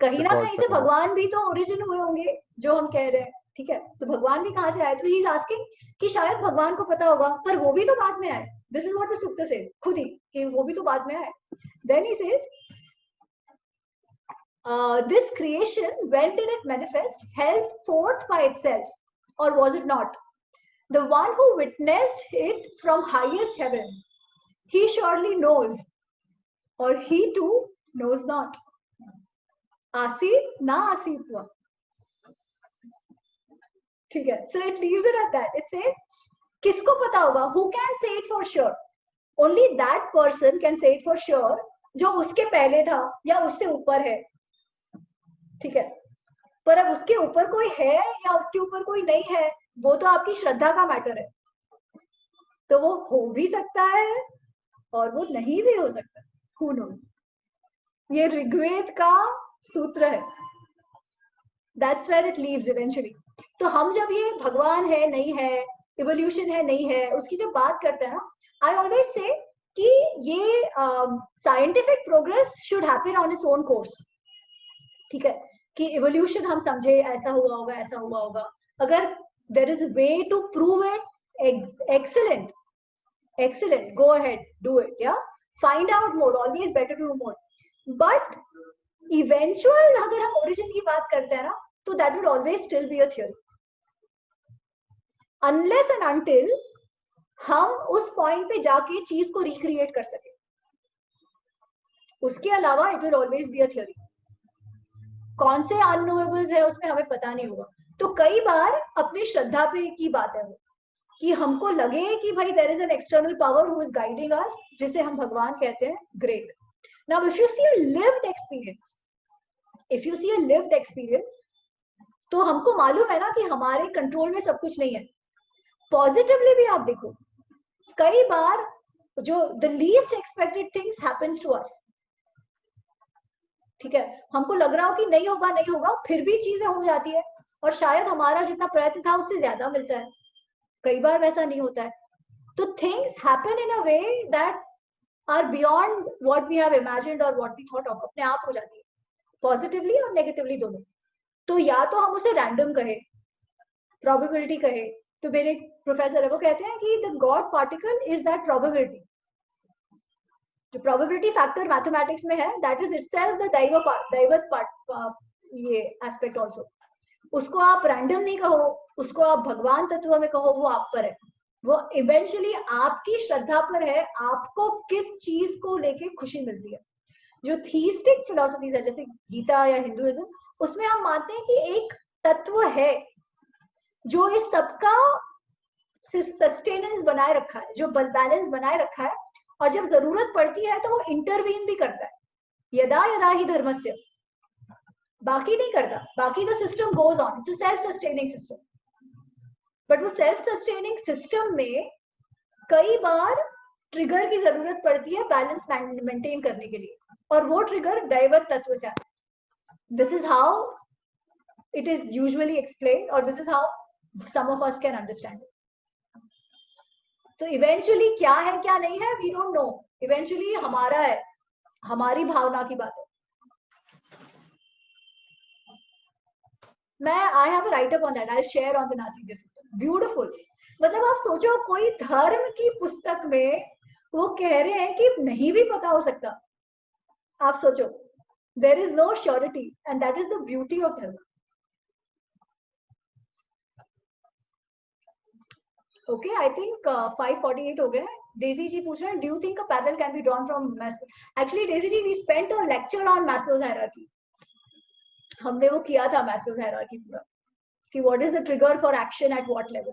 कहीं ना कहीं से भगवान भी तो ओरिजिन हुए होंगे, जो हम कह रहे हैं, ठीक है. तो भगवान भी कहाँ से आए? तो ही इज आस्किंग कि शायद भगवान को पता होगा, पर वो भी तो बाद में आए. दिस इज व्हाट द सूक्त सेज, खुद ही, कि वो भी तो बाद में आए. Then he says, this creation, when did it manifest, held forth by itself, or was it not? The one who witnessed it from highest heavens, he surely knows, or he too knows not. आसीत ना आसीत्व, ठीक है. So it leaves it at that. It says, किसको पता होगा? Who can say it for sure? Only that person can say it for sure जो उसके पहले था या उससे ऊपर है, ठीक है. पर अब उसके ऊपर कोई है या उसके ऊपर कोई नहीं है, वो तो आपकी श्रद्धा का मैटर है. तो वो हो भी सकता है और वो नहीं भी हो सकता. Who knows? ये ऋग्वेद का सूत्र है. That's where it leaves eventually. तो हम जब ये भगवान है नहीं है, इवोल्यूशन है नहीं है, उसकी जब बात करते हैं ना, I always say कि ये scientific progress should happen on its own course, ठीक है, कि इवोल्यूशन हम समझे ऐसा हुआ होगा, ऐसा हुआ होगा. अगर there is a way to prove it, excellent, excellent, go ahead, do it, yeah, find out more, always better to know more. But eventual अगर हम origin की बात करते हैं ना, तो that would always still be a theory, unless and until हम उस point पे जाके चीज को recreate कर सके. उसके अलावा it will always be a theory. कौन से unknowables है उसमें हमें पता नहीं होगा. तो कई बार अपनी श्रद्धा पे की बात है वो, कि हमको लगे कि भाई there is an external power who is guiding us, जिसे हम भगवान कहते हैं, great. Now if you see a lived experience, तो हमको मालूम है ना कि हमारे कंट्रोल में सब कुछ नहीं है. पॉजिटिवली भी आप देखो, कई बार जो the least expected things happens to us. ठीक है, हमको लग रहा हो कि नहीं होगा, फिर भी चीजें हो जाती है और शायद हमारा जितना प्रयत्न था उससे ज्यादा मिलता है. कई बार वैसा नहीं होता है. तो things happen in a way that are beyond what we have imagined or what we thought of. अपने आप हो जाती है, पॉजिटिवली और नेगेटिवली दोनों. तो या तो हम उसे रैंडम कहे, प्रोबेबिलिटी कहे. तो मेरे प्रोफेसर है, वो कहते हैं कि the God particle is that probability. जो प्रोबेबिलिटी फैक्टर मैथमेटिक्स में है, दैट इज इटसेल्फ द दैवत पार्ट, ये एस्पेक्ट आल्सो. उसको आप रैंडम नहीं कहो, उसको आप भगवान तत्व में कहो, वो आप पर है. वो इवेंचुअली आपकी श्रद्धा पर है, आपको किस चीज को लेके खुशी मिलती है. जो थीस्टिक फिलोसफीज है जैसे गीता या हिंदुइज्म, उसमें हम मानते हैं कि एक तत्व है जो इस सबका सस्टेनेंस बनाए रखा है, जो बैलेंस बनाए रखा है, और जब जरूरत पड़ती है तो वो इंटरवीन भी करता है. यदा यदा ही धर्मस्य, बाकी नहीं करता, बाकी the system goes on. It's a self sustaining system. But वो सेल्फ सस्टेनिंग सिस्टम में कई बार ट्रिगर की जरूरत पड़ती है बैलेंस मेंटेन करने के लिए, और वो ट्रिगर दैवत तत्व से आता है. This is how it is usually explained, और this is how some of us can understand. तो इवेंचुअली क्या है क्या नहीं है, वी डोंट नो. इवेंचुअली हमारा है, हमारी भावना की बात है. मैं I have a right up on that, I share on the Nashik system. Beautiful. मतलब आप सोचो, कोई धर्म की पुस्तक में वो कह रहे हैं कि नहीं भी पता हो सकता. आप सोचो, there is no surety, and that is the beauty of dharma. Okay, I think 5:48 हो गए. डेजी जी पूछ रहे हैं, do you think a parallel can be drawn from Maslow? Actually Daisy ji, we spent a lecture on Maslow's hierarchy. हमने वो किया था Maslow's hierarchy पूरा, कि what is the trigger for action at what level.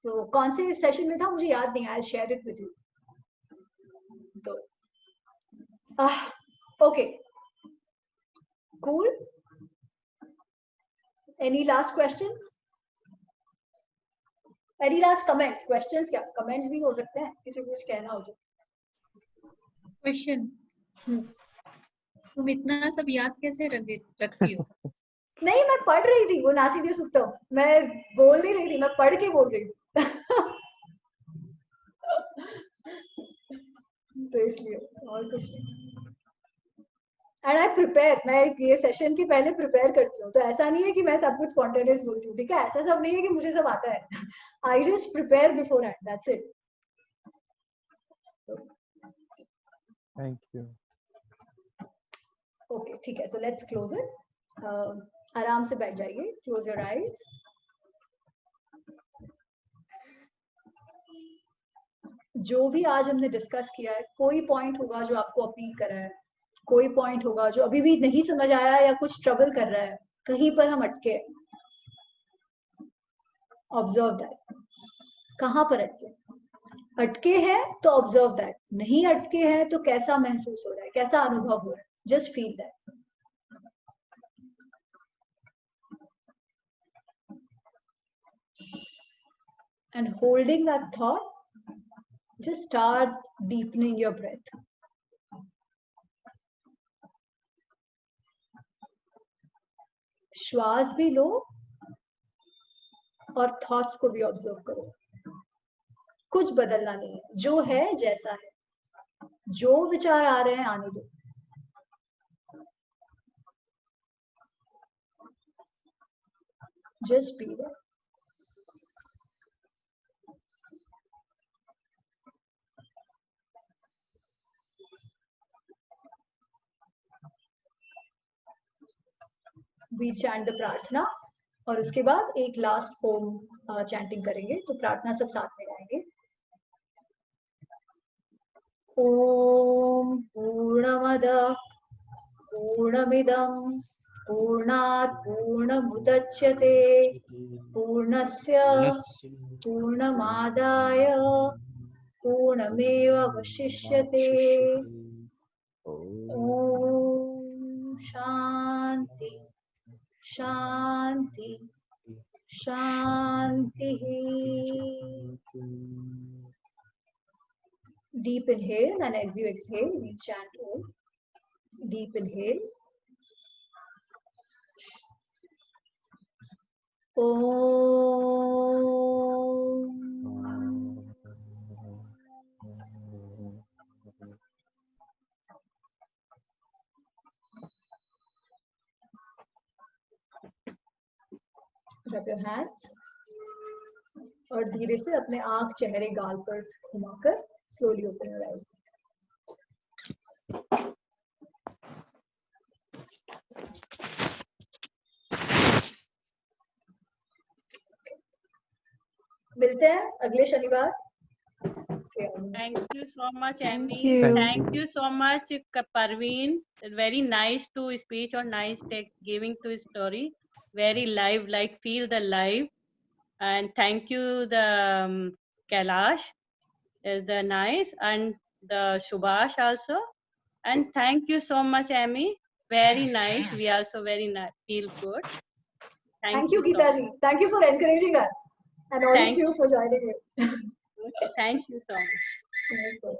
तो कौन से सेशन में था मुझे याद नहीं, I will share it with you. तो okay, cool. Any last questions? Any last comments? Questions क्या, कमेंट्स भी हो सकते हैं, किसी को कुछ कहना हो तो. क्वेश्चन, तुम इतना सब याद कैसे रखती हो? नहीं, मैं पढ़ रही थी वो नासिक सुक्तम, मैं बोल नहीं रही थी, मैं पढ़ के बोल रही थी. तो इसलिए, और कुछ नहीं. एंड आई प्रिपेयर, मैं ये सेशन के पहले प्रिपेयर करती हूँ. तो ऐसा नहीं है कि मैं सब कुछ स्पॉन्टेनियस बोलती हूँ, ठीक है? ऐसा सब नहीं है कि मुझे सब आता है. I just prepare before hand, that's it. Thank you. Okay, ठीक है. So let's close it. आराम से बैठ जाइए, क्लोज योर आईज. जो भी आज हमने डिस्कस किया है, कोई पॉइंट होगा जो आपको अपील कर रहा है, कोई पॉइंट होगा जो अभी भी नहीं समझ आया या कुछ ट्रबल कर रहा है, कहीं पर हम अटके. Observe that. कहाँ पर अटके हैं तो ऑब्जर्व दैट. नहीं अटके हैं तो कैसा महसूस हो रहा है, कैसा अनुभव हो रहा है, just feel that. And holding that thought, just start deepening your breath. श्वास भी लो और थॉट्स को भी ऑब्जर्व करो. कुछ बदलना नहीं है, जो है जैसा है. जो विचार आ रहे हैं आने दो. Just be there. We chant the prarthana, और उसके बाद एक लास्ट ओम चैंटिंग करेंगे. तो प्रार्थना सब साथ में गाएंगे. ओम पूर्णमद पूर्णमिदं पूर्णात् पूर्णमुदच्यते पूर्णस्य पूर्णमादाय पूर्णमेवावशिष्यते. Om Shanti Shanti Shanti. Deep inhale, and as you exhale, we chant Om. Deep inhale. Om. Rub your hands और धीरे से अपने आंख चेहरे गाल पर घुमाकर slowly open your eyes. मिलते हैं अगले शनिवार. Thank you so much, Thank Amy. you. Thank you so much, Parveen. Very nice to speech or nice giving to story. Very live, like feel the live. And thank you, the Kailash is the nice, and the Subhash also. And thank you so much, Amy. Very nice. We also very nice. Feel good. Thank you, so Geeta much. ji. Thank you for encouraging us, and all Thank of you for joining in. Okay, thank you so much. Thank you.